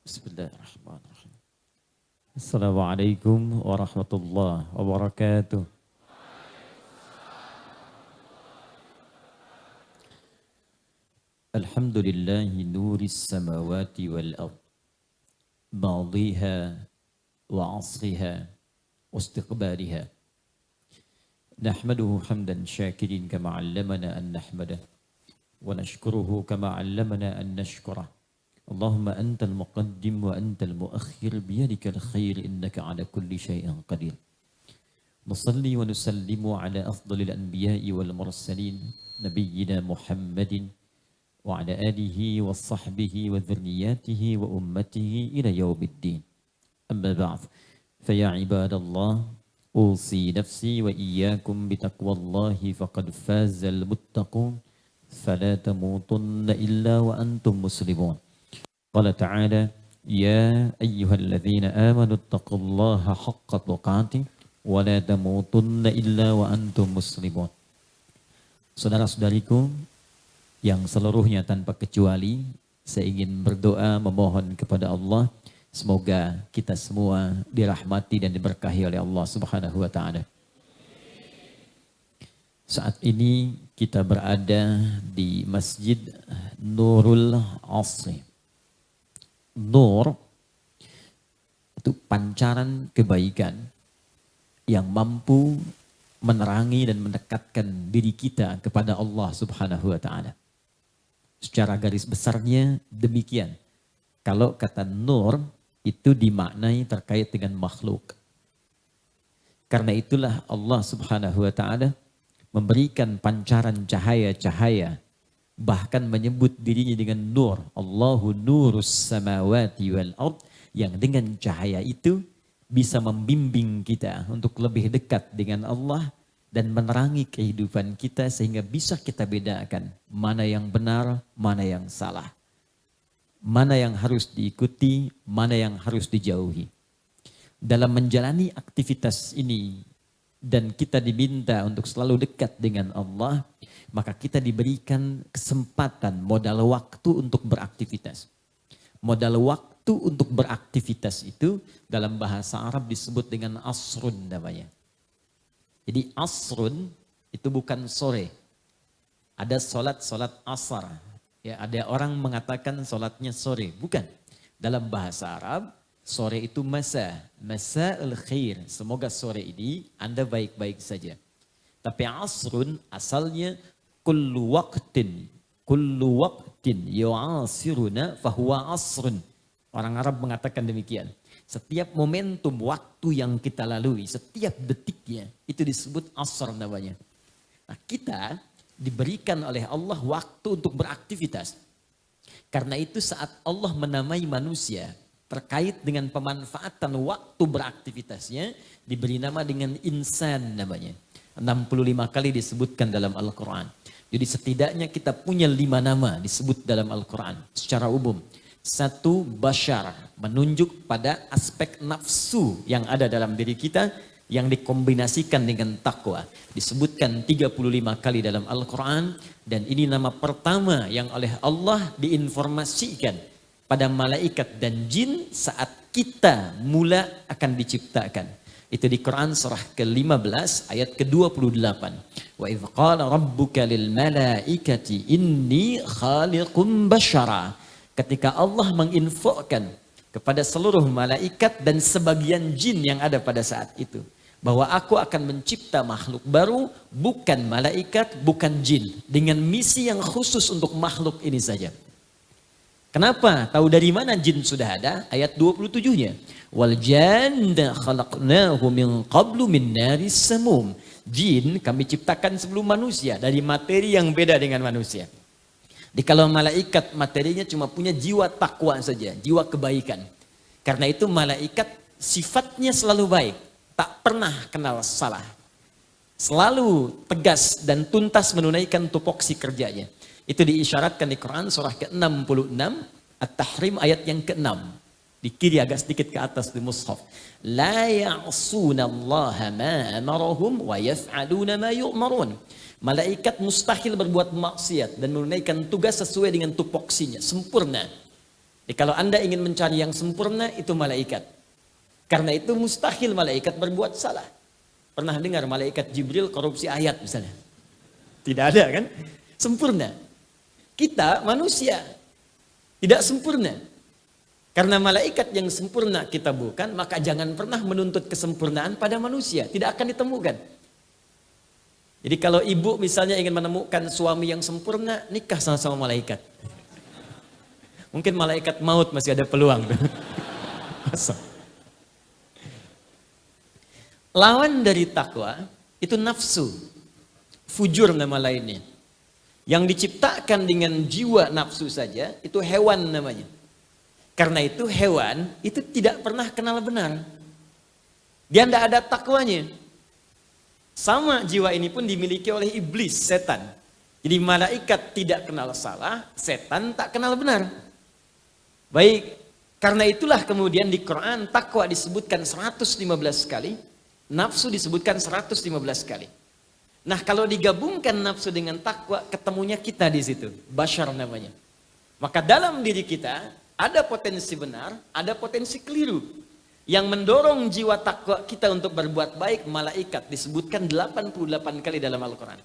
Bismillahirrahmanirrahim. Assalamualaikum warahmatullahi wabarakatuh. Alhamdulillahi nuris samawati wal ard. Madiha wa asriha wa istiqbaliha. Nahmaduhu hamdan syakirin kama 'allamana an nahmadah. Wa nashkuruhu kama 'allamana an nashkurah. Allahumma antal muqaddim wa antal muakhir biyadikal khair innaka ala kulli syai'in qadir. Nusalli wa nusallimu ala afdalil anbiya'i wal mursalin nabiyyina Muhammadin wa ala alihi wa sahbihi wa dhurriyyatihi wa ummatihi ila yaumiddin. Amma ba'd. Fa ya ibadallah usi nafsi wa iyyakum bitaqwallahi faqad fazal muttaqun fala tamutunna illa wa antum muslimun. Qala ta'ala, ya ayyuhalladzina amanu taqullaha haqqa tuqatih wa la tamutunna illa wa antum muslimun. Saudara-saudariku yang seluruhnya tanpa kecuali, saya ingin berdoa memohon kepada Allah semoga kita semua dirahmati dan diberkahi oleh Allah Subhanahu wa taala. Saat ini kita berada di Masjid Nurul Asri. Nur itu pancaran kebaikan yang mampu menerangi dan mendekatkan diri kita kepada Allah Subhanahu wa taala. Secara garis besarnya demikian. Kalau kata nur itu dimaknai terkait dengan makhluk. Karena itulah Allah Subhanahu wa taala memberikan pancaran cahaya-cahaya, bahkan menyebut dirinya dengan nur. Allahu nurus samawati wal ard, yang dengan cahaya itu bisa membimbing kita untuk lebih dekat dengan Allah dan menerangi kehidupan kita sehingga bisa kita bedakan mana yang benar, mana yang salah. Mana yang harus diikuti, mana yang harus dijauhi. Dalam menjalani aktivitas ini dan kita diminta untuk selalu dekat dengan Allah, maka kita diberikan kesempatan modal waktu untuk beraktivitas. Modal waktu untuk beraktivitas itu dalam bahasa Arab disebut dengan asrun namanya. Jadi asrun itu bukan sore. Ada solat asar. Ya, ada orang mengatakan solatnya sore. Bukan. Dalam bahasa Arab, sore itu masa. Masa'ul khair. Semoga sore ini Anda baik-baik saja. Tapi asrun asalnya kullu waqtin yu'asiruna fahuwa asrun. Orang Arab mengatakan demikian. Setiap momentum waktu yang kita lalui, setiap detiknya itu disebut asr namanya. Nah, kita diberikan oleh Allah waktu untuk beraktivitas. Karena itu saat Allah menamai manusia terkait dengan pemanfaatan waktu beraktivitasnya, diberi nama dengan insan namanya. 65 kali disebutkan dalam Al-Quran. Jadi setidaknya kita punya 5 nama disebut dalam Al-Quran secara umum. 1, bashar, menunjuk pada aspek nafsu yang ada dalam diri kita yang dikombinasikan dengan takwa. Disebutkan 35 kali dalam Al-Quran dan ini nama pertama yang oleh Allah diinformasikan pada malaikat dan jin saat kita mula akan diciptakan. Itu di Quran surah ke-15 ayat ke-28. Wa idh qala rabbuka lil malaikati inni khaliqum basyara. Ketika Allah menginfokan kepada seluruh malaikat dan sebagian jin yang ada pada saat itu, bahwa aku akan mencipta makhluk baru, bukan malaikat, bukan jin, dengan misi yang khusus untuk makhluk ini saja. Kenapa? Tahu dari mana jin sudah ada? Ayat 27-nya. Wal janna khalaqnahu min qablu min naris samum. Jin kami ciptakan sebelum manusia dari materi yang beda dengan manusia. Di kalau malaikat materinya cuma punya jiwa takwa saja, jiwa kebaikan. Karena itu malaikat sifatnya selalu baik, tak pernah kenal salah. Selalu tegas dan tuntas menunaikan tupoksi kerjanya. Itu diisyaratkan di Quran surah ke-66 At-Tahrim ayat yang ke-6. Di kiri agak sedikit ke atas di mushaf. La ya'sunallaha ma amarahum wa yaf'aluna ma yu'marun. Malaikat mustahil berbuat maksiat dan menunaikan tugas sesuai dengan tupoksinya, sempurna. Jadi kalau Anda ingin mencari yang sempurna, itu malaikat. Karena itu mustahil malaikat berbuat salah. Pernah dengar malaikat Jibril korupsi ayat misalnya? Tidak ada kan? Sempurna. Kita manusia tidak sempurna. Karena malaikat yang sempurna kita bukan, maka jangan pernah menuntut kesempurnaan pada manusia. Tidak akan ditemukan. Jadi kalau ibu misalnya ingin menemukan suami yang sempurna, nikah sama malaikat. Mungkin malaikat maut masih ada peluang. Lawan dari takwa itu nafsu. Fujur nama lainnya. Yang diciptakan dengan jiwa nafsu saja, itu hewan namanya. Karena itu hewan itu tidak pernah kenal benar. Dia tidak ada takwanya. Sama jiwa ini pun dimiliki oleh iblis, setan. Jadi malaikat tidak kenal salah, setan tak kenal benar. Baik, karena itulah kemudian di Quran takwa disebutkan 115 kali, nafsu disebutkan 115 kali. Nah, kalau digabungkan nafsu dengan takwa, ketemunya kita di situ, basyar namanya. Maka dalam diri kita ada potensi benar, ada potensi keliru. Yang mendorong jiwa takwa kita untuk berbuat baik, malaikat disebutkan 88 kali dalam Al-Quran.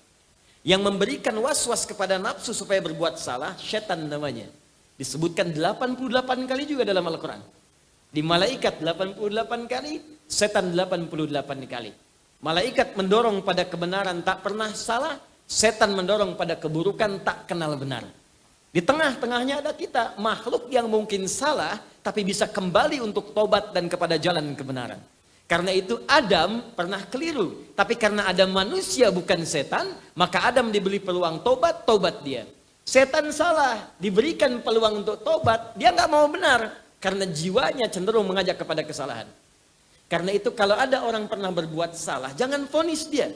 Yang memberikan was-was kepada nafsu supaya berbuat salah, syaitan namanya. Disebutkan 88 kali juga dalam Al-Quran. Di malaikat 88 kali, setan 88 kali. Malaikat mendorong pada kebenaran tak pernah salah, setan mendorong pada keburukan tak kenal benar. Di tengah-tengahnya ada kita, makhluk yang mungkin salah, tapi bisa kembali untuk tobat dan kepada jalan kebenaran. Karena itu Adam pernah keliru, tapi karena Adam manusia bukan setan, maka Adam diberi peluang tobat, tobat dia. Setan salah, diberikan peluang untuk tobat, dia nggak mau benar. Karena jiwanya cenderung mengajak kepada kesalahan. Karena itu kalau ada orang pernah berbuat salah, jangan vonis dia.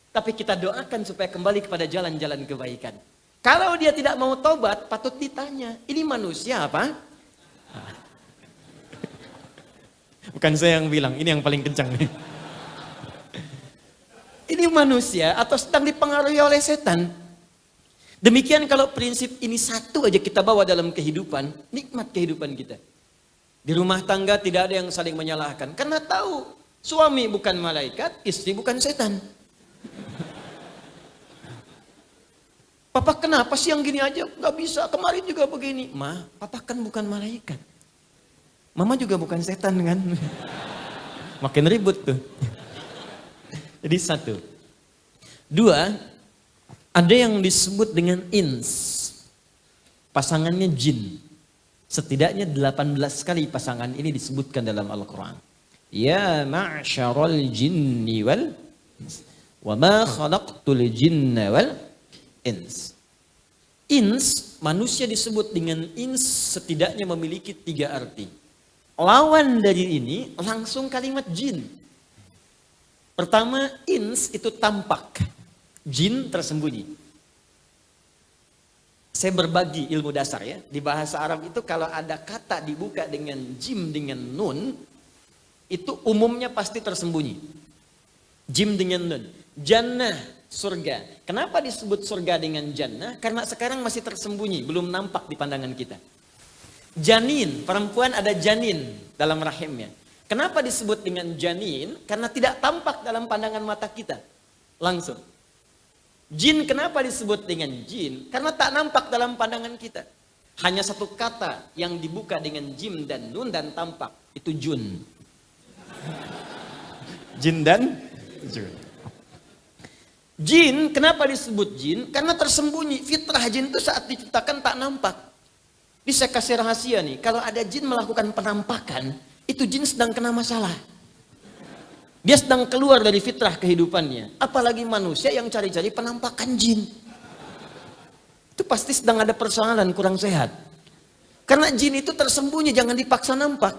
Tapi kita doakan supaya kembali kepada jalan-jalan kebaikan. Kalau dia tidak mau tobat, patut ditanya, ini manusia apa? Bukan saya yang bilang, ini yang paling kencang nih. Ini manusia atau sedang dipengaruhi oleh setan? Demikian kalau prinsip ini satu aja kita bawa dalam kehidupan, nikmat kehidupan kita. Di rumah tangga tidak ada yang saling menyalahkan. Karena tahu, suami bukan malaikat, istri bukan setan. Papa kenapa sih yang gini aja? Gak bisa, kemarin juga begini. Ma, papa kan bukan malaikat. Mama juga bukan setan kan? Makin ribut tuh. Jadi satu. Dua, ada yang disebut dengan ins. Pasangannya jin. Setidaknya 18 kali pasangan ini disebutkan dalam Al-Quran. Ya ma'syarul jinni wal wa ma khalaqtul jinna wal ins. Ins, manusia disebut dengan ins setidaknya memiliki 3 arti. Lawan dari ini langsung kalimat jin. Pertama, ins itu tampak. Jin tersembunyi. Saya berbagi ilmu dasar ya. Di bahasa Arab itu kalau ada kata dibuka dengan jim dengan nun, itu umumnya pasti tersembunyi. Jim dengan nun. Jannah, surga. Kenapa disebut surga dengan jannah? Karena sekarang masih tersembunyi, belum nampak di pandangan kita. Janin, perempuan ada janin dalam rahimnya. Kenapa disebut dengan janin? Karena tidak tampak dalam pandangan mata kita. Langsung. Jin kenapa disebut dengan jin? Karena tak nampak dalam pandangan kita. Hanya satu kata yang dibuka dengan jim dan nun dan tampak. Itu jun. Jin dan jun. Jin kenapa disebut jin? Karena tersembunyi. Fitrah jin itu saat diciptakan tak nampak. Ini saya kasih rahasia nih. Kalau ada jin melakukan penampakan, itu jin sedang kena masalah. Dia sedang keluar dari fitrah kehidupannya. Apalagi manusia yang cari-cari penampakan jin. Itu pasti sedang ada persoalan kurang sehat. Karena jin itu tersembunyi, jangan dipaksa nampak.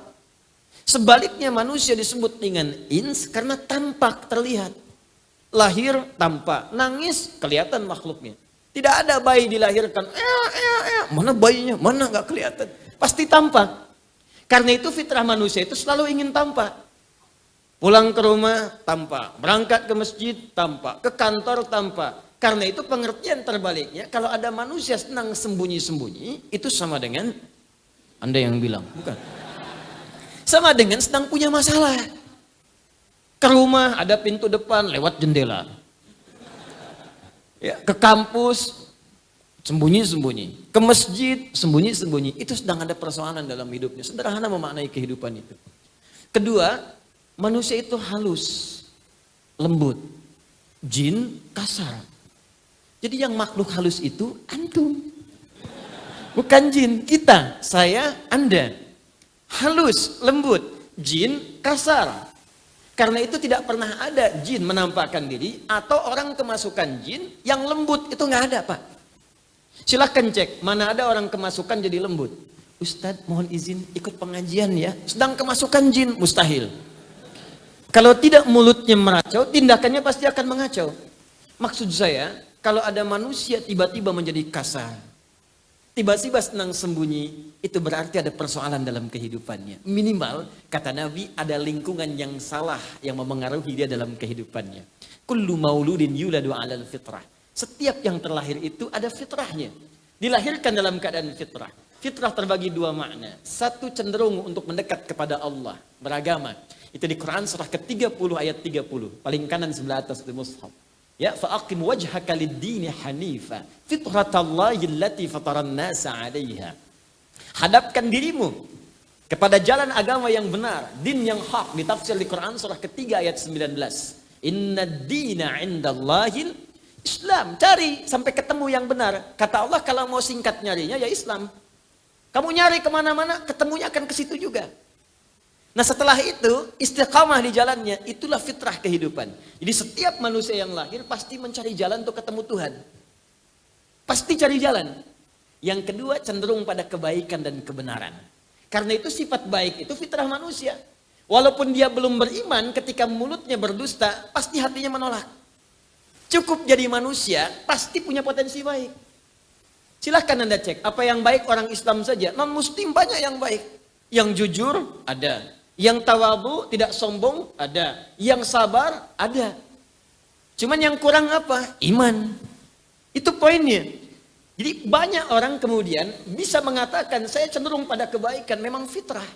Sebaliknya manusia disebut dengan ins karena tampak, terlihat. Lahir tampak, nangis kelihatan makhluknya. Tidak ada bayi dilahirkan, mana bayinya, mana nggak kelihatan. Pasti tampak. Karena itu fitrah manusia itu selalu ingin tampak. Pulang ke rumah, tampak. Berangkat ke masjid, tampak. Ke kantor, tampak. Karena itu pengertian terbaliknya, kalau ada manusia senang sembunyi-sembunyi, itu sama dengan Anda yang bilang, bukan. Sama dengan sedang punya masalah. Ke rumah ada pintu depan lewat jendela. Ya, ke kampus sembunyi-sembunyi. Ke masjid sembunyi-sembunyi. Itu sedang ada persoalan dalam hidupnya. Sederhana memaknai kehidupan itu. Kedua, manusia itu halus, lembut. Jin kasar. Jadi yang makhluk halus itu antum. Bukan jin, kita, saya, Anda. Halus, lembut, jin kasar. Karena itu tidak pernah ada jin menampakkan diri atau orang kemasukan jin yang lembut, itu nggak ada, Pak. Silahkan cek, mana ada orang kemasukan jadi lembut. Ustadz mohon izin ikut pengajian ya, sedang kemasukan jin, mustahil. Kalau tidak mulutnya meracau, tindakannya pasti akan mengacau. Maksud saya, kalau ada manusia tiba-tiba menjadi kasar, tiba-tiba senang sembunyi, itu berarti ada persoalan dalam kehidupannya. Minimal, kata Nabi, ada lingkungan yang salah yang memengaruhi dia dalam kehidupannya. Kullu mauludin yuladu alal fitrah. Setiap yang terlahir itu ada fitrahnya. Dilahirkan dalam keadaan fitrah. Fitrah terbagi dua makna. Satu cenderung untuk mendekat kepada Allah, beragama. Itu di Quran surah ke-30 ayat 30. Paling kanan sebelah atas di mushaf. Ya, fa'aqim wajhaka lid-dini hanifa fitratallahi allati fataran nasa 'alaiha. Hadapkan dirimu kepada jalan agama yang benar, din yang hak, ditafsir di Quran surah ketiga ayat 19. Innad dina 'indallahil Islam. Cari sampai ketemu yang benar. Kata Allah kalau mau singkat nyarinya ya Islam. Kamu nyari kemana-mana, ketemunya akan ke situ juga. Nah setelah itu, istiqamah di jalannya, itulah fitrah kehidupan. Jadi setiap manusia yang lahir pasti mencari jalan untuk ketemu Tuhan. Pasti cari jalan. Yang kedua cenderung pada kebaikan dan kebenaran. Karena itu sifat baik itu fitrah manusia. Walaupun dia belum beriman, ketika mulutnya berdusta, pasti hatinya menolak. Cukup jadi manusia, pasti punya potensi baik. Silahkan Anda cek, apa yang baik orang Islam saja, non-muslim banyak yang baik. Yang jujur, ada. Yang tawadhu, tidak sombong, ada. Yang sabar, ada. Cuman yang kurang apa? Iman. Itu poinnya. Jadi banyak orang kemudian bisa mengatakan, saya cenderung pada kebaikan, memang fitrah.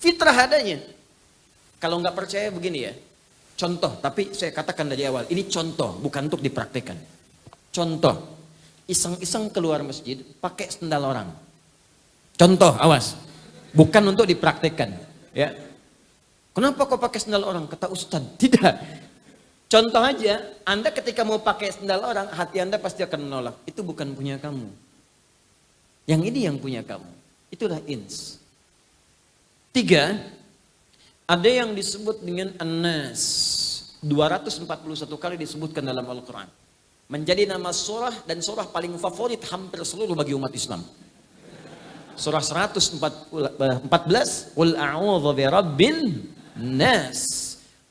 Fitrah adanya. Kalau nggak percaya begini ya. Contoh, tapi saya katakan dari awal, ini contoh, bukan untuk dipraktikkan. Contoh, iseng-iseng keluar masjid, pakai sendal orang. Contoh, awas. Bukan untuk dipraktikkan. Ya, kenapa kau pakai sendal orang? Kata Ustadz, tidak. Contoh aja, Anda ketika mau pakai sendal orang, hati Anda pasti akan menolak. Itu bukan punya kamu. Yang ini yang punya kamu. Itulah ins. 3, ada yang disebut dengan An-Nas. 241 kali disebutkan dalam Al-Quran. Menjadi nama surah dan surah paling favorit hampir seluruh bagi umat Islam. Surah 114, Qul a'udzu birabbin nas.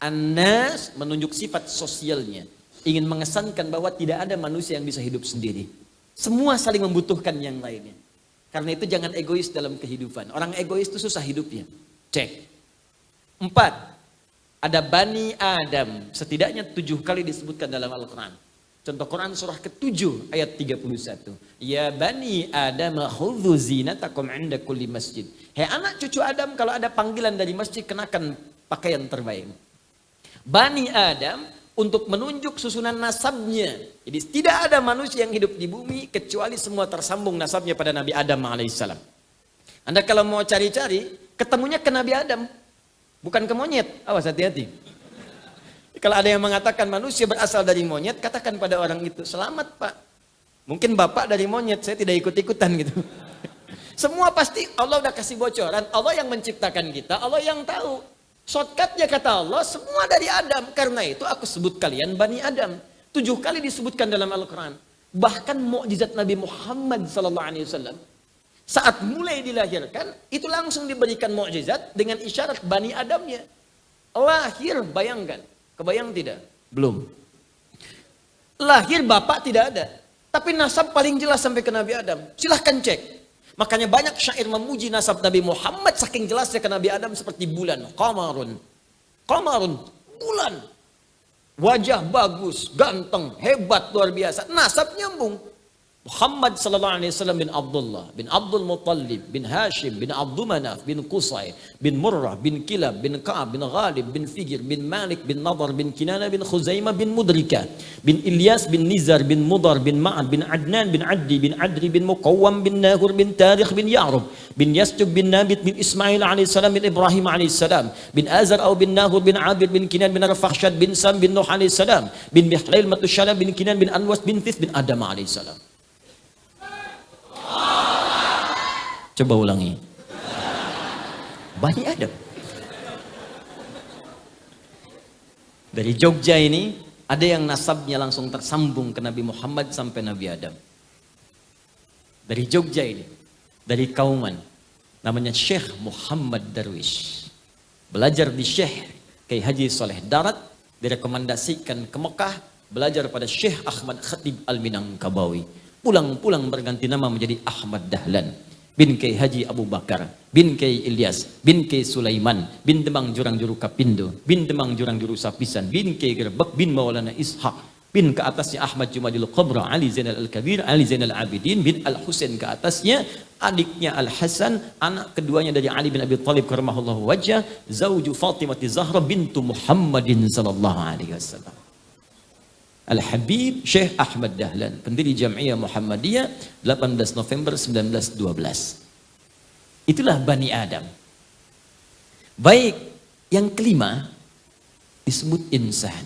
An-nas menunjuk sifat sosialnya. Ingin mengesankan bahwa tidak ada manusia yang bisa hidup sendiri. Semua saling membutuhkan yang lainnya. Karena itu jangan egois dalam kehidupan. Orang egois itu susah hidupnya. Cek. 4. Ada Bani Adam. Setidaknya 7 kali disebutkan dalam Al-Quran. Contoh Quran surah ke-7 ayat 31. Ya Bani Adam khudhu zinatakum 'inda kulli masjid. Hei anak cucu Adam, kalau ada panggilan dari masjid kenakan pakaian terbaik. Bani Adam untuk menunjuk susunan nasabnya. Jadi tidak ada manusia yang hidup di bumi kecuali semua tersambung nasabnya pada Nabi Adam alaihissalam. Anda kalau mau cari-cari, ketemunya ke Nabi Adam, bukan ke monyet. Awas hati-hati. Kalau ada yang mengatakan manusia berasal dari monyet, katakan pada orang itu, selamat Pak. Mungkin Bapak dari monyet, saya tidak ikut-ikutan gitu. Semua pasti Allah udah kasih bocoran. Allah yang menciptakan kita, Allah yang tahu. Shortcutnya kata Allah, semua dari Adam. Karena itu aku sebut kalian Bani Adam. 7 kali disebutkan dalam Al-Quran. Bahkan mukjizat Nabi Muhammad SAW. Saat mulai dilahirkan, itu langsung diberikan mukjizat dengan isyarat Bani Adamnya. Lahir, bayangkan. Kebayang tidak? Belum. Lahir bapak tidak ada. Tapi nasab paling jelas sampai ke Nabi Adam. Silahkan cek. Makanya banyak syair memuji nasab Nabi Muhammad saking jelasnya ke Nabi Adam seperti bulan. Qamarun. Qamarun. Bulan. Wajah bagus, ganteng, hebat, luar biasa. Nasab nyambung. Muhammad sallallahu alaihi wasallam bin Abdullah, bin Abdul Muttalib, bin Hashim, bin Abdul Manaf, bin Qusay, bin Murrah, bin Kilab, bin Ka'ab, bin Ghalib, bin Fijr, bin Malik, bin Nadar, bin Kinana, bin Khuzaimah, bin Mudrika, bin Ilyas, bin Nizar, bin Mudar, bin Ma'ad, bin Adnan, bin Addi, bin Adri, bin Muqawwam, bin Nahur, bin Tarikh, bin Ya'rub, bin Yasjub, bin Nabit, bin Ismail alaihi salam, bin Ibrahim alaihi salam, bin Azar atau bin Nahur, bin Abir, bin Kinan, bin Arfakhshad, bin Sam, bin Nuh alaihi salam, bin Mihlail, Matushalam, bin Kinan, bin Anwas, bin Thith, bin Adam alaihi salam. Coba ulangi. Bani Adam. Dari Jogja ini ada yang nasabnya langsung tersambung ke Nabi Muhammad sampai Nabi Adam. Dari Jogja ini, dari Kauman, namanya Syekh Muhammad Darwish. Belajar di Syekh Kiai Haji Saleh Darat, direkomendasikan ke Mekah, belajar pada Syekh Ahmad Khatib Al-Minangkabawi. Pulang-pulang berganti nama menjadi Ahmad Dahlan. Bin Kiai Haji Abu Bakar, bin Kiai Ilyas, bin Kiai Sulaiman, bin Demang Jurang Juru Kapindo, bin Demang Jurang Juru Sapisan, bin Kiai Gerbek, bin Maulana Ishaq, bin ke atasnya Ahmad Jumadil Qabra, Ali Zainal Al-Kabir, Ali Zainal Abidin, bin Al-Husain ke atasnya, adiknya Al-Hasan, anak keduanya dari Ali bin Abi Thalib karamahullahu wajah, zauju Fatimah Zahra bintu Muhammadin sallallahu alaihi wasallam. Al-Habib Syekh Ahmad Dahlan, pendiri Jam'iyah Muhammadiyah, 18 November 1912. Itulah Bani Adam. Baik, yang kelima disebut insan.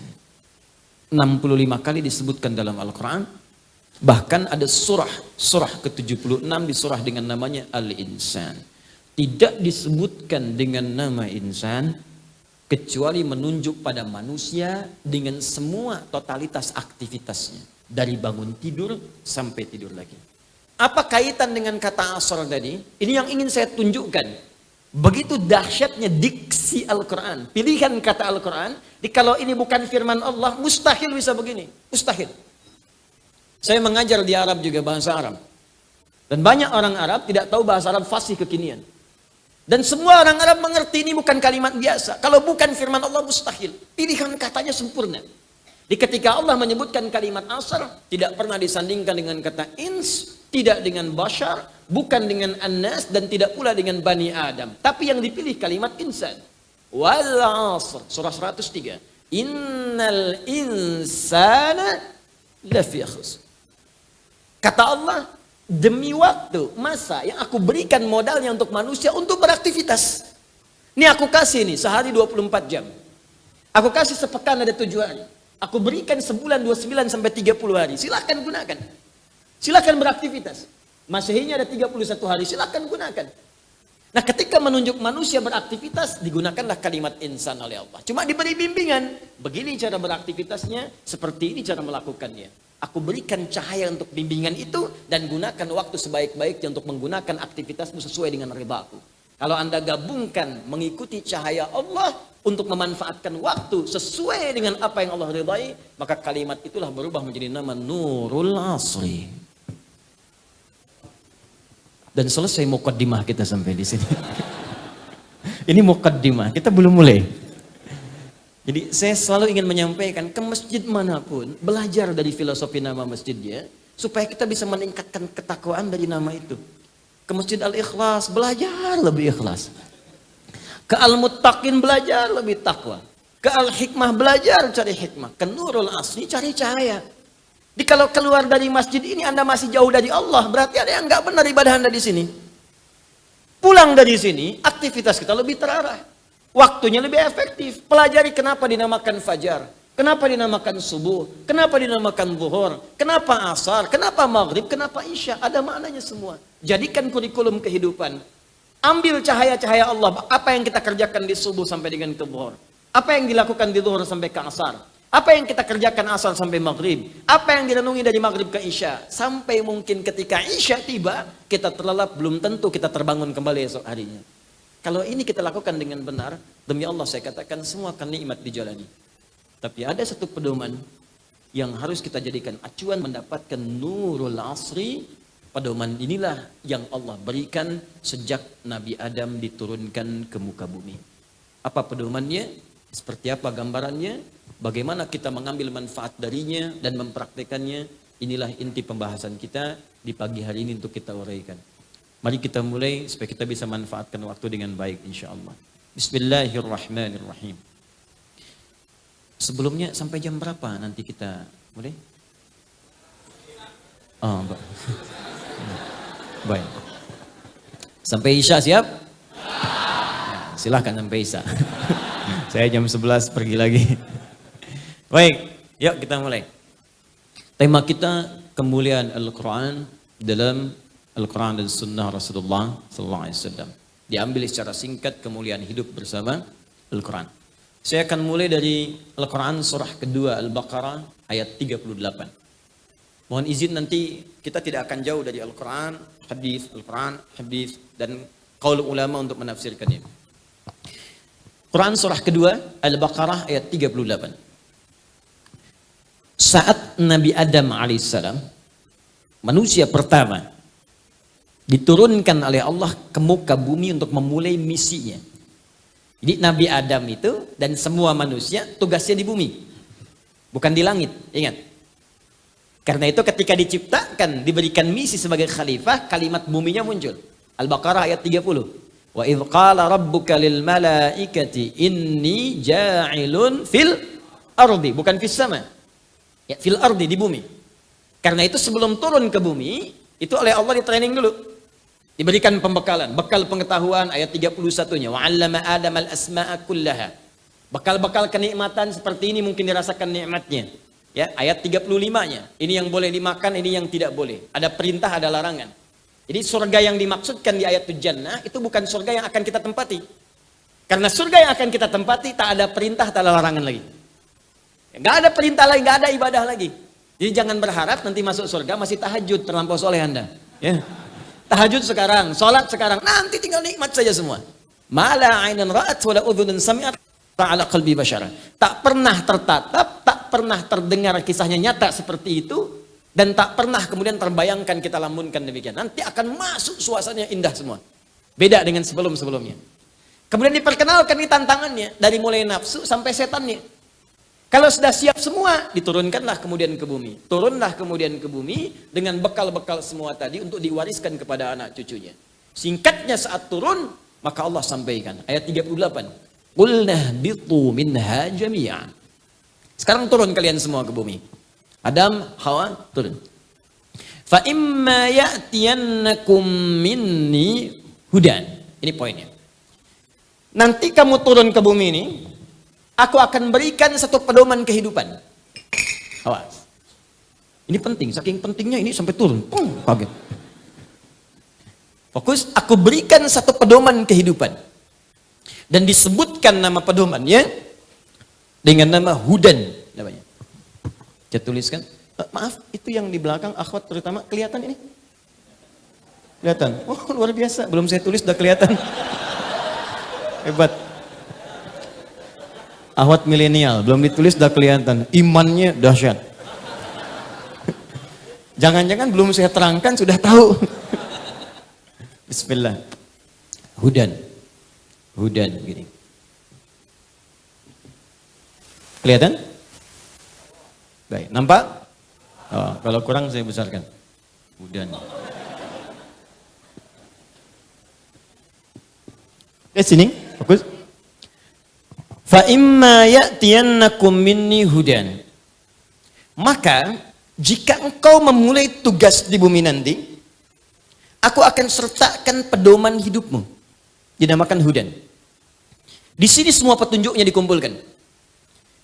65 kali disebutkan dalam Al-Quran. Bahkan ada surah ke-76 di surah dengan namanya Al-Insan. Tidak disebutkan dengan nama insan kecuali menunjuk pada manusia dengan semua totalitas aktivitasnya. Dari bangun tidur sampai tidur lagi. Apa kaitan dengan kata asar tadi? Ini yang ingin saya tunjukkan. Begitu dahsyatnya diksi Al-Quran. Pilihan kata Al-Quran. Kalau ini bukan firman Allah, mustahil bisa begini. Mustahil. Saya mengajar di Arab juga bahasa Arab. Dan banyak orang Arab tidak tahu bahasa Arab fasih kekinian. Dan semua orang Arab mengerti ini bukan kalimat biasa. Kalau bukan firman Allah mustahil. Pilihan katanya sempurna. Di ketika Allah menyebutkan kalimat asar, tidak pernah disandingkan dengan kata ins, tidak dengan bashar, bukan dengan annas, dan tidak pula dengan Bani Adam. Tapi yang dipilih kalimat insan. Wal asr, surah 103. Innal insana lafi khusr. Kata Allah, demi waktu, masa yang aku berikan modalnya untuk manusia untuk beraktivitas. Ini aku kasih nih, sehari 24 jam. Aku kasih sepekan ada 7 hari. Aku berikan sebulan 29 sampai 30 hari. Silahkan gunakan. Silahkan beraktivitas. Masehinya ada 31 hari, silahkan gunakan. Nah, ketika menunjuk manusia beraktivitas, digunakanlah kalimat insan oleh Allah. Cuma diberi bimbingan. Begini cara beraktivitasnya, seperti ini cara melakukannya. Aku berikan cahaya untuk bimbingan itu dan gunakan waktu sebaik-baiknya untuk menggunakan aktivitasmu sesuai dengan ridhaku. Kalau Anda gabungkan mengikuti cahaya Allah untuk memanfaatkan waktu sesuai dengan apa yang Allah ridhai, maka kalimat itulah berubah menjadi nama Nurul Asri. Dan selesai muqaddimah kita sampai di sini. Ini muqaddimah, kita belum mulai. Jadi saya selalu ingin menyampaikan ke masjid manapun, belajar dari filosofi nama masjidnya, supaya kita bisa meningkatkan ketakwaan dari nama itu. Ke Masjid Al-Ikhlas, belajar lebih ikhlas. Ke Al-Muttaqin, belajar lebih takwa. Ke Al-Hikmah, belajar cari hikmah. Ke Nurul Asri, cari cahaya. Jadi kalau keluar dari masjid ini Anda masih jauh dari Allah, berarti ada yang nggak benar ibadah Anda di sini. Pulang dari sini, aktivitas kita lebih terarah. Waktunya lebih efektif. Pelajari kenapa dinamakan fajar, kenapa dinamakan subuh, kenapa dinamakan zuhur, kenapa asar, kenapa maghrib, kenapa isya. Ada maknanya semua. Jadikan kurikulum kehidupan. Ambil cahaya-cahaya Allah. Apa yang kita kerjakan di subuh sampai dengan ke zuhur. Apa yang dilakukan di zuhur sampai ke asar. Apa yang kita kerjakan asar sampai maghrib. Apa yang direnungi dari maghrib ke isya. Sampai mungkin ketika isya tiba, kita terlelap, belum tentu kita terbangun kembali esok harinya. Kalau ini kita lakukan dengan benar, demi Allah saya katakan semua akan nikmat dijalani. Tapi ada satu pedoman yang harus kita jadikan acuan mendapatkan Nurul Asri. Pedoman inilah yang Allah berikan sejak Nabi Adam diturunkan ke muka bumi. Apa pedomannya? Seperti apa gambarannya? Bagaimana kita mengambil manfaat darinya dan mempraktekannya? inilah inti pembahasan kita di pagi hari ini untuk kita uraikan. Mari kita mulai supaya kita bisa manfaatkan waktu dengan baik insyaallah. Bismillahirrahmanirrahim. Sebelumnya sampai jam berapa nanti kita mulai? Oh, baik. Sampai Isya siap? Silahkan sampai Isya. Saya jam 11 pergi lagi. Baik, yuk kita mulai. Tema kita kemuliaan Al-Quran dalam Al-Quran dan Sunnah Rasulullah SAW. Diambil secara singkat kemuliaan hidup bersama Al-Quran. Saya akan mulai dari Al-Quran surah kedua Al-Baqarah ayat 38. Mohon izin nanti kita tidak akan jauh dari Al-Quran, hadis, dan qaul ulama untuk menafsirkannya. Quran surah kedua Al-Baqarah ayat 38. Saat Nabi Adam alaihissalam, manusia pertama, diturunkan oleh Allah ke muka bumi untuk memulai misinya. Jadi Nabi Adam itu dan semua manusia tugasnya di bumi, bukan di langit. Ingat. Karena itu ketika diciptakan, diberikan misi sebagai khalifah, kalimat buminya muncul. Al-Baqarah ayat 30. Wa idh qala rabbuka lil malaikati inni ja'ilun fil ardi, bukan fis sama. Ya, fil ardi, di bumi. Karena itu sebelum turun ke bumi, itu oleh Allah di training dulu. Diberikan pembekalan, bekal pengetahuan ayat 31-nya. Wa 'allama Adam al-asma'a kullaha. Bekal-bekal kenikmatan seperti ini mungkin dirasakan nikmatnya. Ya, ayat 35-nya. Ini yang boleh dimakan, ini yang tidak boleh. Ada perintah, ada larangan. Jadi surga yang dimaksudkan di ayat Jannah itu bukan surga yang akan kita tempati. Karena surga yang akan kita tempati tak ada perintah, tak ada larangan lagi. Enggak ada perintah lagi, enggak ada ibadah lagi. Jadi jangan berharap nanti masuk surga masih tahajud terlampau soleh Anda. Ya. Tahajud sekarang, sholat sekarang, nanti tinggal nikmat saja semua. Mala ainan ra'at wala udhunun sami'at ta'ala qalbi basyara. Tak pernah tertatap, tak pernah terdengar kisahnya nyata seperti itu, dan tak pernah kemudian terbayangkan kita lamunkan demikian. Nanti akan masuk suasananya indah semua. Beda dengan sebelum-sebelumnya. Kemudian diperkenalkan ini tantangannya, dari mulai nafsu sampai setannya. Kalau sudah siap semua, diturunkanlah kemudian ke bumi. Turunlah kemudian ke bumi dengan bekal-bekal semua tadi untuk diwariskan kepada anak cucunya. Singkatnya saat turun, maka Allah sampaikan. Ayat 38. Qulna bitu minha jami'an. Sekarang turun kalian semua ke bumi. Adam, Hawa, turun. Fa imma ya'tiyannakum minni hudan. Ini poinnya. Nanti kamu turun ke bumi ini, aku akan berikan satu pedoman kehidupan. Awas. Ini penting, saking pentingnya ini sampai turun. Kaget. Fokus, aku berikan satu pedoman kehidupan. Dan disebutkan nama pedomannya dengan nama Hudan namanya. Saya tuliskan. Maaf, itu yang di belakang akhwat terutama kelihatan ini? Kelihatan. Oh, luar biasa. Belum saya tulis udah kelihatan. Hebat. Ahwat milenial, belum ditulis udah kelihatan. Imannya dahsyat. Jangan-jangan belum saya terangkan sudah tahu. Bismillah. Hudan. Hudan gini. Kelihatan? Baik, nampak? Oh, kalau kurang saya besarkan. Hudan. Sini, fokus. Fa imma ya'tiyannakum minni hudan. Maka jika engkau memulai tugas di bumi nanti, aku akan sertakan pedoman hidupmu. Dinamakan hudan. Di sini semua petunjuknya dikumpulkan.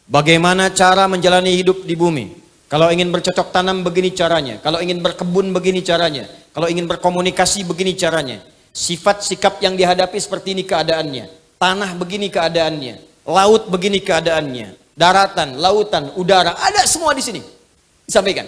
Bagaimana cara menjalani hidup di bumi? Kalau ingin bercocok tanam begini caranya, kalau ingin berkebun begini caranya, kalau ingin berkomunikasi begini caranya. Sifat sikap yang dihadapi seperti ini keadaannya. Tanah begini keadaannya. Laut begini keadaannya. Daratan, lautan, udara, ada semua di sini. Disampaikan.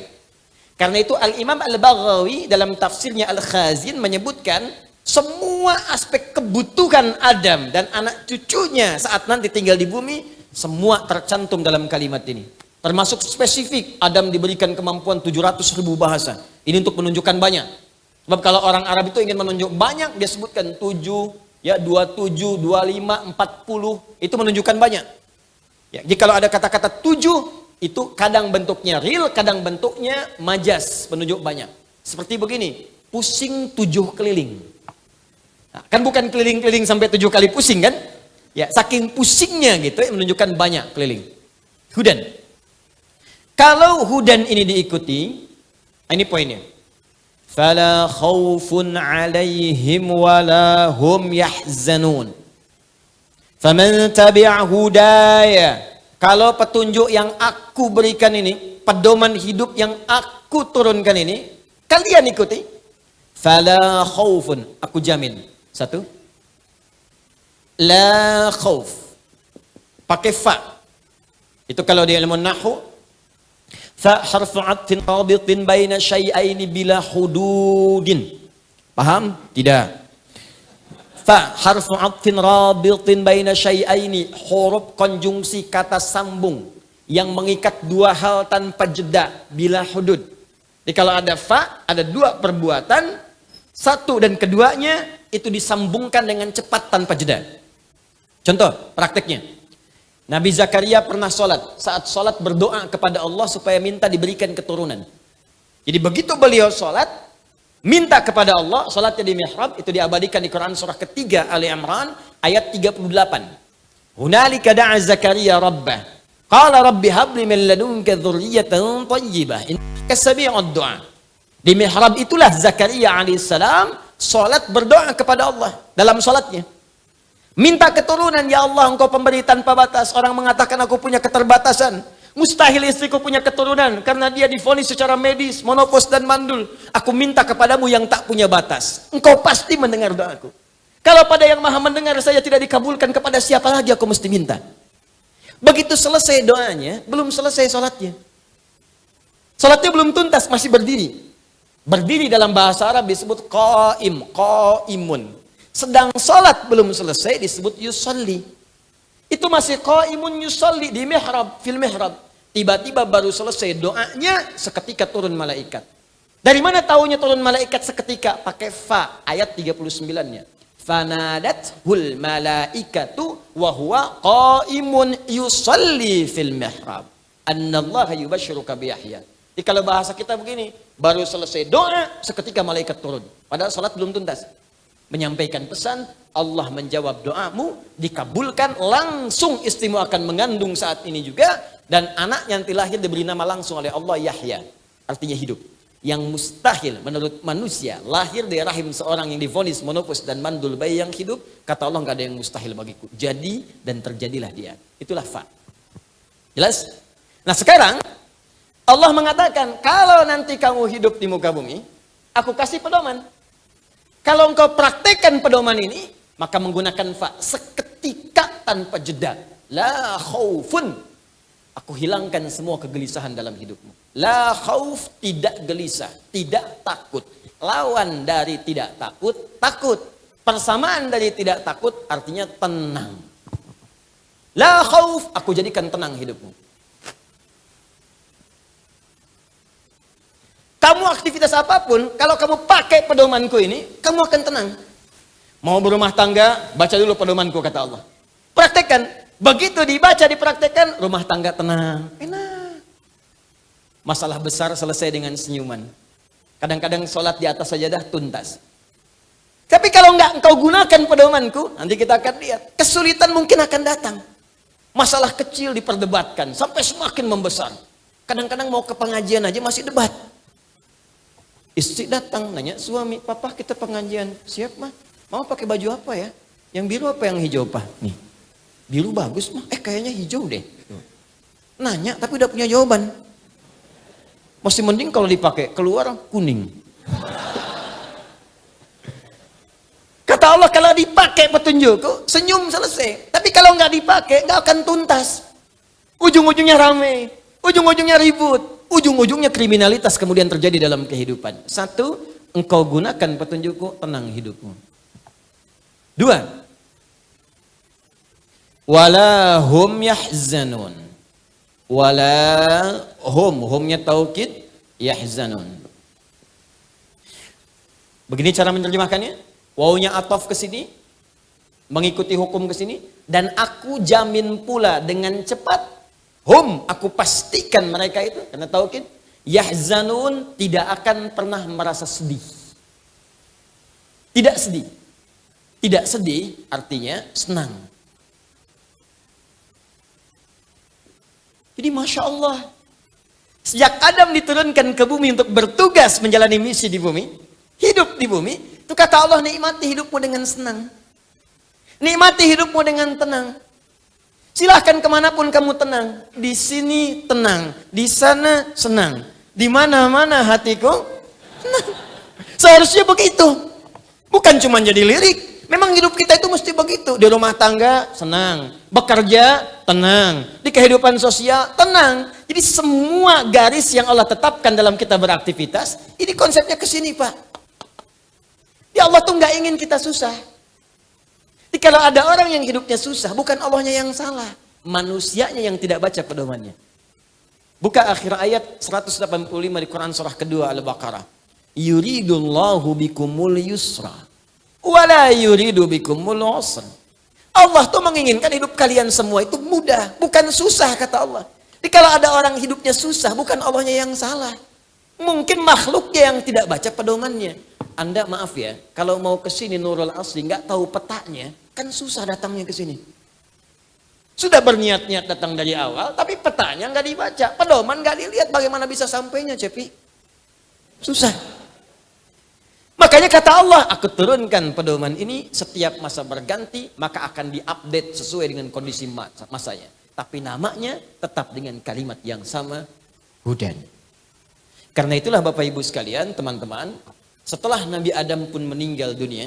Karena itu Al-Imam Al-Baghawi dalam tafsirnya Al-Khazin menyebutkan semua aspek kebutuhan Adam dan anak cucunya saat nanti tinggal di bumi, semua tercantum dalam kalimat ini. Termasuk spesifik, Adam diberikan kemampuan 700.000 bahasa. Ini untuk menunjukkan banyak. Sebab kalau orang Arab itu ingin menunjuk banyak, dia sebutkan 7, ya 27, 25, 40, itu menunjukkan banyak. Ya, jika kalau ada kata-kata 7, Itu kadang bentuknya real, kadang bentuknya majas, penunjuk banyak. Seperti begini, pusing 7 keliling. Nah, kan bukan keliling-keliling sampai 7 kali pusing kan? Ya, saking pusingnya gitu ya, menunjukkan banyak keliling. Hudan. Kalau hudan ini diikuti, ini poinnya. Fala khaufun 'alaihim wala hum yahzanun. Faman tabi'a hudaya. Kalau petunjuk yang aku berikan ini, pedoman hidup yang aku turunkan ini, kalian ikuti. Fala khaufun, aku jamin. 1. La khauf. Pakai fa. Itu kalau di ilmu nahwu, fa harfu 'atfin rabitin baina syai'aini bila hududin. Paham? Tidak. Fa harfu 'atfin rabitin baina syai'aini, huruf konjungsi kata sambung yang mengikat dua hal tanpa jeda bila hudud. Jadi kalau ada fa, ada dua perbuatan, satu dan keduanya itu disambungkan dengan cepat tanpa jeda. Contoh prakteknya. Nabi Zakaria pernah sholat. Saat sholat berdoa kepada Allah supaya minta diberikan keturunan. Jadi begitu beliau sholat, minta kepada Allah, sholatnya di mihrab, itu diabadikan di Quran surah ketiga Ali Imran ayat 38. Hunalika da'a Zakaria rabbah. Qala rabbi habli min ladunka dzurriyyatan thayyibah. Innaka sami'ud du'a. Di mihrab itulah Zakaria alaihissalam sholat berdoa kepada Allah dalam sholatnya. Minta keturunan, ya Allah engkau pemberi tanpa batas. Orang mengatakan aku punya keterbatasan. Mustahil istriku punya keturunan karena dia divonis secara medis, monopos dan mandul. Aku minta kepadamu yang tak punya batas. Engkau pasti mendengar doaku. Kalau pada yang maha mendengar saya tidak dikabulkan, kepada siapa lagi aku mesti minta? Begitu selesai doanya, belum selesai sholatnya. Sholatnya belum tuntas, masih berdiri. Berdiri dalam bahasa Arab disebut qaim, qaimun. Sedang sholat belum selesai disebut yusalli. Itu masih qaimun yusalli di mihrab, fil mihrab. Tiba-tiba baru selesai doanya, seketika turun malaikat. Dari mana taunya turun malaikat seketika? Pakai fa, ayat 39-nya. Fanadathul malaikatu wa huwa qaimun yusalli fil mihrab. Annallaha yubashshiruka bi Yahya. Jadi kalau bahasa kita begini, baru selesai doa, seketika malaikat turun. Padahal sholat belum tuntas. Menyampaikan pesan, Allah menjawab doamu, dikabulkan, langsung istrimu akan mengandung saat ini juga, dan anak yang lahir diberi nama langsung oleh Allah Yahya, artinya hidup. Yang mustahil menurut manusia, lahir dari rahim seorang yang divonis monopos dan mandul bayi yang hidup, kata Allah nggak ada yang mustahil bagiku. Jadi dan terjadilah dia. Itulah fa. Jelas? Nah sekarang Allah mengatakan, kalau nanti kamu hidup di muka bumi, aku kasih pedoman. Kalau engkau praktekkan pedoman ini, maka menggunakan fa, seketika tanpa jeda. La khaufun. Aku hilangkan semua kegelisahan dalam hidupmu. La khauf, tidak gelisah, tidak takut. Lawan dari tidak takut, takut. Persamaan dari tidak takut artinya tenang. La khauf, aku jadikan tenang hidupmu. Kamu aktivitas apapun, kalau kamu pakai pedomanku ini, kamu akan tenang. Mau berumah tangga, baca dulu pedomanku, kata Allah. Praktekkan. Begitu dibaca, dipraktekkan, rumah tangga tenang. Enak. Masalah besar selesai dengan senyuman. Kadang-kadang sholat di atas sajadah tuntas. Tapi kalau enggak engkau gunakan pedomanku, nanti kita akan lihat. Kesulitan mungkin akan datang. Masalah kecil diperdebatkan, sampai semakin membesar. Kadang-kadang mau ke pengajian aja masih debat. Istri datang nanya suami, papa kita pengajian, siap mah? Mau pakai baju apa ya? Yang biru apa yang hijau pak? Nih, biru bagus mah, kayaknya hijau deh. Nanya tapi udah punya jawaban. Masih mending kalau dipakai, keluar kuning. Kata Allah kalau dipakai petunjukku, senyum selesai. Tapi kalau nggak dipakai, nggak akan tuntas. Ujung-ujungnya rame, ujung-ujungnya ribut. Ujung-ujungnya kriminalitas kemudian terjadi dalam kehidupan. 1, engkau gunakan petunjukku, tenang hidupmu. 2, wala hum yahzanun. Wala humnya taukid, yahzanun. Begini cara menerjemahkannya. Wawunya ataf ke sini, mengikuti hukum ke sini, dan aku jamin pula dengan cepat aku pastikan mereka itu, karena taukid, yahzanun, tidak akan pernah merasa sedih. Tidak sedih. Tidak sedih artinya senang. Jadi Masya Allah, sejak Adam diturunkan ke bumi untuk bertugas menjalani misi di bumi, hidup di bumi, itu kata Allah, nikmati hidupmu dengan senang. Nikmati hidupmu dengan tenang. Silahkan kemanapun kamu tenang. Di sini tenang, di sana senang. Di mana-mana hatiku tenang. Seharusnya begitu. Bukan cuma jadi lirik. Memang hidup kita itu mesti begitu. Di rumah tangga senang, bekerja tenang, di kehidupan sosial tenang. Jadi semua garis yang Allah tetapkan dalam kita beraktivitas, ini konsepnya ke sini, Pak. Ya Allah tuh nggak ingin kita susah. Jadi kalau ada orang yang hidupnya susah, bukan Allahnya yang salah, manusianya yang tidak baca pedomannya. Buka akhir ayat 185 di Quran surah kedua Al-Baqarah. Yuridullahu bikumul yusra wala yuridu bikumul usra. Allah tuh menginginkan hidup kalian semua itu mudah, bukan susah, kata Allah. Jadi kalau ada orang hidupnya susah, bukan Allahnya yang salah. Mungkin makhluknya yang tidak baca pedomannya. Anda maaf ya, kalau mau ke sini Nurul Asri nggak tahu petanya, kan susah datangnya ke sini. Sudah berniat-niat datang dari awal, tapi petanya nggak dibaca, pedoman nggak dilihat, bagaimana bisa sampainya, Cepi? Susah. Makanya kata Allah, aku turunkan pedoman ini setiap masa berganti, maka akan diupdate sesuai dengan kondisi masanya. Tapi namanya tetap dengan kalimat yang sama, hudan. Karena itulah Bapak Ibu sekalian, teman-teman, setelah Nabi Adam pun meninggal dunia,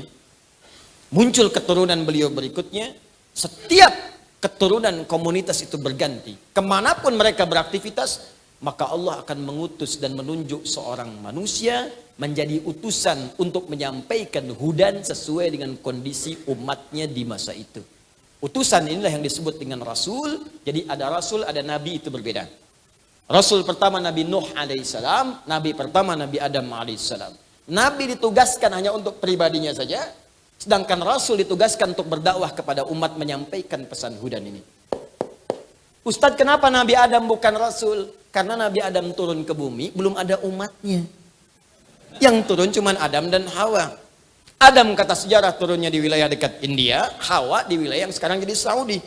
muncul keturunan beliau berikutnya, setiap keturunan komunitas itu berganti. Kemanapun mereka beraktivitas, maka Allah akan mengutus dan menunjuk seorang manusia menjadi utusan untuk menyampaikan hudan sesuai dengan kondisi umatnya di masa itu. Utusan inilah yang disebut dengan Rasul. Jadi ada Rasul, ada Nabi, itu berbeda. Rasul pertama Nabi Nuh alaihissalam, Nabi pertama Nabi Adam alaihissalam. Nabi ditugaskan hanya untuk pribadinya saja, sedangkan Rasul ditugaskan untuk berdakwah kepada umat menyampaikan pesan hudan ini. Ustadz, kenapa Nabi Adam bukan Rasul? Karena Nabi Adam turun ke bumi, belum ada umatnya. Yang turun cuma Adam dan Hawa. Adam kata sejarah turunnya di wilayah dekat India, Hawa di wilayah yang sekarang jadi Saudi,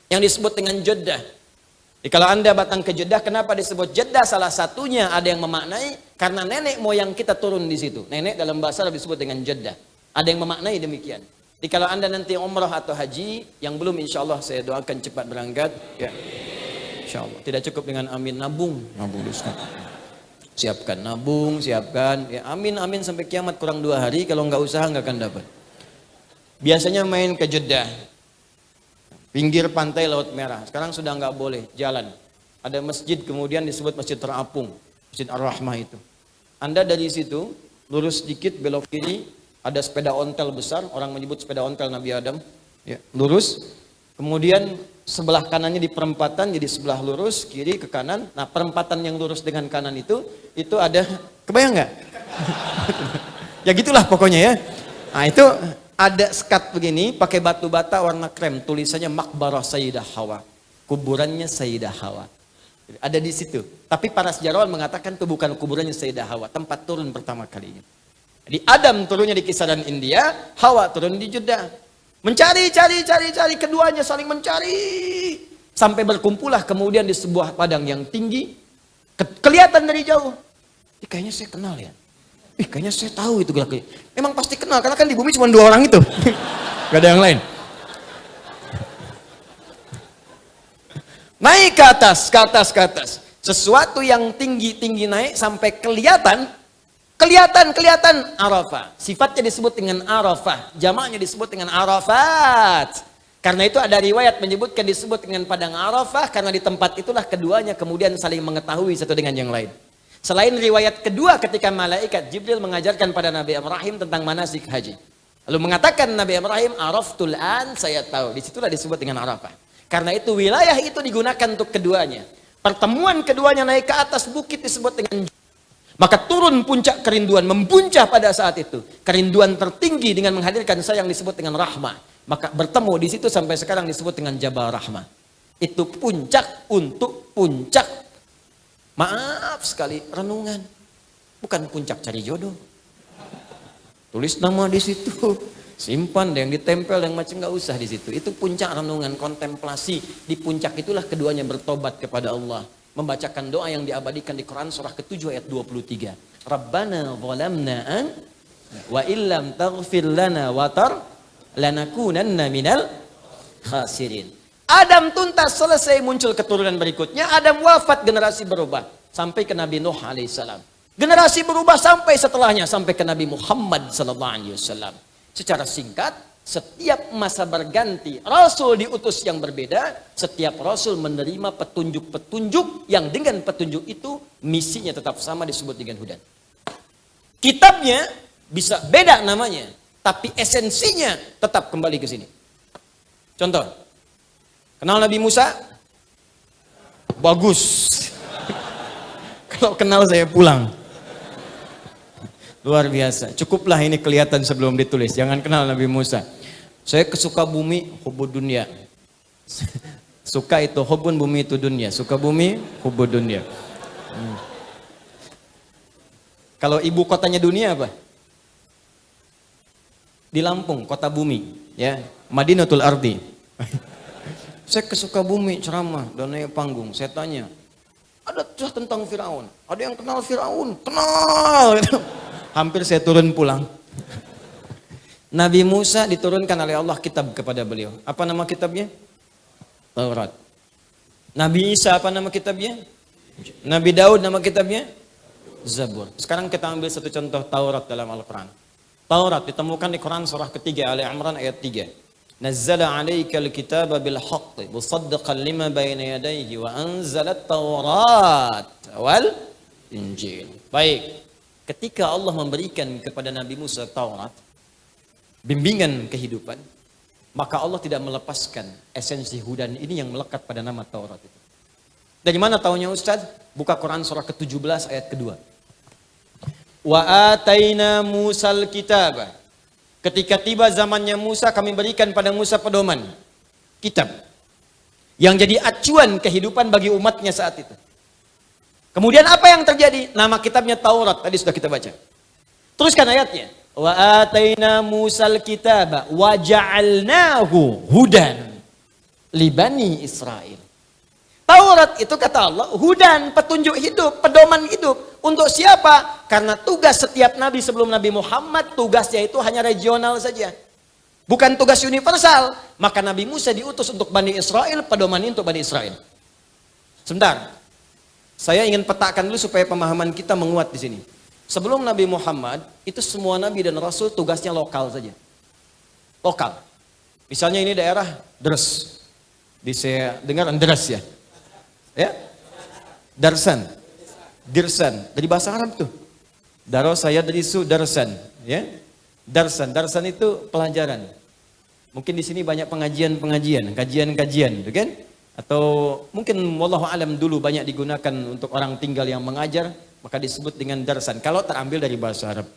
yang disebut dengan Jeddah. Jadi kalau Anda datang ke Jeddah, kenapa disebut Jeddah? Salah satunya ada yang memaknai karena nenek moyang kita turun di situ. Nenek dalam bahasa Arab disebut dengan Jeddah. Ada yang memaknai demikian. Jadi kalau Anda nanti umrah atau haji, yang belum insya Allah saya doakan cepat berangkat. Ya. Insya Allah. Tidak cukup dengan amin, nabung. Nabung Ustaz. Siapkan nabung, siapkan. Ya, amin, amin sampai kiamat kurang 2 hari. Kalau nggak usaha nggak akan dapat. Biasanya main ke Jeddah. Pinggir pantai Laut Merah. Sekarang sudah nggak boleh jalan. Ada masjid kemudian disebut Masjid Terapung. Masjid Ar-Rahmah itu. Anda dari situ, lurus sedikit belok kiri. Ada sepeda ontel besar. Orang menyebut sepeda ontel Nabi Adam. Ya, lurus. Kemudian sebelah kanannya di perempatan. Jadi sebelah lurus, kiri ke kanan. Nah perempatan yang lurus dengan kanan itu ada, kebayang nggak? Ya gitulah pokoknya ya. Nah itu ada sekat begini, pakai batu bata warna krem, tulisannya Maqbarah Sayyidah Hawa, kuburannya Sayyidah Hawa. Ada di situ. Tapi para sejarawan mengatakan itu bukan kuburannya Sayyidah Hawa, tempat turun pertama kalinya. Jadi Adam turunnya di kisaran India, Hawa turun di Jeddah. Mencari, cari, keduanya saling mencari. Sampai berkumpullah kemudian di sebuah padang yang tinggi, kelihatan dari jauh. Kayaknya saya kenal ya. Kayaknya saya tahu itu gerak. Emang pasti kenal, karena kan di bumi cuma 2 orang itu. Gak ada yang lain. Naik ke atas. Sesuatu yang tinggi naik sampai kelihatan Arafah. Sifatnya disebut dengan Arafah. Jamaknya disebut dengan Arafat. Karena itu ada riwayat menyebutkan disebut dengan padang Arafah, karena di tempat itulah keduanya kemudian saling mengetahui satu dengan yang lain. Selain riwayat kedua ketika malaikat Jibril mengajarkan pada Nabi Ibrahim tentang manasik haji. Lalu mengatakan Nabi Ibrahim, Araftul an, saya tahu. Disitulah disebut dengan Arafah. Karena itu wilayah itu digunakan untuk keduanya. Pertemuan keduanya naik ke atas bukit disebut dengan, maka turun puncak kerinduan, membuncah pada saat itu. Kerinduan tertinggi dengan menghadirkan saya yang disebut dengan rahmah. Maka bertemu di situ sampai sekarang disebut dengan Jabal Rahmah. Itu puncak untuk puncak, maaf sekali, renungan. Bukan puncak cari jodoh. Tulis nama di situ, simpan, yang ditempel, yang macam nggak usah di situ. Itu puncak renungan, kontemplasi. Di puncak itulah keduanya bertobat kepada Allah, membacakan doa yang diabadikan di Quran surah ke-7 ayat 23. Rabbana zalamna wa illam taghfir lana wa lanakunanna minal khasirin. Adam tuntas, selesai, muncul keturunan berikutnya. Adam wafat, generasi berubah sampai ke Nabi Nuh alaihissalam. Generasi berubah sampai setelahnya, sampai ke Nabi Muhammad sallallahu alaihi wasallam. Secara singkat, setiap masa berganti, Rasul diutus yang berbeda. Setiap Rasul menerima petunjuk-petunjuk yang dengan petunjuk itu misinya tetap sama, disebut dengan hudan. Kitabnya bisa beda namanya, tapi esensinya tetap kembali ke sini. Contoh, kenal Nabi Musa? Bagus. Kalau kenal saya pulang. Luar biasa. Cukuplah ini kelihatan sebelum ditulis. Jangan kenal Nabi Musa. Saya kesuka bumi, hubud dunia. Suka itu hubun, bumi itu dunia. Suka bumi, hubud dunia. Kalau ibu kotanya dunia apa? Di Lampung, kota bumi. Ya, Madinatul Ardi. Saya kesuka bumi, ceramah, dan naik panggung. Saya tanya, ada cerita tentang Firaun. Ada yang kenal Firaun? Kenal. Hampir saya turun pulang. Nabi Musa diturunkan oleh Allah kitab kepada beliau. Apa nama kitabnya? Taurat. Nabi Isa apa nama kitabnya? Nabi Daud nama kitabnya? Zabur. Sekarang kita ambil satu contoh Taurat dalam Al-Quran. Taurat ditemukan di Quran surah ketiga Ali Imran ayat 3. Nazzala 'alaikal kitaba bil haqqi musaddiqan lima bayna yadayhi wa anzalat Taurat wal Injil. Baik. Ketika Allah memberikan kepada Nabi Musa Taurat, bimbingan kehidupan, maka Allah tidak melepaskan esensi hudan ini yang melekat pada nama Taurat itu. Dari mana taunya Ustaz? Buka Quran surah ke-17 ayat kedua. Wa ataina Musal kitaba. Ketika tiba zamannya Musa, kami berikan pada Musa pedoman, kitab, yang jadi acuan kehidupan bagi umatnya saat itu. Kemudian apa yang terjadi? Nama kitabnya Taurat, tadi sudah kita baca. Teruskan ayatnya. Wa ataina Musal kitaba wa ja'alnahu hudan li bani Israil. Taurat itu kata Allah, hudan, petunjuk hidup, pedoman hidup. Untuk siapa? Karena tugas setiap nabi sebelum Nabi Muhammad, tugasnya itu hanya regional saja. Bukan tugas universal. Maka Nabi Musa diutus untuk Bani Israel, pedoman ini untuk Bani Israel. Sebentar. Saya ingin petakan dulu supaya pemahaman kita menguat di sini. Sebelum Nabi Muhammad, itu semua nabi dan rasul tugasnya lokal saja. Lokal. Misalnya ini daerah Deres. Saya dengar Deres ya. Ya? Darsan. Dirsan. Dari bahasa Arab tuh. Daro saya dari Darsan. Ya? Darsan. Darsan itu pelajaran. Mungkin di sini banyak pengajian-pengajian, kajian-kajian, gitu kan? Atau mungkin wallahu alam dulu banyak digunakan untuk orang tinggal yang mengajar, maka disebut dengan darsan. Kalau terambil dari bahasa Arab.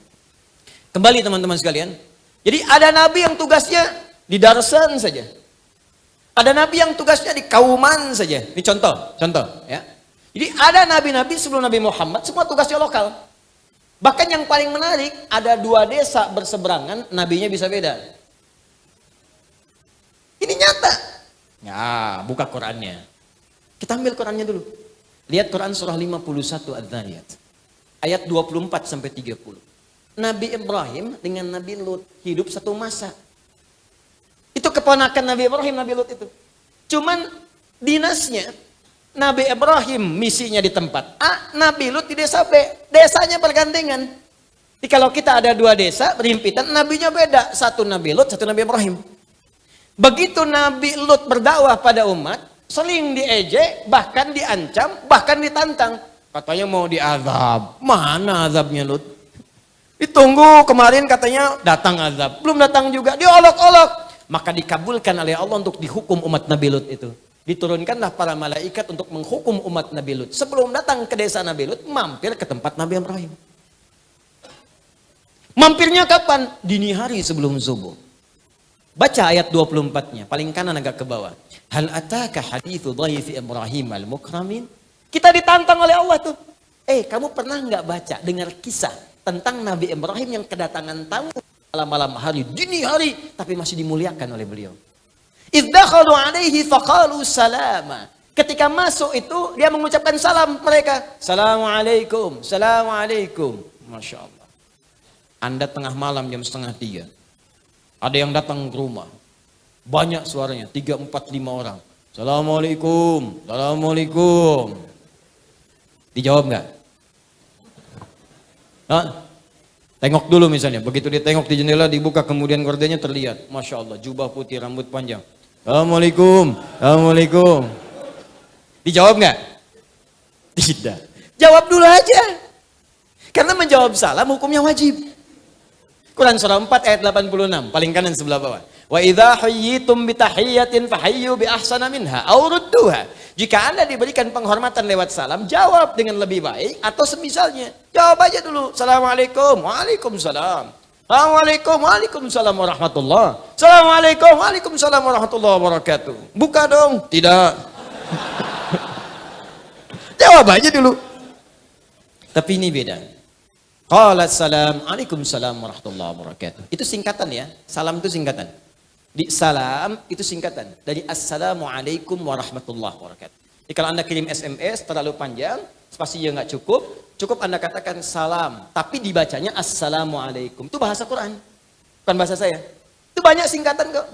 Kembali teman-teman sekalian. Jadi ada nabi yang tugasnya di darsan saja. Ada nabi yang tugasnya di kauman saja. Ini contoh ya. Jadi ada nabi-nabi sebelum Nabi Muhammad semua tugasnya lokal. Bahkan yang paling menarik, ada 2 desa berseberangan, nabinya bisa beda. Ini nyata. Ya, buka Qurannya. Kita ambil Qurannya dulu. Lihat Quran surah 51 Adz-Dzariyat. Ayat 24 sampai 30. Nabi Ibrahim dengan Nabi Lut hidup satu masa. Itu keponakan Nabi Ibrahim, Nabi Lut itu. Cuman dinasnya Nabi Ibrahim misinya di tempat A, Nabi Lut di desa B. Desanya bergandengan. Jadi kalau kita ada 2 desa berhimpitan, nabinya beda. Satu Nabi Lut, satu Nabi Ibrahim. Begitu Nabi Lut berdakwah pada umat, sering diejek, bahkan diancam, bahkan ditantang. Katanya mau diazab. Mana azabnya Lut? Ditunggu, kemarin katanya datang azab. Belum datang juga, diolok-olok. Maka dikabulkan oleh Allah untuk dihukum umat Nabi Lut itu. Diturunkanlah para malaikat untuk menghukum umat Nabi Lut. Sebelum datang ke desa Nabi Lut, mampir ke tempat Nabi Ibrahim. Mampirnya kapan? Dini hari sebelum subuh. Baca ayat 24-nya, paling kanan agak ke bawah. Hal ataka hadithu dhaifi Ibrahim al-mukramin? Kita ditantang oleh Allah tuh. Kamu pernah nggak baca, dengar kisah tentang Nabi Ibrahim yang kedatangan tamu malam-malam hari, dini hari, tapi masih dimuliakan oleh beliau. Idh dakhalu alaihi faqalu salama. Ketika masuk itu, dia mengucapkan salam mereka. Assalamualaikum, assalamualaikum. Masya Allah. Anda tengah malam jam 2:30. Ada yang datang ke rumah. Banyak suaranya, 3, 4, 5 orang. Assalamualaikum, assalamualaikum. Dijawab nggak? Tengok dulu misalnya. Begitu dia tengok di jendela, dibuka kemudian gordennya terlihat. Masya Allah, jubah putih, rambut panjang. Assalamualaikum, assalamualaikum. Dijawab nggak? Tidak. Jawab dulu aja. Karena menjawab salam hukumnya wajib. Quran surah 4 ayat 86, paling kanan sebelah bawah. Wa idza hayyitum bi tahiyyatin fahayyu bi ahsana minha aw rudduha. Jika Anda diberikan penghormatan lewat salam, jawab dengan lebih baik atau semisalnya. Jawab aja dulu. Assalamualaikum. Waalaikumsalam. Assalamualaikum. Waalaikumsalam warahmatullah. Assalamualaikum. Waalaikumsalam warahmatullahi wabarakatuh. Buka dong. Tidak. Jawab aja dulu. Tapi ini beda. Qala salam, Waalaikumsalam warahmatullahi wabarakatuh. Itu singkatan ya. Salam itu singkatan. Di salam itu singkatan dari assalamualaikum warahmatullahi wabarakatuh. Jadi kalau Anda kirim SMS terlalu panjang, spasinya nggak cukup, cukup Anda katakan salam, tapi dibacanya assalamualaikum. Itu bahasa Quran, bukan bahasa saya. Itu banyak singkatan kok.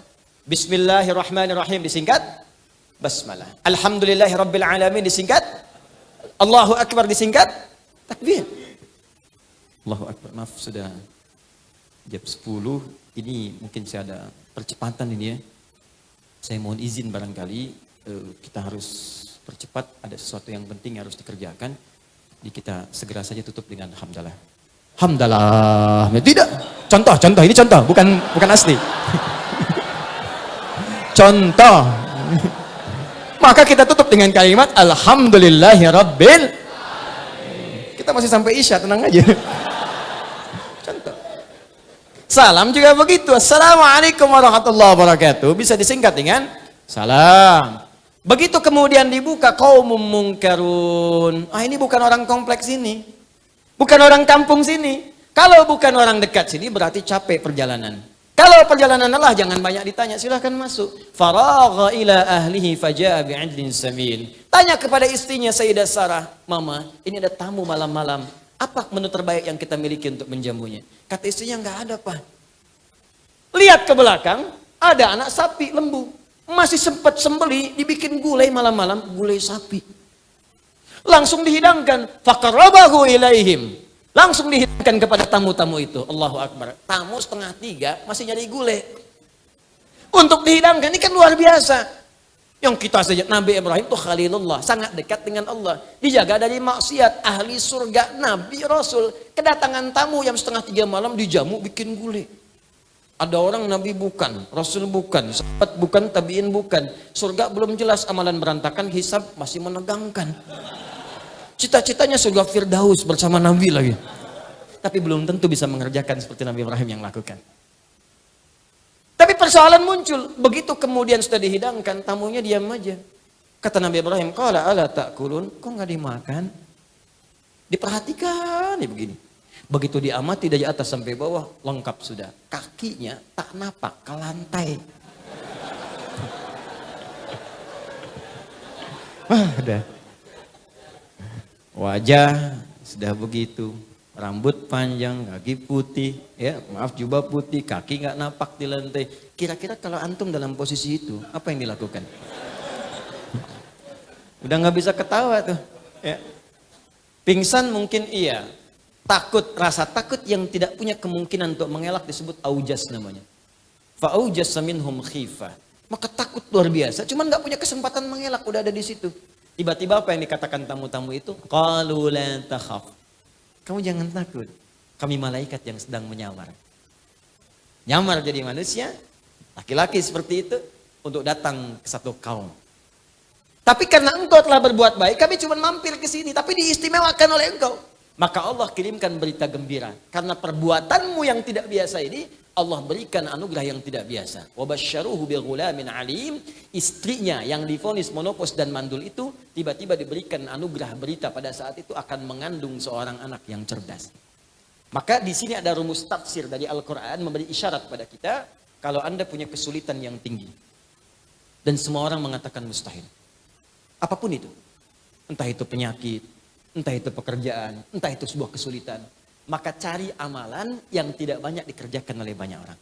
Bismillahirrahmanirrahim disingkat basmalah. Alhamdulillahirabbil alamin disingkat. Allahu akbar disingkat takbir. Allahu akbar. Maaf sudah jam 10. Ini mungkin saya ada percepatan ini ya. Saya mohon izin barangkali kita harus percepat. Ada sesuatu yang penting yang harus dikerjakan. Jadi kita segera saja tutup dengan hamdalah. Hamdalah. Tidak. Contoh ini contoh, bukan asli. Contoh. Maka kita tutup dengan kalimat alhamdulillahirabbil. Kita masih sampai isya, tenang aja. Contoh. Salam juga begitu. Assalamualaikum warahmatullahi wabarakatuh. Bisa disingkat dengan salam. Begitu kemudian dibuka qaumum munkarun. Ini bukan orang kompleks ini. Bukan orang kampung sini. Kalau bukan orang dekat sini berarti capek perjalanan. Kalau perjalanan lelah jangan banyak ditanya, silahkan masuk. Faragha ila ahlihi faja'a bi'ajlin samin. Tanya kepada istrinya Sayyidah Sarah, "Mama, ini ada tamu malam-malam. Apa menu terbaik yang kita miliki untuk menjamunya?" Kata istrinya, "Enggak ada, Pak." Lihat ke belakang, ada anak sapi lembu. Masih sempat sembeli, dibikin gulai malam-malam, gulai sapi. Langsung dihidangkan, faqarrabahu ilaihim. Langsung dihidangkan kepada tamu-tamu itu. Allahu Akbar. Tamu 2:30 masih nyari gulai. Untuk dihidangkan, ini kan luar biasa. Yang kita saja, Nabi Ibrahim itu Khalilullah, sangat dekat dengan Allah. Dijaga dari maksiat, ahli surga, Nabi, Rasul. Kedatangan tamu yang 2:30 malam dijamu bikin gulai. Ada orang Nabi bukan, Rasul bukan, sahabat bukan, tabiin bukan. Surga belum jelas, amalan berantakan, hisab masih menegangkan. Cita-citanya surga Firdaus bersama Nabi lagi. Tapi belum tentu bisa mengerjakan seperti Nabi Ibrahim yang lakukan. Tapi persoalan muncul. Begitu kemudian sudah dihidangkan, tamunya diam aja. Kata Nabi Ibrahim, qala ala ta'kulun, kok nggak dimakan? Diperhatikan ya begini. Begitu diamati dari atas sampai bawah, lengkap sudah. Kakinya tak napak ke lantai. Udah. Wajah sudah begitu, rambut panjang, kaki putih, ya maaf jubah putih, kaki nggak napak di lantai. Kira-kira kalau antum dalam posisi itu, apa yang dilakukan? Udah nggak bisa ketawa tuh. Ya. Pingsan mungkin iya, takut, rasa takut yang tidak punya kemungkinan untuk mengelak disebut aujas namanya. Fa'aujas minhum khifah. Maka takut luar biasa, cuman nggak punya kesempatan mengelak, udah ada di situ. Tiba-tiba apa yang dikatakan tamu-tamu itu? Qalu la takhaf. Kamu jangan takut. Kami malaikat yang sedang menyamar. Nyamar jadi manusia, laki-laki seperti itu, untuk datang ke satu kaum. Tapi karena engkau telah berbuat baik, kami cuma mampir ke sini, tapi diistimewakan oleh engkau. Maka Allah kirimkan berita gembira. Karena perbuatanmu yang tidak biasa ini, Allah berikan anugerah yang tidak biasa. Wabasyaruhu bighulamin alim. Istrinya yang divonis monopos dan mandul itu tiba-tiba diberikan anugerah berita pada saat itu akan mengandung seorang anak yang cerdas. Maka di sini ada rumus tafsir dari Al-Quran memberi isyarat pada kita kalau Anda punya kesulitan yang tinggi dan semua orang mengatakan mustahil. Apapun itu. Entah itu penyakit, entah itu pekerjaan, entah itu sebuah kesulitan. Maka cari amalan yang tidak banyak dikerjakan oleh banyak orang.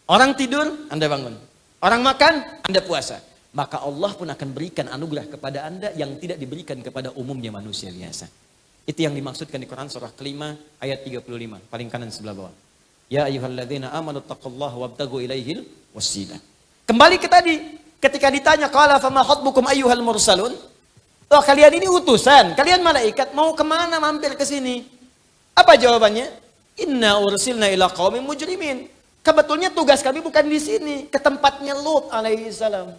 Orang tidur, Anda bangun. Orang makan, Anda puasa. Maka Allah pun akan berikan anugerah kepada Anda yang tidak diberikan kepada umumnya manusia biasa. Itu yang dimaksudkan di Quran surah kelima ayat 35. Paling kanan sebelah bawah. Ya ayyuhalladzina amanu taqullaha wabtagu ilaihil wasilah. Kembali ke tadi. Ketika ditanya, qala fama khatbukum ayyuhal mursalun. Oh, kalian ini utusan, kalian malaikat, mau kemana mampir ke sini? Apa jawabannya? Inna ursilna ila qaumin mujrimin. Sebetulnya tugas kami bukan di sini, ke tempatnya Lut alaihissalam.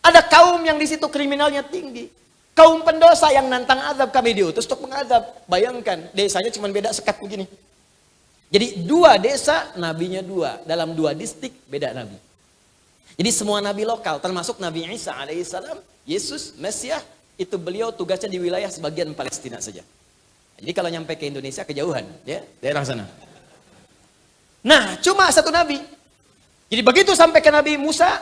Ada kaum yang di situ kriminalnya tinggi. Kaum pendosa yang nantang azab, kami diutus untuk mengadab. Bayangkan, desanya cuma beda sekat begini. Jadi 2 desa, nabinya 2. Dalam 2 distrik, beda nabi. Jadi semua nabi lokal, termasuk Nabi Isa alaihissalam, Yesus, Mesias, itu beliau tugasnya di wilayah sebagian Palestina saja. Jadi kalau nyampe ke Indonesia kejauhan, ya, daerah sana. Nah, cuma 1 nabi. Jadi begitu sampai ke Nabi Musa,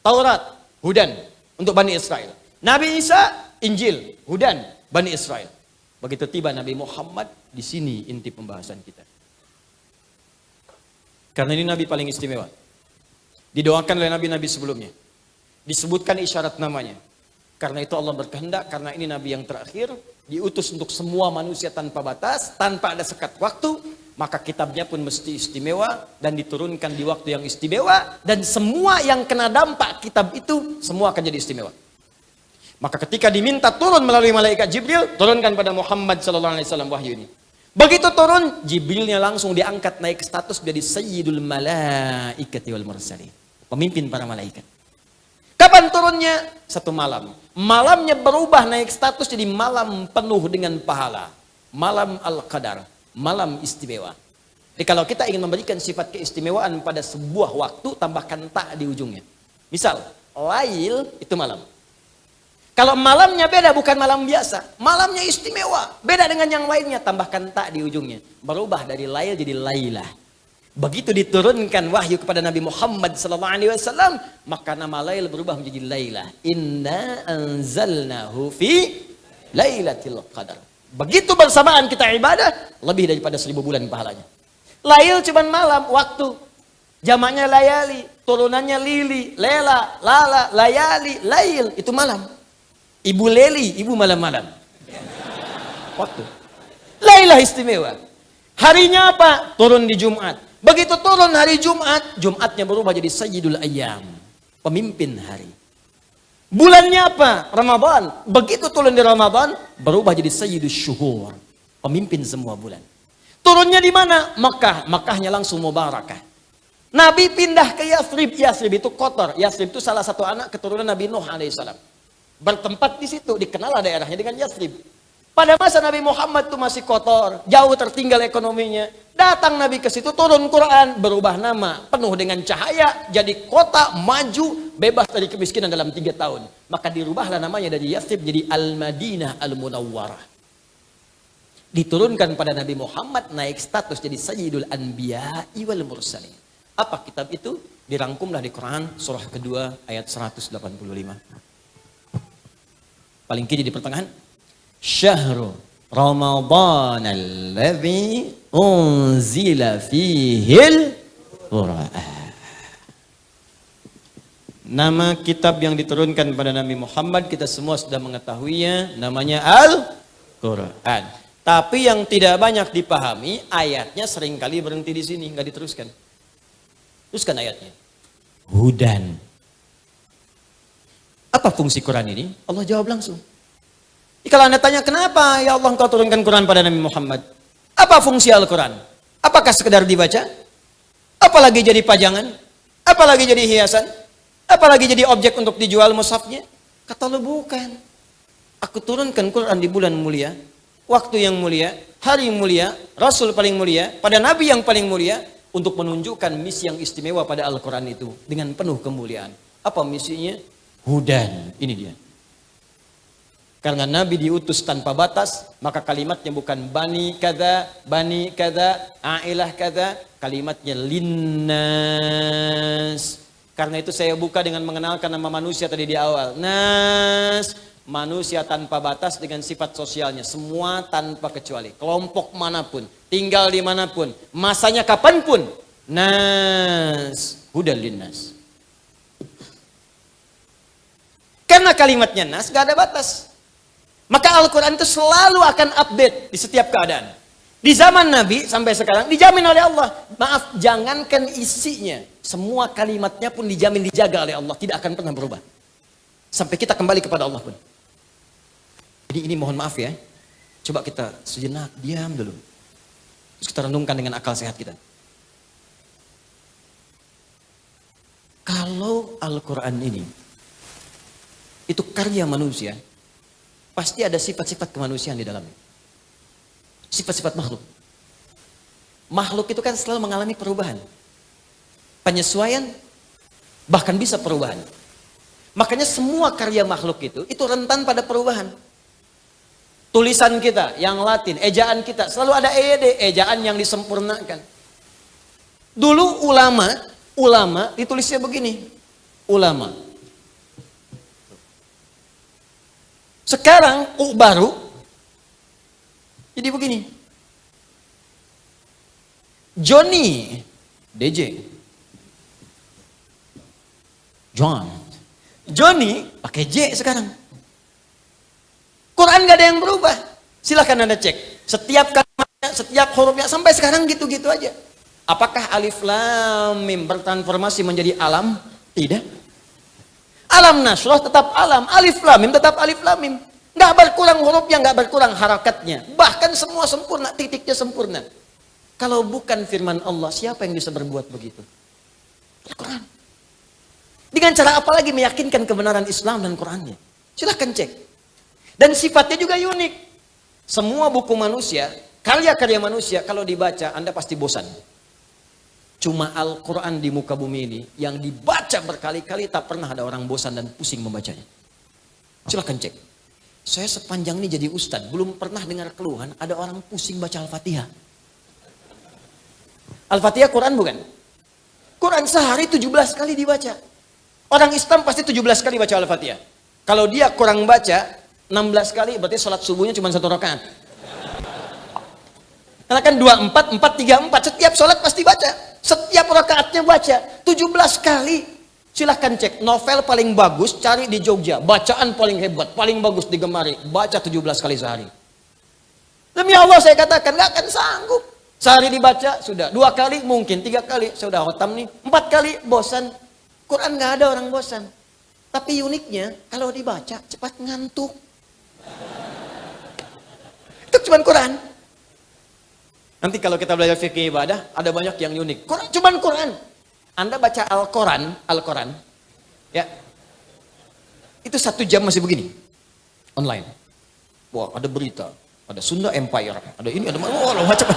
Taurat, Hudan untuk Bani Israel. Nabi Isa, Injil, Hudan, Bani Israel. Begitu tiba Nabi Muhammad, di sini inti pembahasan kita. Karena ini nabi paling istimewa. Didoakan oleh nabi-nabi sebelumnya. Disebutkan isyarat namanya. Karena itu Allah berkehendak, karena ini nabi yang terakhir, diutus untuk semua manusia tanpa batas, tanpa ada sekat waktu, maka kitabnya pun mesti istimewa, dan diturunkan di waktu yang istimewa, dan semua yang kena dampak kitab itu, semua akan jadi istimewa. Maka ketika diminta turun melalui malaikat Jibril, turunkan pada Muhammad SAW wahyu ini. Begitu turun, Jibrilnya langsung diangkat naik status jadi Sayyidul Malaikati wal Mursalin. Pemimpin para malaikat. Kapan turunnya? 1 malam. Malamnya berubah naik status jadi malam penuh dengan pahala. Malam Al-Qadar. Malam istimewa. Jadi kalau kita ingin memberikan sifat keistimewaan pada sebuah waktu, tambahkan ta di ujungnya. Misal, Lail itu malam. Kalau malamnya beda, bukan malam biasa. Malamnya istimewa. Beda dengan yang lainnya, tambahkan ta di ujungnya. Berubah dari Lail jadi Lailah. Begitu diturunkan wahyu kepada Nabi Muhammad SAW, maka nama Lail berubah menjadi Lailah. Inna anzalnahu fi Lailatul Qadar. Begitu bersamaan kita ibadah, lebih daripada 1000 bulan pahalanya. Lail cuma malam, waktu. Jamaknya layali, turunannya lili, lela, lala, layali, lail, itu malam. Ibu leli, ibu malam-malam. Waktu. Lailah istimewa. Harinya apa? Turun di Jumat. Begitu turun hari Jumat, Jumatnya berubah jadi Sayyidul Ayyam. Pemimpin hari. Bulannya apa? Ramadan. Begitu turun di Ramadan, berubah jadi Sayyidul Syuhur. Pemimpin semua bulan. Turunnya di mana? Makkah. Makkahnya langsung mubarakah. Nabi pindah ke Yathrib. Yathrib itu kotor. Yathrib itu salah satu anak keturunan Nabi Nuh alaihissalam. Bertempat di situ, dikenal daerahnya dengan Yathrib. Pada masa Nabi Muhammad itu masih kotor, jauh tertinggal ekonominya. Datang Nabi ke situ, turun Quran, berubah nama, penuh dengan cahaya, jadi kota maju, bebas dari kemiskinan dalam 3 tahun. Maka dirubahlah namanya dari Yathrib jadi Al-Madinah Al-Munawwarah. Diturunkan pada Nabi Muhammad, naik status jadi Sayyidul Anbiya'i wal Mursalin. Apa kitab itu? Dirangkumlah di Quran, surah kedua, ayat 185. Paling kiri di pertengahan. Syahrul Ramadan alladzi unzila fihil Qur'an. Nama kitab yang diturunkan pada Nabi Muhammad kita semua sudah mengetahuinya, namanya Al-Qur'an. Tapi yang tidak banyak dipahami, ayatnya seringkali berhenti di sini, nggak diteruskan. Teruskan ayatnya. Hudan. Apa fungsi Quran ini? Allah jawab langsung. Kalau Anda tanya, kenapa ya Allah engkau turunkan Quran pada Nabi Muhammad? Apa fungsi Al-Quran? Apakah sekedar dibaca? Apalagi jadi pajangan? Apalagi jadi hiasan? Apalagi jadi objek untuk dijual mushafnya? Kata Allah, bukan. Aku turunkan Quran di bulan mulia, waktu yang mulia, hari mulia, Rasul paling mulia, pada Nabi yang paling mulia, untuk menunjukkan misi yang istimewa pada Al-Quran itu dengan penuh kemuliaan. Apa misinya? Hudan. Ini dia. Karena Nabi diutus tanpa batas, maka kalimatnya bukan bani kada, ailah kada, kalimatnya linnas. Karena itu saya buka dengan mengenalkan nama manusia tadi di awal. Nas, manusia tanpa batas dengan sifat sosialnya. Semua tanpa kecuali. Kelompok manapun, tinggal di manapun, masanya kapanpun. Nas, hudan linnas. Karena kalimatnya nas, gak ada batas. Maka Al-Quran itu selalu akan update di setiap keadaan. Di zaman Nabi sampai sekarang dijamin oleh Allah. Maaf, jangankan isinya. Semua kalimatnya pun dijamin dijaga oleh Allah. Tidak akan pernah berubah. Sampai kita kembali kepada Allah pun. Jadi ini mohon maaf ya. Coba kita sejenak diam dulu. Terus kita renungkan dengan akal sehat kita. Kalau Al-Quran ini itu karya manusia, pasti ada sifat-sifat kemanusiaan di dalamnya. Sifat-sifat makhluk. Makhluk itu kan selalu mengalami perubahan. Penyesuaian, bahkan bisa perubahan. Makanya semua karya makhluk itu rentan pada perubahan. Tulisan kita yang Latin, ejaan kita, selalu ada EYD, ejaan yang disempurnakan. Dulu ulama ditulisnya begini. Ulama. Sekarang baru jadi begini. Johnny DJ. John. Johnny pakai J sekarang. Quran gak ada yang berubah. Silahkan Anda cek. Setiap kalimatnya, setiap hurufnya sampai sekarang gitu-gitu aja. Apakah alif lam mim bertransformasi menjadi alam? Tidak. Alam nasrah tetap alam, alif lam mim tetap alif lam mim. Nggak berkurang hurufnya, nggak berkurang harakatnya. Bahkan semua sempurna, titiknya sempurna. Kalau bukan firman Allah, siapa yang bisa berbuat begitu? Al-Quran. Dengan cara apa lagi meyakinkan kebenaran Islam dan Qurannya? Silahkan cek. Dan sifatnya juga unik. Semua buku manusia, karya-karya manusia, kalau dibaca, Anda pasti bosan. Cuma Al-Quran di muka bumi ini, yang dibaca berkali-kali, tak pernah ada orang bosan dan pusing membacanya. Silahkan cek. Saya sepanjang ini jadi ustadz, belum pernah dengar keluhan ada orang pusing baca Al-Fatihah. Al-Fatihah Quran bukan? Quran sehari 17 kali dibaca. Orang Islam pasti 17 kali baca Al-Fatihah. Kalau dia kurang baca 16 kali, berarti sholat subuhnya cuma 1 rakaat. Karena kan 24, 4, 3, 4. Setiap sholat pasti baca. Setiap rakaatnya baca. 17 kali. Silahkan cek. Novel paling bagus cari di Jogja. Bacaan paling hebat, paling bagus digemari. Baca 17 kali sehari. Demi Allah saya katakan gak akan sanggup. Sehari dibaca sudah. 2 kali mungkin, 3 kali. Saya udah khotam nih. 4 kali bosan. Quran gak ada orang bosan. Tapi uniknya kalau dibaca cepat ngantuk. Itu cuma Quran. Nanti kalau kita belajar fikih ibadah, ada banyak yang unik. Quran, cuman Quran. Anda baca Al-Quran, ya, itu 1 jam masih begini, online. Wah, ada berita, ada Sunda Empire, ada ini, ada macam.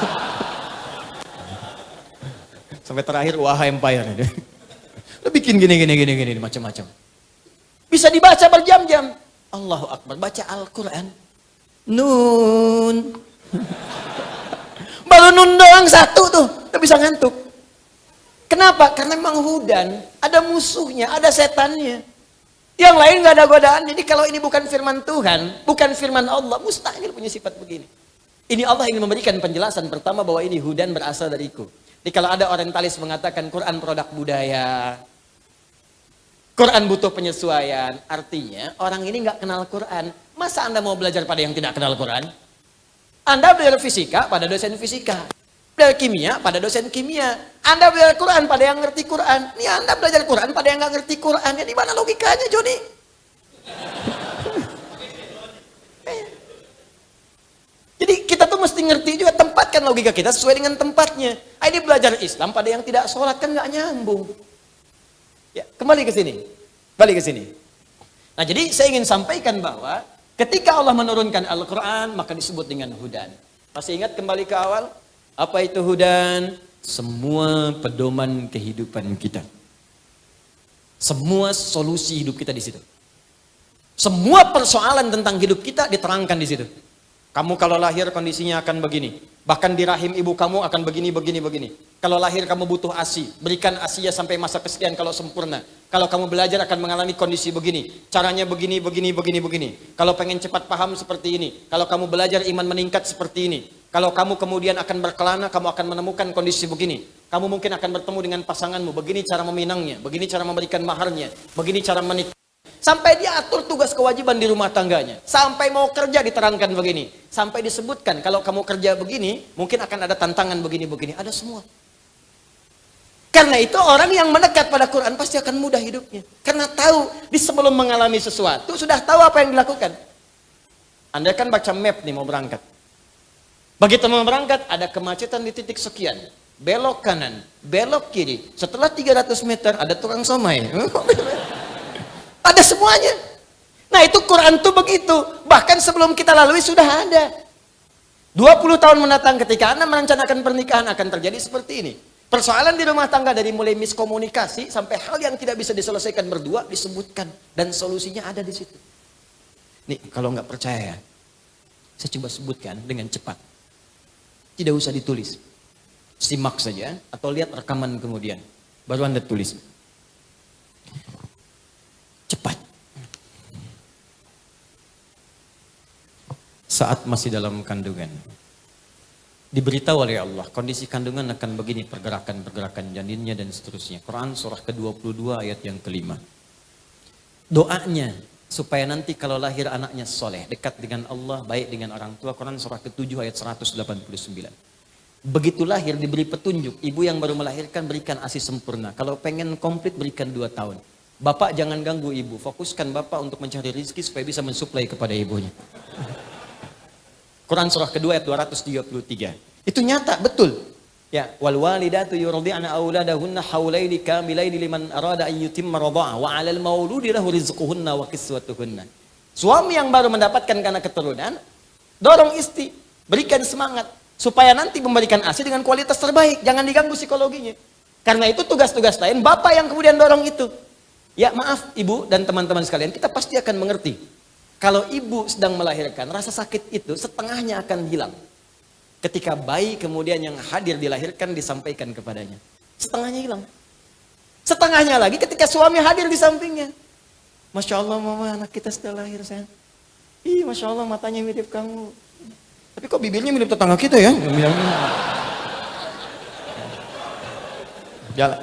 Sampai terakhir Wah Empire. Udah bikin gini, macam-macam. Bisa dibaca berjam-jam. Allahu Akbar, baca Al-Quran. Nun. Baru nun doang 1 tuh, udah bisa ngantuk. Kenapa? Karena memang hudan, ada musuhnya, ada setannya. Yang lain gak ada godaan. Jadi kalau ini bukan firman Tuhan, bukan firman Allah, mustahil punya sifat begini. Ini Allah ingin memberikan penjelasan pertama bahwa ini hudan berasal dariku. Jadi kalau ada orientalis mengatakan Quran produk budaya, Quran butuh penyesuaian, artinya orang ini gak kenal Quran. Masa Anda mau belajar pada yang tidak kenal Quran? Anda belajar fisika pada dosen fisika. Belajar kimia pada dosen kimia. Anda belajar Quran pada yang ngerti Quran. Ini Anda belajar Quran pada yang nggak ngerti Quran. Ya di mana logikanya, Joni? Jadi kita tuh mesti ngerti juga, tempatkan logika kita sesuai dengan tempatnya. Ini belajar Islam pada yang tidak sholat kan nggak nyambung. Ya, kembali ke sini. Balik ke sini. Nah, jadi saya ingin sampaikan bahwa ketika Allah menurunkan Al-Quran, maka disebut dengan hudan. Masih ingat kembali ke awal? Apa itu hudan? Semua pedoman kehidupan kita. Semua solusi hidup kita di situ. Semua persoalan tentang hidup kita diterangkan di situ. Kamu kalau lahir kondisinya akan begini. Bahkan di rahim ibu kamu akan begini, begini, begini. Kalau lahir kamu butuh ASI. Berikan ASI-nya sampai masa kesekian kalau sempurna. Kalau kamu belajar akan mengalami kondisi begini. Caranya begini, begini, begini, begini. Kalau pengen cepat paham seperti ini. Kalau kamu belajar iman meningkat seperti ini. Kalau kamu kemudian akan berkelana, kamu akan menemukan kondisi begini. Kamu mungkin akan bertemu dengan pasanganmu. Begini cara meminangnya. Begini cara memberikan maharnya. Begini cara menikah. Sampai dia atur tugas kewajiban di rumah tangganya. Sampai mau kerja diterangkan begini. Sampai disebutkan kalau kamu kerja begini, mungkin akan ada tantangan begini-begini. Ada semua. Karena itu orang yang mendekat pada Quran pasti akan mudah hidupnya. Karena tahu di sebelum mengalami sesuatu, sudah tahu apa yang dilakukan. Anda kan baca map nih mau berangkat. Begitu mau berangkat, ada kemacetan di titik sekian. Belok kanan, belok kiri. Setelah 300 meter ada tukang somai. Ada semuanya. Nah itu Quran tuh begitu. Bahkan sebelum kita lalui sudah ada. 20 tahun mendatang ketika Anda merencanakan pernikahan akan terjadi seperti ini. Persoalan di rumah tangga dari mulai miskomunikasi sampai hal yang tidak bisa diselesaikan berdua disebutkan. Dan solusinya ada di situ. Nih kalau nggak percaya, saya coba sebutkan dengan cepat. Tidak usah ditulis. Simak saja atau lihat rekaman kemudian. Baru Anda tulis. Cepat. Saat masih dalam kandungan, diberitahu oleh Allah, kondisi kandungan akan begini, pergerakan-pergerakan janinnya dan seterusnya. Quran surah ke-22 ayat yang kelima. Doanya, supaya nanti kalau lahir anaknya soleh, dekat dengan Allah, baik dengan orang tua. Quran surah ke-7 ayat 189. Begitu lahir diberi petunjuk, ibu yang baru melahirkan berikan ASI sempurna. Kalau pengen komplit berikan 2 tahun. Bapak jangan ganggu ibu, fokuskan bapak untuk mencari rezeki supaya bisa mensuplai kepada ibunya. Quran surah kedua ayat 233. Itu nyata, betul. Ya, wal walidatu yurdi'na auladahunna haulaini kamilaini liman arada an yutimma radha'ah wa 'alal mauludi lahu rizquhunna wa kiswatuhunna. Suami yang baru mendapatkan karena keturunan, dorong istri, berikan semangat supaya nanti memberikan ASI dengan kualitas terbaik, jangan diganggu psikologinya. Karena itu tugas-tugas lain bapak yang kemudian dorong itu. Ya maaf ibu dan teman-teman sekalian, kita pasti akan mengerti. Kalau ibu sedang melahirkan, rasa sakit itu setengahnya akan hilang. Ketika bayi kemudian yang hadir dilahirkan disampaikan kepadanya. Setengahnya hilang. Setengahnya lagi ketika suami hadir di sampingnya. Masya Allah mama, anak kita sudah lahir sayang. Ih Masya Allah matanya mirip kamu. Tapi kok bibirnya mirip tetangga kita ya? Jalan.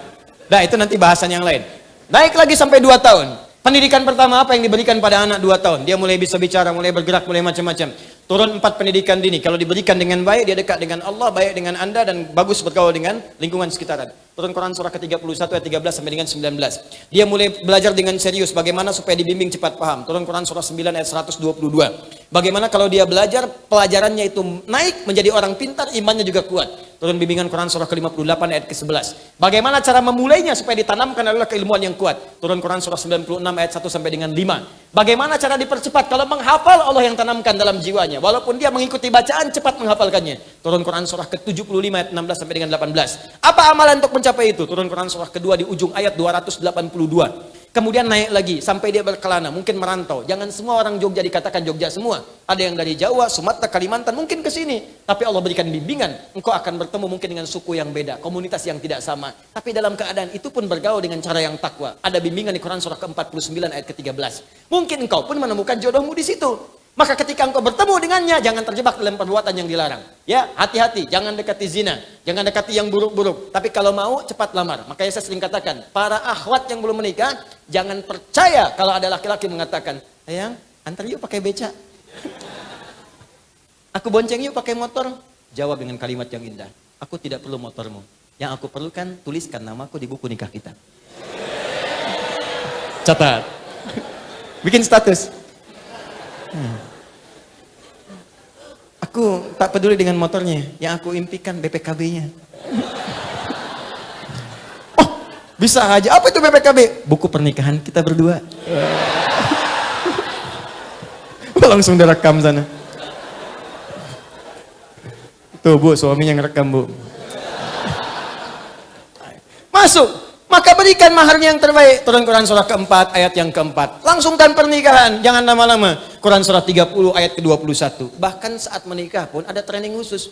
Nah itu nanti bahasan yang lain. Naik lagi sampai 2 tahun. Pendidikan pertama apa yang diberikan pada anak 2 tahun? Dia mulai bisa bicara, mulai bergerak, mulai macam-macam. Turun 4 pendidikan dini. Kalau diberikan dengan baik, dia dekat dengan Allah, baik dengan Anda, dan bagus bergaul dengan lingkungan sekitaran. Turun Quran surah ke-31 ayat 13 sampai dengan 19. Dia mulai belajar dengan serius, bagaimana supaya dibimbing cepat paham. Turun Quran surah 9 ayat 122. Bagaimana kalau dia belajar, pelajarannya itu naik, menjadi orang pintar, imannya juga kuat. Turun bimbingan Quran surah ke-58 ayat ke-11. Bagaimana cara memulainya supaya ditanamkan adalah keilmuan yang kuat. Turun Quran surah 96 ayat 1 sampai dengan 5. Bagaimana cara dipercepat? Kalau menghafal Allah yang tanamkan dalam jiwanya. Walaupun dia mengikuti bacaan cepat menghafalkannya. Turun Quran surah ke-75 ayat 16 sampai dengan 18. Apa amalan untuk mencapai itu? Turun Quran surah kedua di ujung ayat 282. Kemudian naik lagi sampai dia berkelana, mungkin merantau. Jangan semua orang Jogja dikatakan Jogja semua. Ada yang dari Jawa, Sumatera, Kalimantan, mungkin ke sini. Tapi Allah berikan bimbingan. Engkau akan bertemu mungkin dengan suku yang beda, komunitas yang tidak sama. Tapi dalam keadaan itu pun bergaul dengan cara yang takwa. Ada bimbingan di Quran surah ke-49 ayat ke-13. Mungkin engkau pun menemukan jodohmu di situ. Maka ketika engkau bertemu dengannya, jangan terjebak dalam perbuatan yang dilarang. Ya, hati-hati, jangan dekati zina, jangan dekati yang buruk-buruk. Tapi kalau mau, cepat lamar. Makanya saya sering katakan, para akhwat yang belum menikah, jangan percaya kalau ada laki-laki mengatakan, sayang, antar yuk pakai beca. Aku bonceng yuk pakai motor. Jawab dengan kalimat yang indah, aku tidak perlu motormu. Yang aku perlukan, tuliskan namaku di buku nikah kita. Catat. Bikin status. Aku tak peduli dengan motornya, yang aku impikan BPKB-nya. Oh, bisa aja. Apa itu BPKB? Buku pernikahan kita berdua. Langsung direkam sana. Tuh Bu, suaminya ngerekam Bu. masuk. Maka berikan maharnya yang terbaik. Turun Quran surah keempat, ayat yang keempat. Langsungkan pernikahan, jangan lama-lama. Quran surah 30, ayat ke-21. Bahkan saat menikah pun ada training khusus.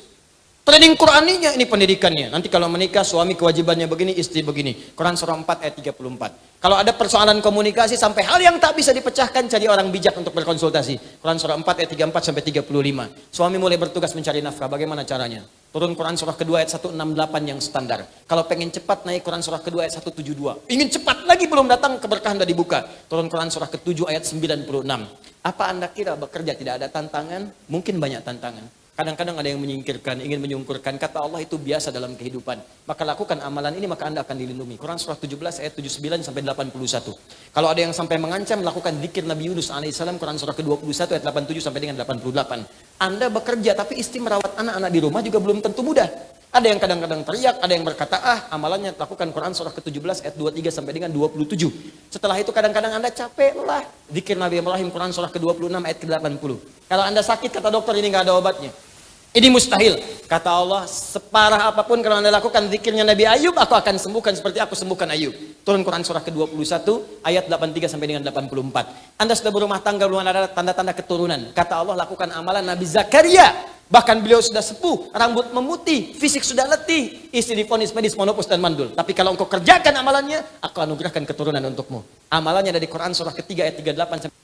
Training Quraninya, ini pendidikannya. Nanti kalau menikah, suami kewajibannya begini, istri begini. Quran surah 4, ayat 34. Kalau ada persoalan komunikasi sampai hal yang tak bisa dipecahkan, cari orang bijak untuk berkonsultasi. Quran surah 4, ayat 34 sampai 35. Suami mulai bertugas mencari nafkah, bagaimana caranya? Turun Quran surah kedua ayat 168 yang standar. Kalau pengen cepat naik Quran surah kedua ayat 172. Ingin cepat lagi belum datang, keberkahan sudah dibuka. Turun Quran surah ke-7 ayat 96. Apa Anda kira bekerja tidak ada tantangan? Mungkin banyak tantangan. Kadang-kadang ada yang menyingkirkan, ingin menyungkurkan. Kata Allah itu biasa dalam kehidupan. Maka lakukan amalan ini, maka Anda akan dilindungi. Quran surah 17 ayat 79 sampai 81. Kalau ada yang sampai mengancam, lakukan zikir Nabi Yunus alaihissalam. Quran surah ke-21 ayat 87 sampai dengan 88. Anda bekerja tapi istri merawat anak-anak di rumah juga belum tentu mudah. Ada yang kadang-kadang teriak, ada yang berkata, amalannya lakukan Quran surah ke-17 ayat 23 sampai dengan 27. Setelah itu kadang-kadang Anda capek, lelah. Zikir Nabi Ibrahim Quran surah ke-26 ayat ke-80. Kalau Anda sakit, kata dokter ini nggak ada obatnya. Ini mustahil. Kata Allah, separah apapun kalau Anda lakukan zikirnya Nabi Ayub, aku akan sembuhkan seperti aku sembuhkan Ayub. Turun Quran surah ke-21 ayat 83 sampai dengan 84. Anda sudah berumah tangga, belum ada tanda-tanda keturunan. Kata Allah, lakukan amalan Nabi Zakaria. Bahkan beliau sudah sepuh, rambut memutih, fisik sudah letih, istri divonis medis monopus dan mandul. Tapi kalau engkau kerjakan amalannya, aku anugerahkan keturunan untukmu. Amalannya dari Quran surah ketiga ayat 38 sampai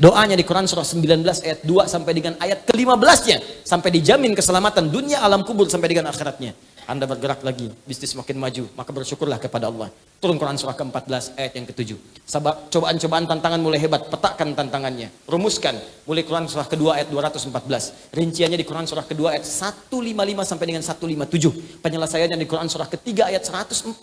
doanya di Quran surah 19 ayat 2 sampai dengan ayat ke-15-nya. Sampai dijamin keselamatan dunia, alam kubur sampai dengan akhiratnya. Anda bergerak lagi, bisnis makin maju, maka bersyukurlah kepada Allah. Turun Quran surah ke-14 ayat yang ke-7. Cobaan-cobaan tantangan mulai hebat, petakan tantangannya. Rumuskan, mulai Quran surah kedua ayat 214. Rinciannya di Quran surah kedua ayat 155 sampai dengan 157. Penyelesaiannya di Quran surah ketiga ayat 142.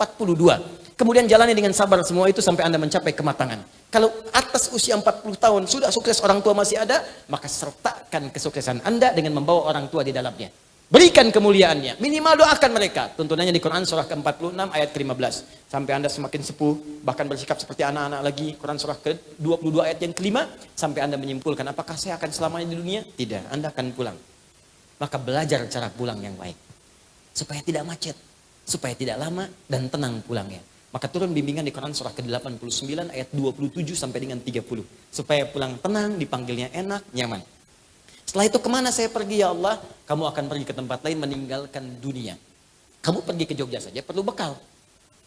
Kemudian jalani dengan sabar semua itu sampai Anda mencapai kematangan. Kalau atas usia 40 tahun sudah sukses, orang tua masih ada, maka sertakan kesuksesan Anda dengan membawa orang tua di dalamnya. Berikan kemuliaannya, minimal doakan mereka. Tuntunannya di Quran surah ke-46 ayat ke-15. Sampai Anda semakin sepuh, bahkan bersikap seperti anak-anak lagi. Quran surah ke-22 ayat yang ke-5. Sampai Anda menyimpulkan, apakah saya akan selamanya di dunia? Tidak, Anda akan pulang. Maka belajar cara pulang yang baik. Supaya tidak macet, supaya tidak lama dan tenang pulangnya. Maka turun bimbingan di Quran surah ke-89 ayat 27 sampai dengan 30. Supaya pulang tenang, dipanggilnya enak, nyaman. Setelah itu kemana saya pergi ya Allah? Kamu akan pergi ke tempat lain meninggalkan dunia. Kamu pergi ke Jogja saja perlu bekal.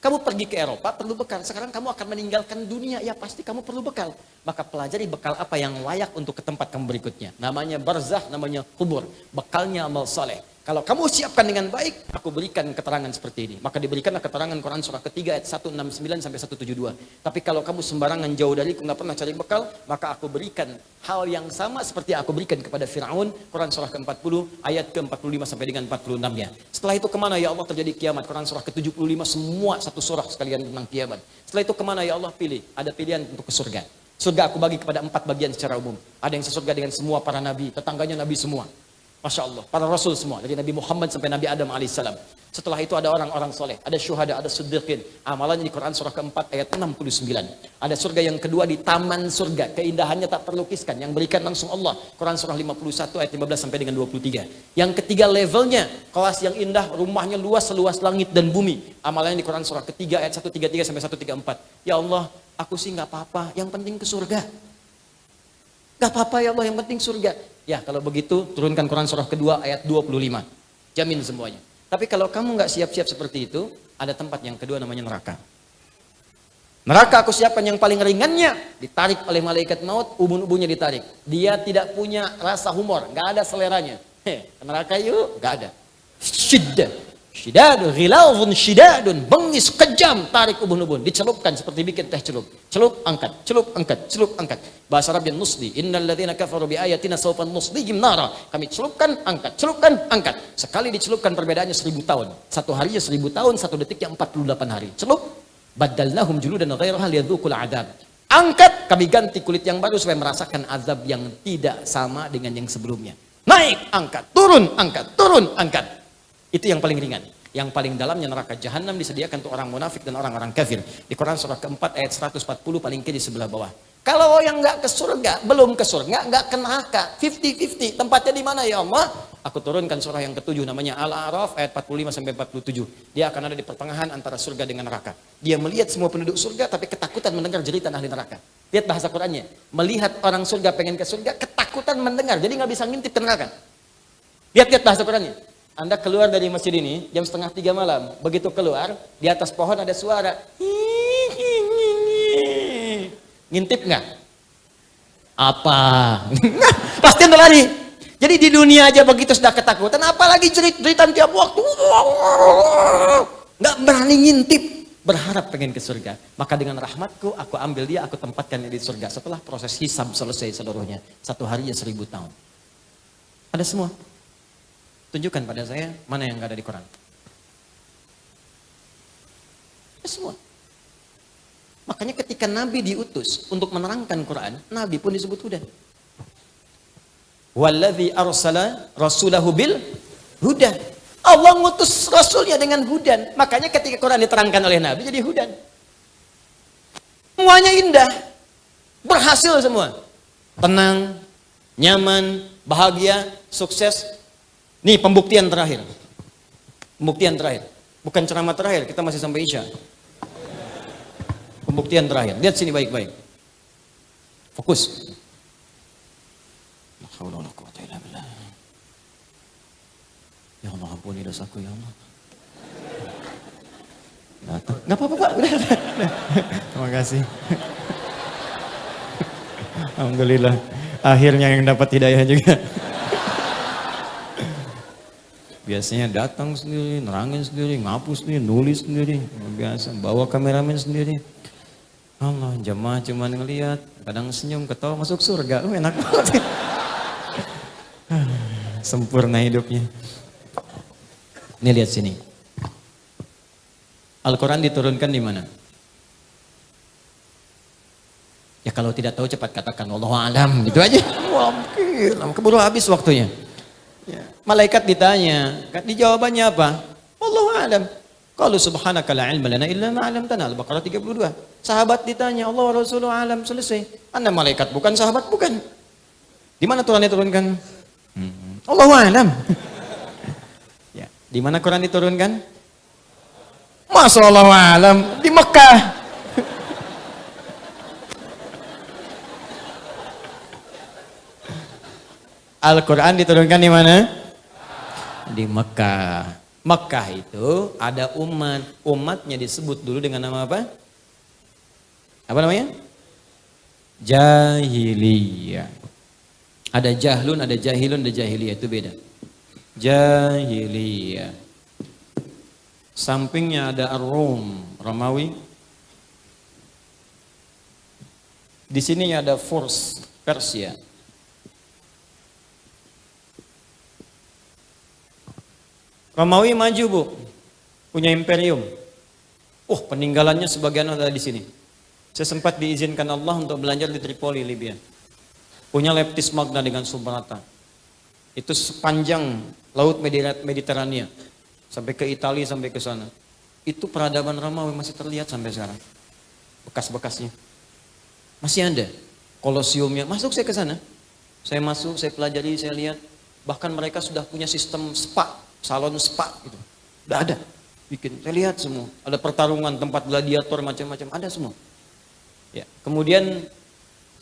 Kamu pergi ke Eropa perlu bekal. Sekarang kamu akan meninggalkan dunia, ya pasti kamu perlu bekal. Maka pelajari bekal apa yang layak untuk ke tempat kamu berikutnya. Namanya barzah, namanya kubur. Bekalnya amal soleh. Kalau kamu siapkan dengan baik, aku berikan keterangan seperti ini. Maka diberikanlah keterangan Quran surah ketiga ayat 169 sampai 172. Tapi kalau kamu sembarangan jauh dariku, nggak pernah cari bekal, maka aku berikan hal yang sama seperti aku berikan kepada Fir'aun. Quran surah ke-40 ayat ke-45 sampai dengan 46-nya. Setelah itu kemana ya Allah terjadi kiamat? Quran surah ke-75 semua satu surah sekalian tentang kiamat. Setelah itu kemana ya Allah? Pilih. Ada pilihan untuk ke surga. Surga aku bagi kepada 4 bagian secara umum. Ada yang sesurga dengan semua para nabi, tetangganya nabi semua. Masya Allah, para rasul semua, dari Nabi Muhammad sampai Nabi Adam alaihissalam. Setelah itu ada orang-orang soleh, ada syuhada, ada siddiqin. Amalannya di Quran surah keempat ayat 69. Ada surga yang kedua di taman surga, keindahannya tak terlukiskan, yang berikan langsung Allah. Quran surah 51 ayat 15 sampai dengan 23. Yang ketiga levelnya, kelas yang indah, rumahnya luas seluas langit dan bumi. Amalannya di Quran surah ketiga ayat 133 sampai 134. Ya Allah, aku sih nggak apa-apa, yang penting ke surga. Gak apa-apa ya Allah, yang penting surga. Ya kalau begitu turunkan Quran surah kedua ayat 25. Jamin semuanya. Tapi kalau kamu gak siap-siap seperti itu, ada tempat yang kedua namanya neraka. Neraka aku siapkan yang paling ringannya. Ditarik oleh malaikat maut, ubun-ubunnya ditarik. Dia tidak punya rasa humor, gak ada seleranya. Neraka yuk, gak ada. Syidadun, ghilawun syidadun, bengis, kejam, tarik ubun-ubun, dicelupkan seperti bikin teh celup. Celup, angkat, celup, angkat, celup, angkat. Bahasa Arabnya nusli, innal ladzina kafaru bi ayatina sawfa nuslihim nara. Kami celupkan, angkat, celupkan, angkat. Sekali dicelupkan perbedaannya 1000 tahun. Satu harinya 1000 tahun, satu detiknya 48 hari. Celup, badalnahum juludan ghairaha liyadzuqul adzab. Angkat, kami ganti kulit yang baru supaya merasakan azab yang tidak sama dengan yang sebelumnya. Naik, angkat, turun, angkat. Itu yang paling ringan. Yang paling dalamnya neraka jahanam disediakan untuk orang munafik dan orang-orang kafir. Di Quran surah keempat ayat 140 paling kiri sebelah bawah. Kalau yang nggak ke surga, belum ke surga, nggak ke neraka, 50-50. Tempatnya di mana ya Allah? aku turunkan surah yang ke-7 namanya Al-A'raf ayat 45 sampai 47. Dia akan ada di pertengahan antara surga dengan neraka. Dia melihat semua penduduk surga tapi ketakutan mendengar jeritan ahli neraka. Lihat bahasa Qur'annya. Melihat orang surga pengen ke surga, ketakutan mendengar. Jadi nggak bisa ngintip ke neraka. Lihat bahasa Qur'annya. Anda keluar dari masjid ini jam 2:30 malam. Begitu keluar, di atas pohon ada suara. Ngintip nggak? Apa? Pasti Anda lari. Jadi di dunia aja begitu sudah ketakutan, apalagi jeritan tiap waktu. Nggak berani ngintip. Berharap pengen ke surga. Maka dengan rahmatku, aku ambil dia, aku tempatkan dia di surga. Setelah proses hisab selesai seluruhnya. 1 hari ya 1000 tahun. Ada semua. Tunjukkan pada saya mana yang nggak ada di Quran. Ada semua. Makanya ketika Nabi diutus untuk menerangkan Quran, Nabi pun disebut hudan. Walladzi arsala rasulahu bil huda. Allah ngutus rasulnya dengan hudan. Makanya ketika Quran diterangkan oleh Nabi jadi hudan. Semuanya indah. Berhasil semua. Tenang, nyaman, bahagia, sukses. Nih pembuktian terakhir. Pembuktian terakhir. Bukan ceramah terakhir, kita masih sampai Isya. Pembuktian terakhir. Lihat sini baik-baik. Fokus. La haula wala quwwata illa billah. Ya Allah, ampuni dosaku ya Allah. Enggak apa-apa, Pak. Udah. Terima kasih. Alhamdulillah. Akhirnya yang dapat hidayah juga. Biasanya datang sendiri, nerangin sendiri, ngapus sendiri, nulis sendiri. Biasa, bawa kameramen sendiri. Allah, jemaah cuma ngelihat, kadang senyum, ketawa, masuk surga. Enak banget. Sempurna hidupnya. Ini lihat sini. Al-Quran diturunkan di mana? Ya kalau tidak tahu cepat katakan Wallahu a'lam, gitu aja. Wah, mungkin keburu habis waktunya. Ya. Malaikat ditanya, di jawabannya apa? Wallahu a'lam. Qalu subhanaka la ilma lana illa ma 'allamtana. Al-Baqarah 32. Sahabat ditanya, Allah wa Rasuluhu a'lam, selesai. Anda malaikat bukan, sahabat bukan. Di mana Quran diturunkan? Allahu a'lam. Ya, di mana Quran diturunkan? Masa Allahu a'lam di Mekah. Al-Quran diturunkan di mana? Di Mekah. Mekah itu ada umat. Umatnya disebut dulu dengan nama apa? Apa namanya? Jahiliyah. Ada jahlun, ada jahilun, ada jahiliyah. Itu beda. Jahiliyah. Sampingnya ada Ar-Rum, Romawi. Di sini ada Furs, Persia. Romawi maju, Bu. Punya imperium. Peninggalannya sebagian ada di sini. Saya sempat diizinkan Allah untuk belajar di Tripoli, Libya. Punya leptis magna dengan Subrata. Itu sepanjang laut Mediterania. Sampai ke Italia, sampai ke sana. Itu peradaban Romawi masih terlihat sampai sekarang. Bekas-bekasnya. Masih ada. Kolosiumnya. Masuk saya ke sana. Saya masuk, saya pelajari, saya lihat. Bahkan mereka sudah punya sistem spa. Salon spa gitu. Udah ada. Bikin. Saya lihat semua. Ada pertarungan, tempat gladiator, macam-macam. Ada semua. Ya. Kemudian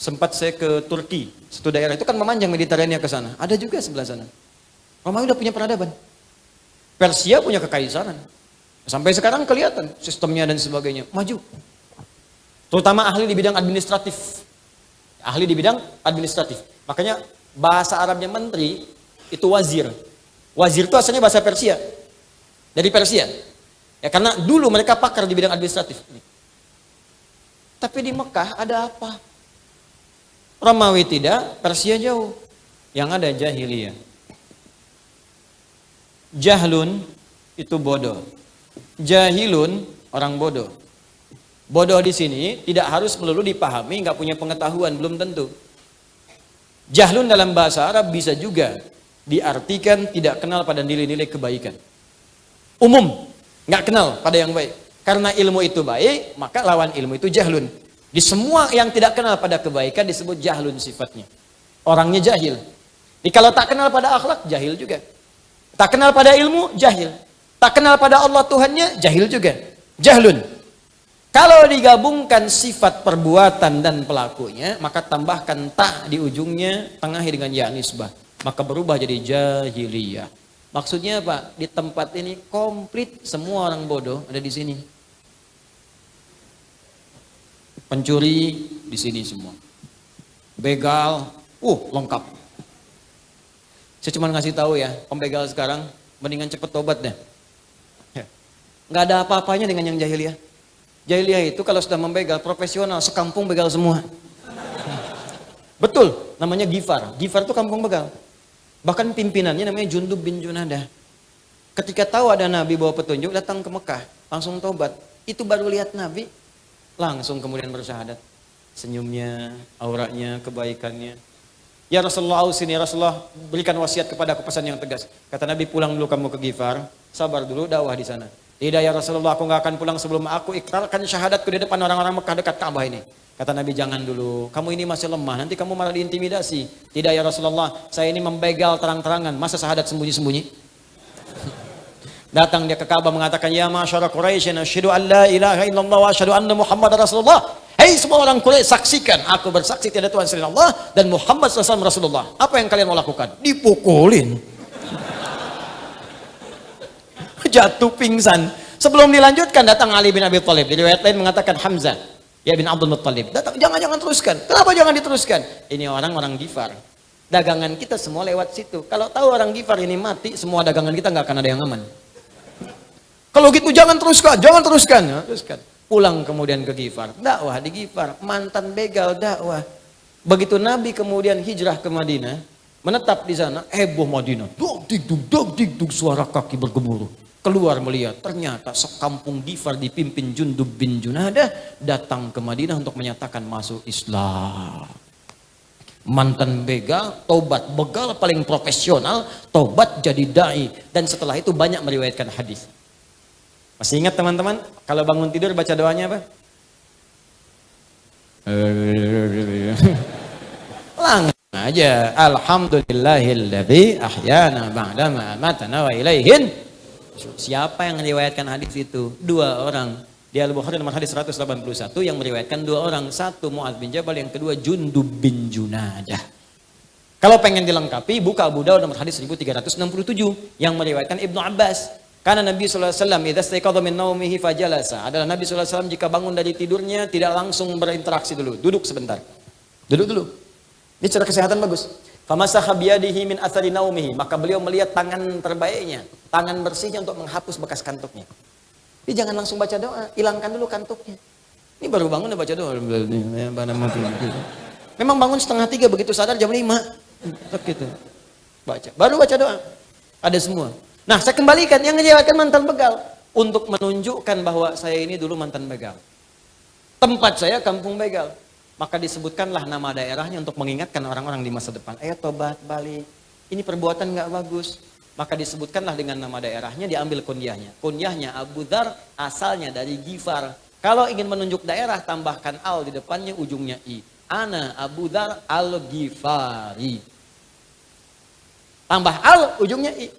sempat saya ke Turki. Satu daerah itu kan memanjang Mediterania ke sana. Ada juga sebelah sana. Romawi udah punya peradaban. Persia punya kekaisaran. Sampai sekarang kelihatan sistemnya dan sebagainya. Maju. Terutama ahli di bidang administratif. Ahli di bidang administratif. Makanya bahasa Arabnya menteri itu wazir. Wazir itu asalnya bahasa Persia. Dari Persia. Ya karena dulu mereka pakar di bidang administratif. Tapi di Mekah ada apa? Romawi tidak, Persia jauh. Yang ada jahiliyah. Jahlun itu bodoh. Jahilun orang bodoh. Bodoh di sini tidak harus melulu dipahami, nggak punya pengetahuan, belum tentu. Jahlun dalam bahasa Arab bisa juga diartikan tidak kenal pada nilai-nilai kebaikan. Umum, nggak kenal pada yang baik. Karena ilmu itu baik, maka lawan ilmu itu jahlun. Di semua yang tidak kenal pada kebaikan disebut jahlun sifatnya. Orangnya jahil. Kalau tak kenal pada akhlak, jahil juga. Tak kenal pada ilmu, jahil. Tak kenal pada Allah Tuhannya, jahil juga. Jahlun. Kalau digabungkan sifat perbuatan dan pelakunya, maka tambahkan ta di ujungnya, tengahi dengan ya nisbah. Maka berubah jadi jahiliyah. Maksudnya apa? Di tempat ini komplit semua orang bodoh ada di sini. Pencuri di sini semua. Begal, lengkap. Saya cuma ngasih tahu ya, pembegal sekarang mendingan cepet tobat deh. Nggak ada apa-apanya dengan yang jahiliyah. Jahiliyah itu kalau sudah membegal profesional, sekampung begal semua. Betul, namanya Gifar. Gifar itu kampung begal. Bahkan pimpinannya namanya Jundub bin Junadah. Ketika tahu ada Nabi bawa petunjuk, datang ke Mekah, langsung tobat. Itu baru lihat Nabi, langsung kemudian bersyahadat. Senyumnya, auranya, kebaikannya. Ya Rasulullah ausini, Rasulullah berikan wasiat kepada aku pesan yang tegas. Kata Nabi, pulang dulu kamu ke Gifar, sabar dulu dakwah di sana. Tidak ya Rasulullah, aku nggak akan pulang sebelum aku ikrarkan syahadatku di depan orang-orang Mekah dekat Ka'bah ini. Kata Nabi, jangan dulu, kamu ini masih lemah, nanti kamu malah diintimidasi. Tidak ya Rasulullah, saya ini membegal terang-terangan, masa syahadat sembunyi-sembunyi? Datang dia ke Ka'bah mengatakan, ya masyarakat Quraisy, asyhadu an la ilaha illallah wa asyhadu anna Muhammad Rasulullah. Hei semua orang Quraisy, saksikan, aku bersaksi tiada Tuhan selain Allah dan Muhammad SAW Rasulullah. Apa yang kalian mau lakukan? Dipukulin. Jatuh pingsan. Sebelum dilanjutkan datang Ali bin Abi Thalib. Di riwayat lain mengatakan Hamzah ya bin Abdul Muttalib. Datang, jangan teruskan. Kenapa jangan diteruskan? Ini orang-orang Gifar. Dagangan kita semua lewat situ. Kalau tahu orang Gifar ini mati, semua dagangan kita nggak akan ada yang aman. Kalau gitu jangan teruskan. Ya, teruskan. Pulang kemudian ke Gifar, dakwah di Gifar, mantan begal dakwah. Begitu Nabi kemudian hijrah ke Madinah, menetap di sana, heboh Madinah, dog digdug, suara kaki bergemuruh. Keluar melihat, ternyata sekampung Gifar dipimpin Jundub bin Junadah datang ke Madinah untuk menyatakan masuk Islam. Mantan begal, tobat, begal paling profesional, tobat jadi dai, dan setelah itu banyak meriwayatkan hadis. Masih ingat teman-teman, kalau bangun tidur baca doanya apa? Langsung aja, alhamdulillahilladzi ahyana ba'dama amatana wa ilaihin. Siapa yang meriwayatkan hadis itu? Dua orang. Di Al-Bukhari nomor hadis 181 yang meriwayatkan dua orang. Satu Mu'adz bin Jabal, yang kedua Jundub bin Junadah. Kalau pengen dilengkapi, buka Abu Daud nomor hadis 1367 yang meriwayatkan Ibnu Abbas. Karena Nabi SAW, idza staiqadha min naumihi fajalasa. Adalah Nabi SAW jika bangun dari tidurnya tidak langsung berinteraksi dulu. Duduk sebentar. Duduk dulu. Ini cara kesehatan bagus. Famasakha biyadihi min athari naumihi. Maka beliau melihat tangan terbaiknya, tangan bersihnya untuk menghapus bekas kantuknya. Jadi jangan langsung baca doa, hilangkan dulu kantuknya. Ini baru bangun udah baca doa. Memang bangun 2:30, begitu sadar jam 5. Gitu. Baca. Baru baca doa. Ada semua. Nah, saya kembalikan yang ngejawabkan mantan begal untuk menunjukkan bahwa saya ini dulu mantan begal. Tempat saya kampung begal. Maka disebutkanlah nama daerahnya untuk mengingatkan orang-orang di masa depan. Ayo tobat, balik. Ini perbuatan nggak bagus. Maka disebutkanlah dengan nama daerahnya, diambil kunyahnya. Kunyahnya Abu Dzar, asalnya dari Gifar. Kalau ingin menunjuk daerah, tambahkan al di depannya, ujungnya i. Ana Abu Dzar al-Ghifari. Tambah al, ujungnya i.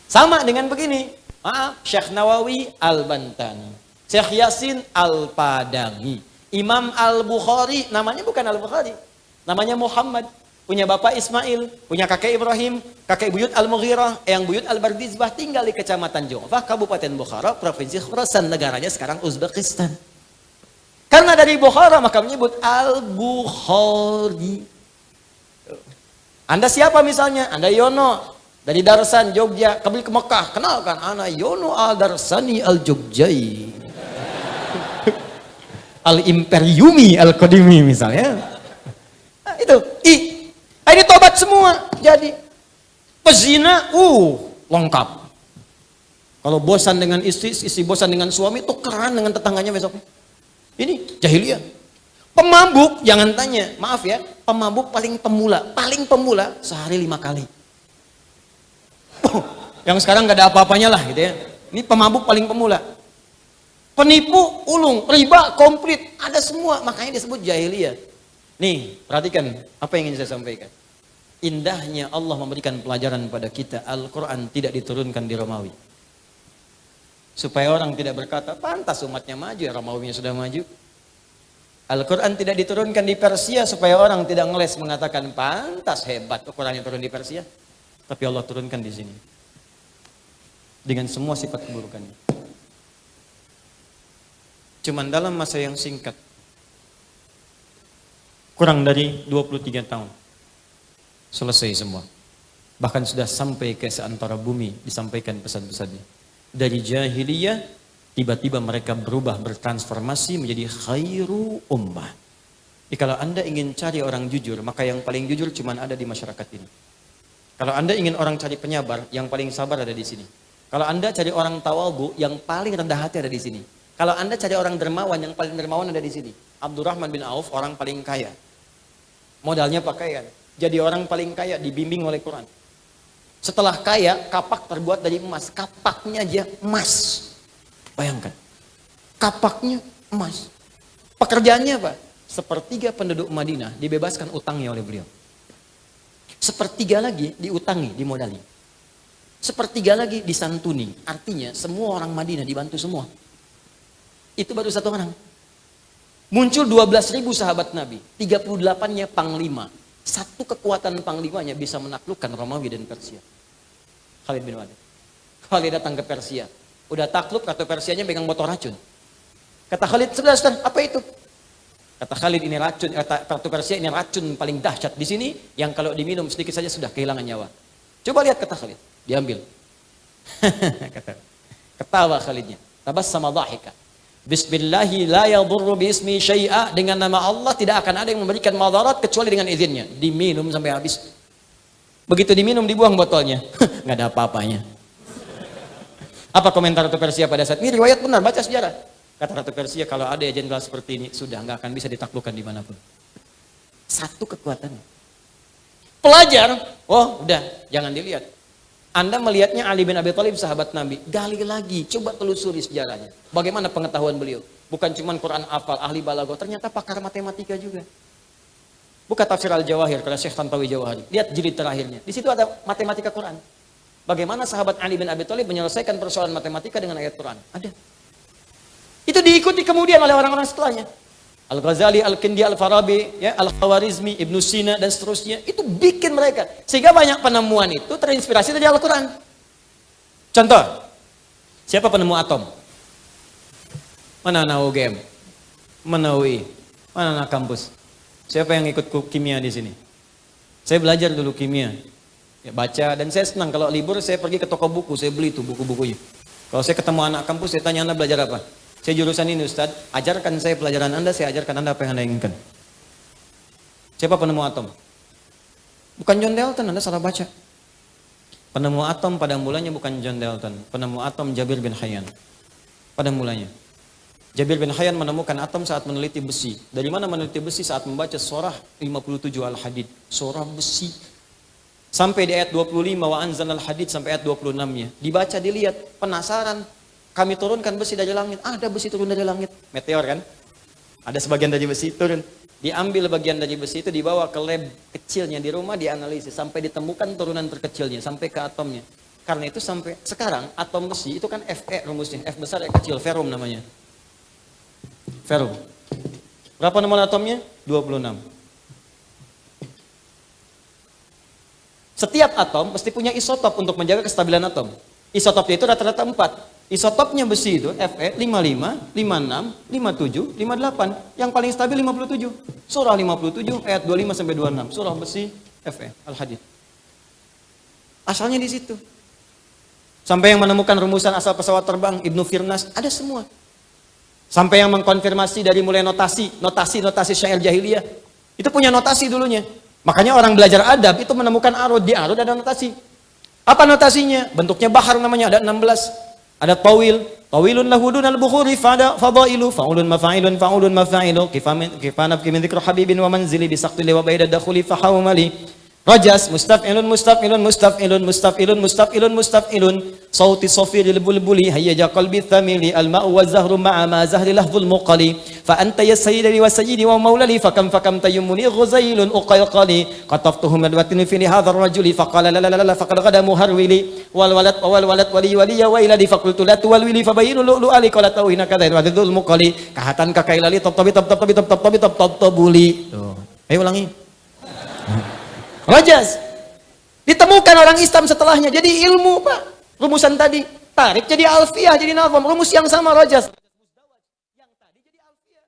Sama dengan begini, maaf, Syekh Nawawi Al-Bantani, Syekh Yasin Al-Padangi, Imam Al-Bukhari, namanya bukan Al-Bukhari, namanya Muhammad, punya bapak Ismail, punya kakek Ibrahim, kakek buyut Al-Mughirah, yang buyut Al-Bardizbah, tinggal di Kecamatan Jongfah, Kabupaten Bukhara, Provinsi Khurasan, negaranya sekarang Uzbekistan. Karena dari Bukhara maka menyebut Al-Bukhari. Anda siapa misalnya? Anda Yono. Dari Darsan, Jogja, kembali ke Mekah. Kenalkan, ana Yono al-Darsani al-Jogjai. Al-Imperiumi al-Qadimi misalnya. Nah, itu. Ini tobat semua. Jadi, pezina, lengkap. Kalau bosan dengan istri bosan dengan suami, tukeran dengan tetangganya besok. Ini jahiliyah. Pemabuk, jangan tanya. Maaf ya, pemabuk paling pemula sehari 5 kali. Yang sekarang gak ada apa-apanya lah gitu ya. Ini pemabuk paling pemula. Penipu, ulung, riba, komplit, ada semua. Makanya disebut jahiliyah. Nih, perhatikan apa yang ingin saya sampaikan. Indahnya Allah memberikan pelajaran pada kita, Al-Quran tidak diturunkan di Romawi. Supaya orang tidak berkata, pantas umatnya maju, ya Romawinya sudah maju. Al-Quran tidak diturunkan di Persia supaya orang tidak ngeles mengatakan, pantas hebat Al-Quran yang turun di Persia. Tapi Allah turunkan di sini. Dengan semua sifat keburukannya. Cuman dalam masa yang singkat, kurang dari 23 tahun, selesai semua. Bahkan sudah sampai ke seantara bumi disampaikan pesan-pesannya. Dari jahiliyah, tiba-tiba mereka berubah, bertransformasi menjadi khairu ummah. Jadi kalau Anda ingin cari orang jujur, maka yang paling jujur cuma ada di masyarakat ini. Kalau Anda ingin orang cari penyabar, yang paling sabar ada di sini. Kalau Anda cari orang tawadhu, yang paling rendah hati ada di sini. Kalau Anda cari orang dermawan, yang paling dermawan ada di sini. Abdurrahman bin Auf, orang paling kaya. Modalnya pakaian. Jadi orang paling kaya, dibimbing oleh Quran. Setelah kaya, kapak terbuat dari emas. Kapaknya aja emas. Bayangkan. Kapaknya emas. Pekerjaannya apa? Sepertiga penduduk Madinah dibebaskan utangnya oleh beliau. Sepertiga lagi diutangi, dimodali. Sepertiga lagi disantuni. Artinya semua orang Madinah dibantu semua. Itu baru satu orang. Muncul 12.000 sahabat Nabi. 38-nya panglima. Satu kekuatan panglimanya bisa menaklukkan Romawi dan Persia. Khalid bin Walid. Khalid datang ke Persia. Udah takluk, ratu Persianya pegang botol racun. Kata Khalid, sudah, apa itu? Kata Khalid, ini racun. Kata ratu Persia, ini racun paling dahsyat di sini, yang kalau diminum sedikit saja sudah kehilangan nyawa. Coba lihat, kata Khalid. Diambil. Ketawa Khalidnya. Tabassama dhahika. Bismillahi la yadurru biismi syai'a. Dengan nama Allah tidak akan ada yang memberikan madarat kecuali dengan izinnya. Diminum sampai habis. Begitu diminum dibuang botolnya. Nggak ada apa-apanya. Apa komentar Ratu Persia pada saat ini? Riwayat benar, baca sejarah. Kata Ratu Persia, kalau ada jenderal seperti ini, sudah nggak akan bisa ditaklukkan dimanapun. Satu kekuatan. Pelajar, oh udah, jangan dilihat. Anda melihatnya Ali bin Abi Thalib sahabat Nabi. Gali lagi, coba telusuri sejarahnya. Bagaimana pengetahuan beliau? Bukan cuma Quran hafal, ahli balaghah, ternyata pakar matematika juga. Buka tafsir Al-Jawahir kata Syekh Tantawi Jawahari. Lihat jilid terakhirnya. Di situ ada matematika Quran. Bagaimana sahabat Ali bin Abi Thalib menyelesaikan persoalan matematika dengan ayat Quran? Ada. Itu diikuti kemudian oleh orang-orang setelahnya. Al-Ghazali, Al-Kindi, Al-Farabi, ya, Al-Khawarizmi, Ibnu Sina, dan seterusnya. Itu bikin mereka. Sehingga banyak penemuan itu terinspirasi dari Al-Quran. Contoh, siapa penemu atom? Mana anak UGM? Mana UI? Mana anak kampus? Siapa yang ikut kimia di sini? Saya belajar dulu kimia. Ya, baca, dan saya senang kalau libur saya pergi ke toko buku, saya beli tuh buku-bukunya. Kalau saya ketemu anak kampus, saya tanya, Anda belajar apa? Saya jurusan ini Ustaz, ajarkan saya pelajaran Anda, saya ajarkan Anda apa yang Anda inginkan. Siapa penemu atom? Bukan John Dalton, Anda salah baca. Penemu atom pada mulanya bukan John Dalton, penemu atom Jabir bin Hayyan. Pada mulanya. Jabir bin Hayyan menemukan atom saat meneliti besi. Dari mana meneliti besi? Saat membaca surah 57 Al-Hadid. Surah besi. Sampai di ayat 25, wa anzalnal hadid sampai ayat 26-nya. Dibaca, dilihat, penasaran. Kami turunkan besi dari langit. Ada besi turun dari langit. Meteor kan? Ada sebagian dari besi turun. Diambil bagian dari besi itu, dibawa ke lab kecilnya di rumah, dianalisis. Sampai ditemukan turunan terkecilnya, sampai ke atomnya. Karena itu sampai sekarang, atom besi itu kan Fe rumusnya. F besar, E kecil, ferum namanya. Ferum. Berapa nomor atomnya? 26. Setiap atom mesti punya isotop untuk menjaga kestabilan atom. Isotopnya itu rata-rata 4. Isotopnya besi itu Fe 55, 56, 57, 58. Yang paling stabil 57. Surah 57 ayat 25 sampai 26. Surah besi Fe Al-Hadid. Asalnya di situ. Sampai yang menemukan rumusan asal pesawat terbang Ibnu Firnas, ada semua. Sampai yang mengkonfirmasi dari mulai notasi syair jahiliyah. Itu punya notasi dulunya. Makanya orang belajar adab itu menemukan arud, di arud ada notasi. Apa notasinya? Bentuknya bahar namanya, ada 16. Ada tawil, tawilun lahudun al-bukhuri fadailu, fa'ulun mafa'ilu, kifanab kimin dzikru habibin wa manzili bisaqtili wa baida dakhuli fahawmali. Rajas, mustaf'ilun, mustaf'ilun, mustaf'ilun, mustaf'ilun, mustaf'ilun, mustaf'ilun. Sauti sofiri bulbuli, hayyaja qalbi thamili, al-ma'u wa zahru ma'a ma zahri lahzul muqali. Fa anta ya sayyidi wa sayyidi wa maulali, fakam tayyumuni ghuzailun uqayqali. Qataftuhu madwatin fi hadha ar-rajuli, faqala la la la la faqad ghada muharwili. Wal walad wali waliya wa iladi faqultu la tuwalwili fabayinu lu'lu'ali qala tawhina kadhain wa dhul muqali. Kahatan kakailali tabtabuli. Ayo ulangi. Rajas. Ditemukan orang Islam setelahnya. Jadi ilmu, Pak. Rumusan tadi. Tarik jadi alfiyah, jadi nazam. Rumus yang sama, rajas. Yang tadi jadi alfiyah.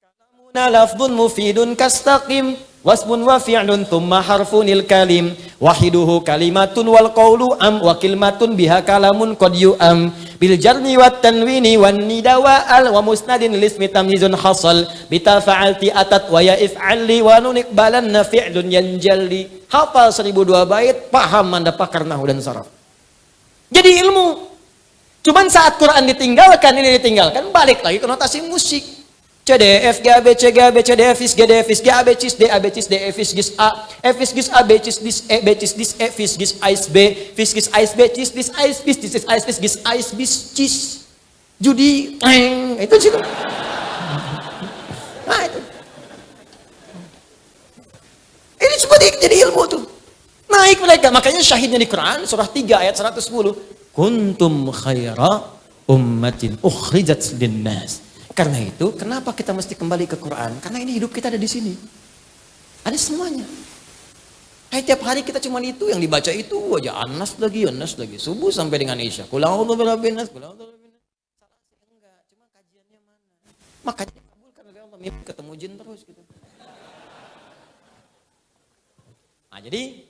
Kalamuna lafdun mufidun kastaqim. Wasbun wa fi'lun thumma harfunil kalim. Wahiduhu kalimatun wal qawlu am. Wa kilmatun biha kalamun qad yu'am. Bil jarni wat tanwini wan nida wa al wa musnadin lismi tamyizun hasal bita fa'alti atat wa ya if'ali wa nunik balanna fi'lun yanjalli. Hafal 1002 bait, paham Anda pakar nahwu dan saraf. Jadi ilmu. Cuman saat Quran ditinggalkan, ini ditinggalkan, balik lagi ke notasi musik. C D F G A B C G A B C D F is G D F is G A B cis D A B cis D F is gis A F is gis A B cis dis E B cis dis E fis gis ais B fis gis ais B cis dis ais bis dis ais bis gis ais bis cis judi itu situ. Nah itu. Ini semua jadi ilmu tuh. Naik mereka, makanya syahidnya di Quran surah 3 ayat 110. Kuntum khaira ummatin ukhrijat linnas. Karena itu, kenapa kita mesti kembali ke Quran? Karena ini hidup kita ada di sini. Ada semuanya. Tiap hari kita cuma itu yang dibaca itu aja. Anas lagi. Subuh sampai dengan Isya. Qul'a'udzu birabbin nas. Salah sih enggak. Cuma kajiannya mana? Makanya kabulkan oleh Allah. Mimpi ketemu jin terus gitu. Nah, jadi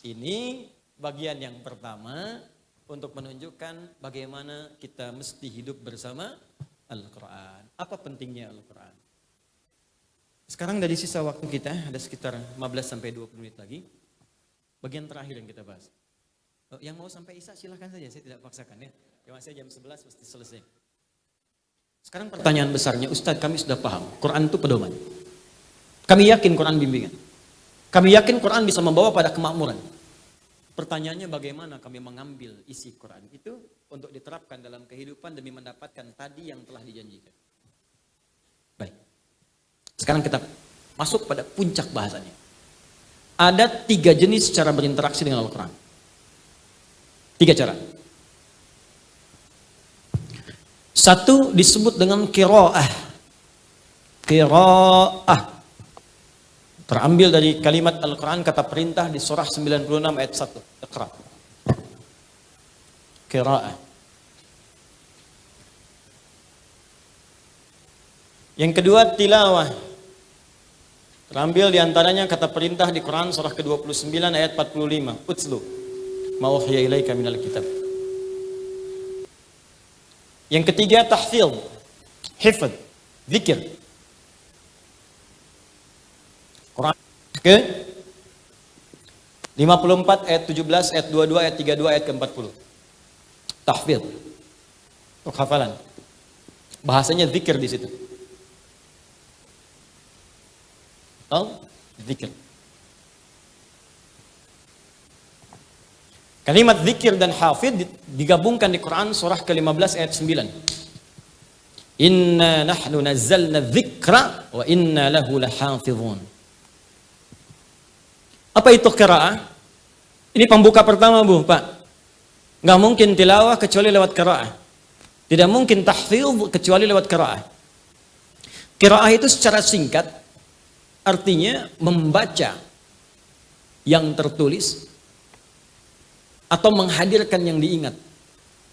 ini bagian yang pertama untuk menunjukkan bagaimana kita mesti hidup bersama Al-Quran. Apa pentingnya Al-Quran? Sekarang dari sisa waktu kita ada sekitar 15-20 menit lagi. Bagian terakhir yang kita bahas. Yang mau sampai Isya silahkan saja, saya tidak paksakan ya. Yang saya jam 11 mesti selesai. Sekarang pertanyaan besarnya, Ustadz kami sudah paham, Quran itu pedoman. Kami yakin Quran bimbingan. Kami yakin Quran bisa membawa pada kemakmuran. Pertanyaannya bagaimana kami mengambil isi Quran itu untuk diterapkan dalam kehidupan demi mendapatkan tadi yang telah dijanjikan. Baik. Sekarang kita masuk pada puncak bahasanya. Ada 3 jenis cara berinteraksi dengan Al-Quran. 3 cara. 1 disebut dengan qiraah. Qiraah. Terambil dari kalimat Al-Quran kata perintah di surah 96 ayat 1. Iqra. Qiraah. Yang kedua tilawah. Terambil di antaranya kata perintah di Quran surah ke-29 ayat 45. Utslu ma uhiya ilaika minal kitab. Yang ketiga tahfidz. Hifdz, zikir. Quran ke 54 ayat 17 ayat 22 ayat 32 ayat ke-40. Tahfidz. Untuk hafalan. Bahasanya zikir di situ. Zikir. Kalimat zikir dan hafidz digabungkan di Quran surah ke-15 ayat 9. Inna nahnu nazzalna dzikra wa inna lahu lahafizun. Apa itu qiraah? Ini pembuka pertama, Bu, Pak. Enggak mungkin tilawah kecuali lewat qiraah. Tidak mungkin tahfidz kecuali lewat qiraah. Qiraah itu secara singkat artinya membaca yang tertulis atau menghadirkan yang diingat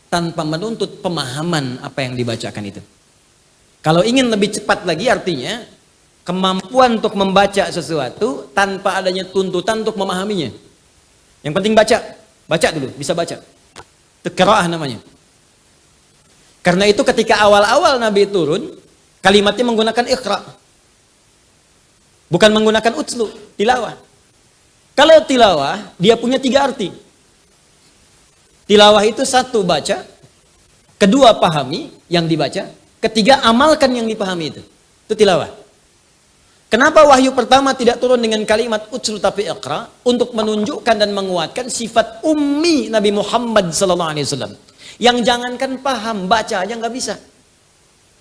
tanpa menuntut pemahaman apa yang dibacakan itu. Kalau ingin lebih cepat lagi artinya kemampuan untuk membaca sesuatu tanpa adanya tuntutan untuk memahaminya. Yang penting baca dulu, bisa baca. Itu qiraah namanya. Karena itu ketika awal-awal Nabi turun, kalimatnya menggunakan iqra. Bukan menggunakan utslu, tilawah. Kalau tilawah, dia punya 3 arti. Tilawah itu 1 baca, 2 pahami yang dibaca, 3 amalkan yang dipahami itu. Itu tilawah. Kenapa wahyu pertama tidak turun dengan kalimat utlu tapi iqra? Untuk menunjukkan dan menguatkan sifat ummi Nabi Muhammad SAW. Yang jangankan paham, baca aja nggak bisa.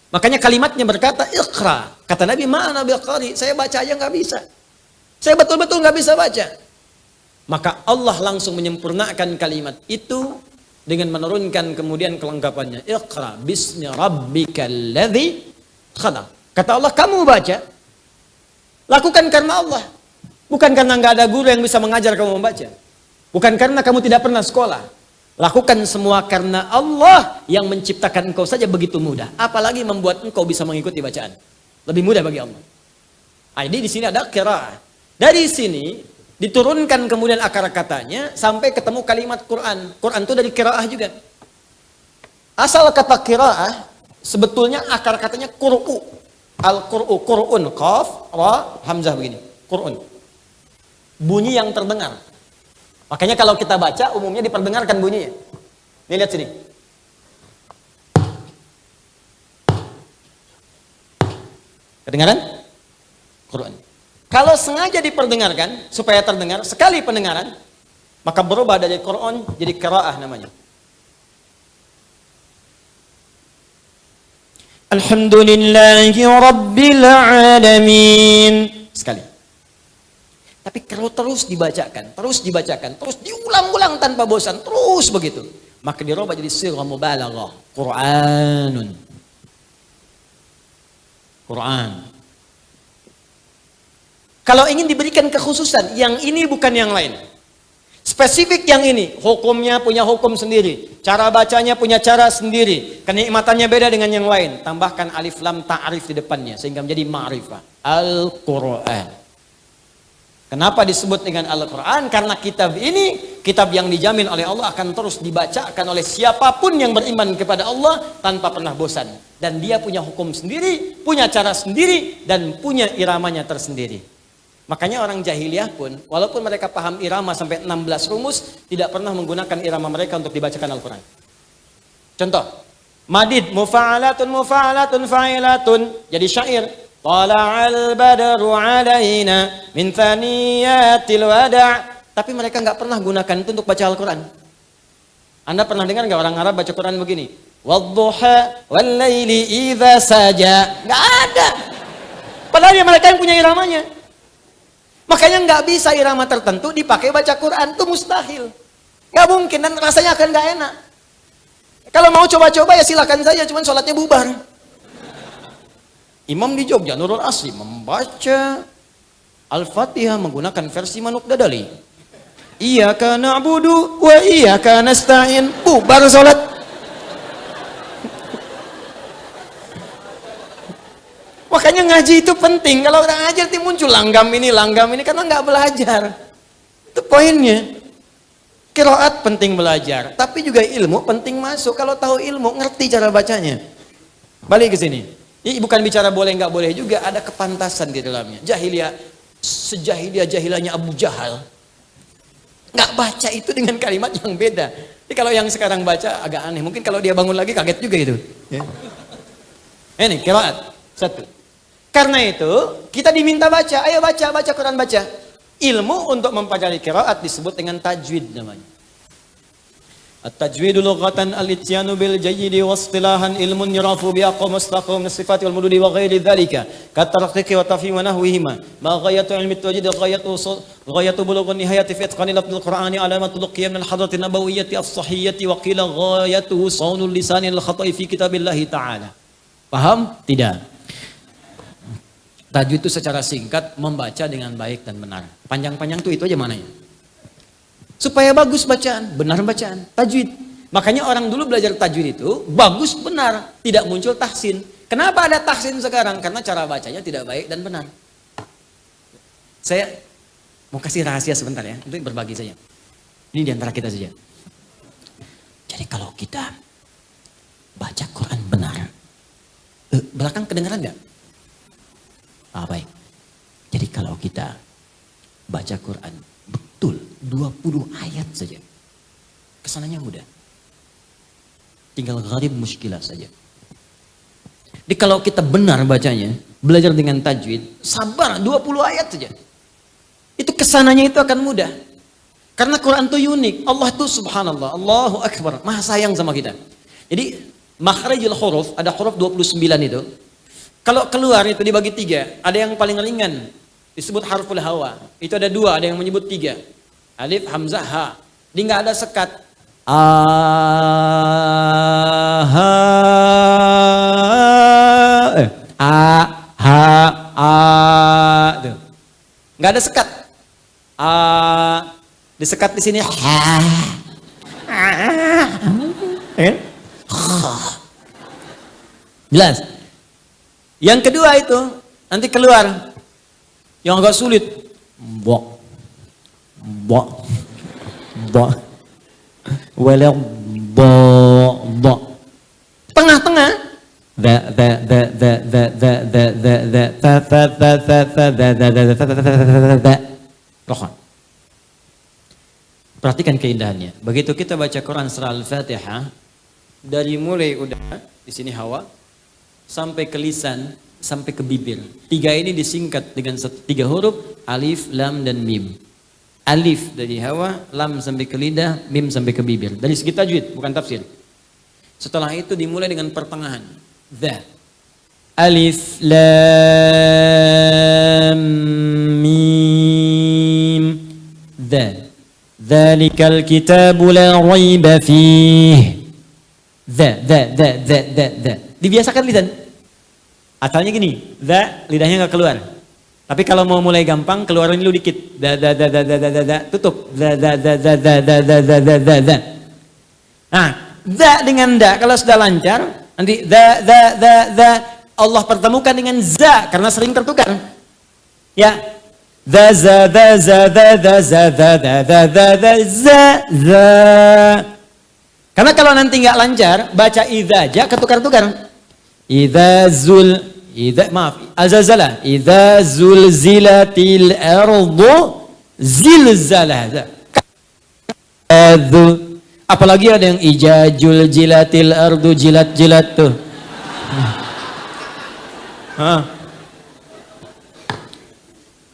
Makanya kalimatnya berkata iqra. Kata Nabi, ma'ana biqari, saya baca aja nggak bisa. Saya betul-betul nggak bisa baca. Maka Allah langsung menyempurnakan kalimat itu dengan menurunkan kemudian kelengkapannya. Iqra bismi rabbikal ladzi khalaq. Kata Allah, kamu baca, lakukan karena Allah. Bukan karena nggak ada guru yang bisa mengajar kamu membaca. Bukan karena kamu tidak pernah sekolah. Lakukan semua karena Allah yang menciptakan engkau saja begitu mudah. Apalagi membuat engkau bisa mengikuti bacaan. Lebih mudah bagi Allah. Nah, jadi di sini ada qiraah. Dari sini diturunkan kemudian akar katanya sampai ketemu kalimat Quran. Quran itu dari qiraah juga. Asal kata qiraah sebetulnya akar katanya qur'u. Al-qur'u, qur'un, qaf, ra, hamzah begini. Qur'un. Bunyi yang terdengar. Makanya kalau kita baca umumnya diperdengarkan bunyinya. Nih lihat sini. Kedengaran? Quran. Kalau sengaja diperdengarkan supaya terdengar sekali pendengaran, maka berubah dari Quran jadi qiraah namanya. Alhamdulillahi Rabbil Alamin. Sekali. Tapi kalau terus dibacakan, terus diulang-ulang tanpa bosan, terus begitu, maka dirubah jadi sighah mubalaghah, Qur'anun. Quran. Kalau ingin diberikan kekhususan, yang ini bukan yang lain. Spesifik yang ini, hukumnya punya hukum sendiri, cara bacanya punya cara sendiri, kenikmatannya beda dengan yang lain. Tambahkan alif lam ta'rif di depannya sehingga menjadi ma'rifah. Al-Qur'an. Kenapa disebut dengan Al-Quran? Karena kitab ini, kitab yang dijamin oleh Allah akan terus dibacakan oleh siapapun yang beriman kepada Allah tanpa pernah bosan. Dan dia punya hukum sendiri, punya cara sendiri, dan punya iramanya tersendiri. Makanya orang jahiliyah pun, walaupun mereka paham irama sampai 16 rumus, tidak pernah menggunakan irama mereka untuk dibacakan Al-Quran. Contoh, madid, mufa'alatun, fa'ilatun, jadi syair. Tala'al badru alaina min thaniyatil wada'. Tapi mereka nggak pernah gunakan itu untuk baca Al-Quran. Anda pernah dengar nggak orang Arab baca Quran begini? Wadduha wal laili idza saja. Nggak ada. Padahal ya mereka yang punya iramanya. Makanya nggak bisa irama tertentu dipakai baca Quran, itu mustahil. Nggak mungkin dan rasanya akan nggak enak. Kalau mau coba-coba ya silakan saja, cuman sholatnya bubar. Imam di Jogja, Nurul Asli, membaca Al-Fatihah menggunakan versi Manuk Dadali. Iyyaka na'budu wa iyyaka nasta'in. Bubar salat. Makanya ngaji itu penting. Kalau orang ngaji nanti muncul langgam ini karena nggak belajar. Itu poinnya. Qiraat penting belajar, tapi juga ilmu penting masuk. Kalau tahu ilmu, ngerti cara bacanya. Balik ke sini. Ini bukan bicara boleh nggak boleh juga, ada kepantasan di dalamnya. Jahiliyah, sejahiliyah-jahilahnya Abu Jahal, nggak baca itu dengan kalimat yang beda. Jadi kalau yang sekarang baca agak aneh. Mungkin kalau dia bangun lagi kaget juga itu. Ya. Ini qiraat satu. Karena itu kita diminta baca, ayo baca Quran baca. Ilmu untuk mempelajari qiraat disebut dengan tajwid namanya. At-tajwidu lughatan al-ityanu bil jayyidi wa istilahan ilmun yurafu bi aqwa mustaqim as-sifati wal mududi wa ghairi dhalika katarqiqi wa tafhim wa nahwihima ma ghayatu ilmi at-tajwid ghayatu bulughun nihayati fi itqani lafdhil qur'ani alamatul qiyam min al-hadrati nabawiyyati as-sahiyyati wa qila ghayatuhu sawnul lisani al-khata'i fi kitabillahi ta'ala. Paham? Tidak. Tajwid itu secara singkat membaca dengan baik dan benar. Panjang-panjang itu aja mananya. Supaya bagus bacaan, benar bacaan, tajwid. Makanya orang dulu belajar tajwid itu bagus benar, tidak muncul tahsin. Kenapa ada tahsin sekarang? Karena cara bacanya tidak baik dan benar. Saya mau kasih rahasia sebentar ya, untuk berbagi saja. Ini diantara kita saja. Jadi kalau kita baca Quran benar, belakang kedengaran nggak? Baik. Jadi kalau kita baca Quran betul 20 ayat saja, kesananya mudah. Tinggal gharib muskilah saja. Jadi kalau kita benar bacanya, belajar dengan tajwid, sabar 20 ayat saja. Itu kesananya itu akan mudah. Karena Quran itu unik. Allah itu subhanallah, Allahu Akbar, maha sayang sama kita. Jadi makharijul huruf, ada huruf 29 itu. Kalau keluar itu dibagi 3. Ada yang paling ringan, disebut harful hawa. Itu ada 2, ada yang menyebut 3. Alif, hamzah, ha. Jadi nggak ada sekat. Tuh. Nggak ada sekat. Disekat di sini. Jelas. Yang kedua itu nanti keluar yang agak sulit. Bok. Walau bo. Tengah-tengah. Perhatikan keindahannya. Begitu kita baca Quran surah Al-Fatihah, dari mulai udah di sini hawa sampai ke lisan sampai ke bibir. 3 ini disingkat dengan 3 huruf, alif, lam dan mim. Alif dari hawa, lam sampai ke lidah, mim sampai ke bibir. Dari segi tajwid, bukan tafsir. Setelah itu dimulai dengan pertengahan. Dha. Alif, lam, mim. Dha. Dzalikal kitabu la raiba fih. Dha. Dibiasakan lisan. Asalnya gini, dha, lidahnya nggak keluar. Tapi kalau mau mulai gampang, keluarin dulu dikit. Da, tutup. Da. Nah, da dengan da, kalau sudah lancar, nanti da. Allah pertemukan dengan za, karena sering tertukar. Ya, za. Karena kalau nanti nggak lancar, baca idza aja ketukar-tukar. Azazala. Idza zulzilatil ardu zilzalaha. Apalagi ada yang ijajul jilatil ardu jilat tuh.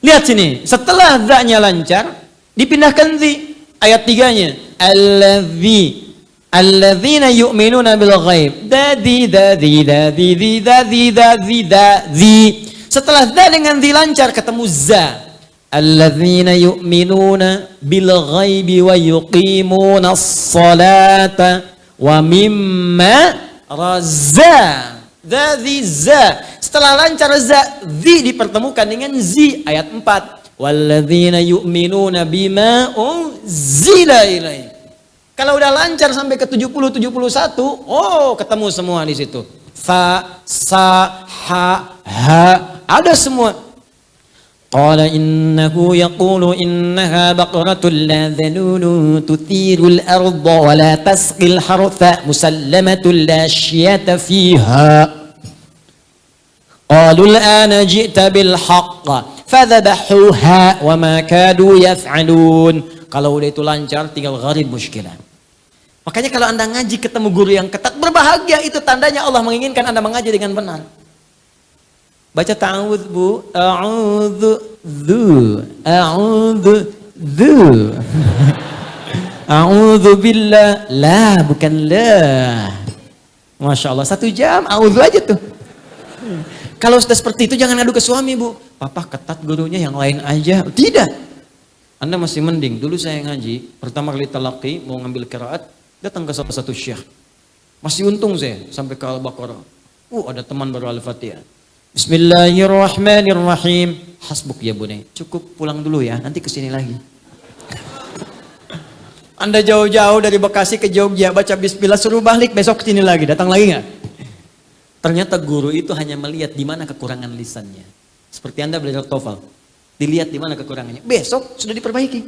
Lihat sini, setelah dha-nya lancar, dipindahkan zi. Ayat 3-nya. Alladzina yu'minuna bil ghaib. Dadi. Setelah dha dengan zi lancar ketemu za. Alladzina yu'minuna bil ghaibi wa yuqimuna as-salata wa mimma razza. Dadi za. Setelah lancar za, zi dipertemukan dengan zi. Ayat 4. Walladzina yu'minuna bima unzila ilaih. Kalau udah lancar sampai ke 70, 71, ketemu semua di situ. Fa, sa, ha, ada semua. Qala innahu yaqulu innaha baqaratul la dhalulu tuthirul arda wa la tasqil hartha musallamatul la syiyata fiha. Qalu al-ana ji'ta bil haqq fadhabahuha wa ma kadu yaf'alun. Kalau udah itu lancar, tinggal gharib muskilah. Makanya kalau Anda ngaji ketemu guru yang ketat, berbahagia, itu tandanya Allah menginginkan Anda mengaji dengan benar. Baca ta'awudz bu, a'udzu a'udzu billah, la bukan la. Masya Allah, 1 jam a'udzu aja tuh. Kalau sudah seperti itu jangan ngadu ke suami bu. Papa ketat gurunya, yang lain aja. Tidak. Anda masih mending. Dulu saya ngaji, pertama kali talaqi, mau ngambil qiraat, datang ke salah satu syekh. Masih untung saya sampai ke Al-Baqarah. Ada teman baru Al-Fatihah. Bismillahirrahmanirrahim. Hasbuk ya bunyi. Cukup pulang dulu ya, nanti kesini lagi. Anda jauh-jauh dari Bekasi ke Jogja, baca bismillah, suruh balik, besok kesini lagi. Datang lagi nggak? Ternyata guru itu hanya melihat di mana kekurangan lisannya. Seperti Anda belajar TOEFL. Dilihat di mana kekurangannya. Besok sudah diperbaiki.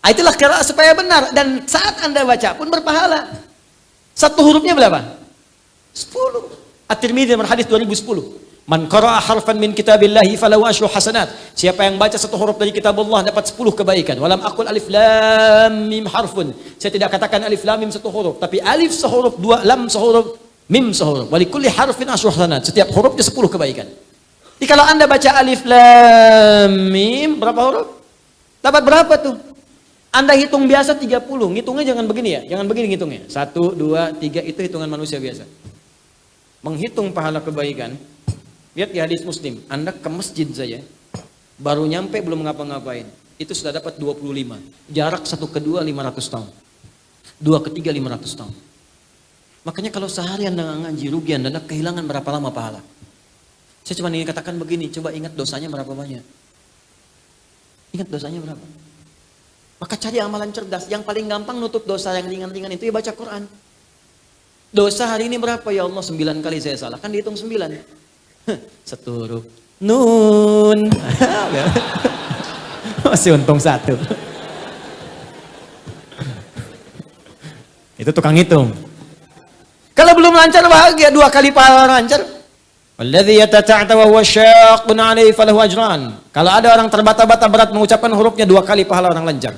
Itulah qiraat supaya benar. Dan saat Anda baca pun berpahala. 1 hurufnya berapa? 10. At-Tirmidzi nomor hadis 2010. Man qara'a harfan min kitabillahi falahu asyru hasanat. Siapa yang baca 1 huruf dari kitab Allah dapat 10 kebaikan. Walam aqul alif lam mim harfun. Saya tidak katakan alif lam mim 1 huruf, tapi alif sehuruf, 2 lam sehuruf, Mim 10 huruf. Walikulli harfin asyru hasanat. Setiap hurufnya 10 kebaikan. Jadi kalau Anda baca alif lam mim berapa huruf? Dapat berapa tuh? Anda hitung biasa 30. Ngitungnya jangan begini ya. Jangan begini ngitungnya. 1, 2, 3 itu hitungan manusia biasa. Menghitung pahala kebaikan. Lihat di hadis Muslim. Anda ke masjid saja. Baru nyampe belum ngapa-ngapain. Itu sudah dapat 25. Jarak 1 ke 2 500 tahun. 2 ke 3 500 tahun. Makanya kalau sehari Anda ngaji rugi Anda kehilangan berapa lama pahala. Saya cuma ingin katakan begini, coba ingat dosanya berapa banyak. Ingat dosanya berapa. Maka cari amalan cerdas. Yang paling gampang nutup dosa yang ringan-ringan itu ya baca Quran. Dosa hari ini berapa ya Allah? 9 kali saya salah. Kan dihitung 9. 1 huruf. Nun. Masih untung 1. Itu tukang hitung. Kalau belum lancar bahagia 2 kali pahala lancar. Walladzi yatata'ata wa huwa syaqqun 'alaihi falahu ajran. Kalau ada orang terbata-bata berat mengucapkan hurufnya 2 kali pahala orang lancar.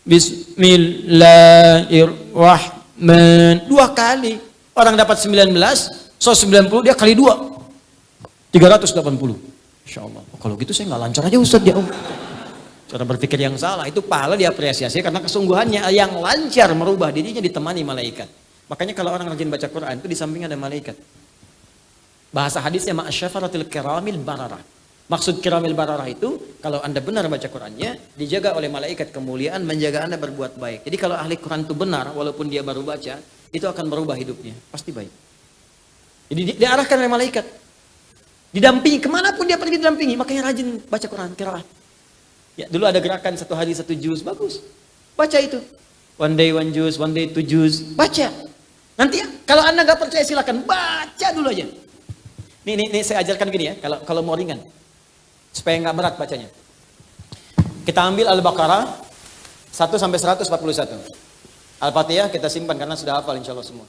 Bismillahirrahmanirrahim. 2 kali. Orang dapat 19, so 90 dia kali 2. 380. Insyaallah. Kalau gitu saya nggak lancar aja Ustaz ya. Cara berpikir yang salah itu pahala diapresiasi karena kesungguhannya yang lancar merubah dirinya ditemani malaikat. Makanya kalau orang rajin baca Quran itu di samping ada malaikat. Bahasa hadisnya ma'asyafaratil kiramil bararah. Maksud kiramil bararah itu kalau Anda benar baca Qurannya dijaga oleh malaikat kemuliaan menjaga Anda berbuat baik. Jadi kalau ahli Quran itu benar walaupun dia baru baca itu akan merubah hidupnya. Pasti baik. Jadi diarahkan oleh malaikat. Didampingi kemanapun dia pergi didampingi. Makanya rajin baca Quran qiraah. Ya, dulu ada gerakan 1 hari 1 juz, bagus. Baca itu. One day 1 juz, one day 2 juz. Baca. Nanti kalau Anda nggak percaya silakan baca dulu aja. Nih saya ajarkan gini ya, kalau mau ringan. Supaya nggak berat bacanya. Kita ambil Al-Baqarah 1 sampai 141. Al-Fatihah kita simpan karena sudah hafal insya Allah semua.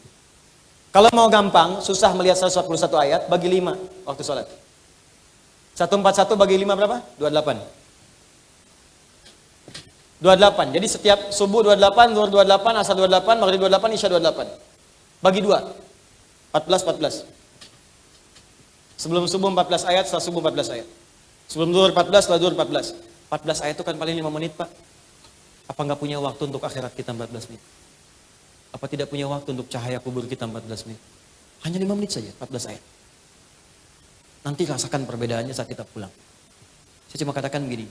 Kalau mau gampang, susah melihat 141 ayat, bagi 5 waktu sholat. 141 bagi 5 berapa? 28. 28. Jadi setiap subuh 28, zuhur 28, asar 28, maghrib 28, isya 28. Bagi 2. 14. Sebelum subuh 14 ayat, setelah subuh 14 ayat. Sebelum zuhur 14, setelah zuhur 14. 14 ayat itu kan paling 5 menit, Pak. Apa nggak punya waktu untuk akhirat kita 14 menit? Apa tidak punya waktu untuk cahaya kubur kita 14 menit? Hanya 5 menit saja, 14 ayat. Nanti rasakan perbedaannya saat kita pulang. Saya cuma katakan begini.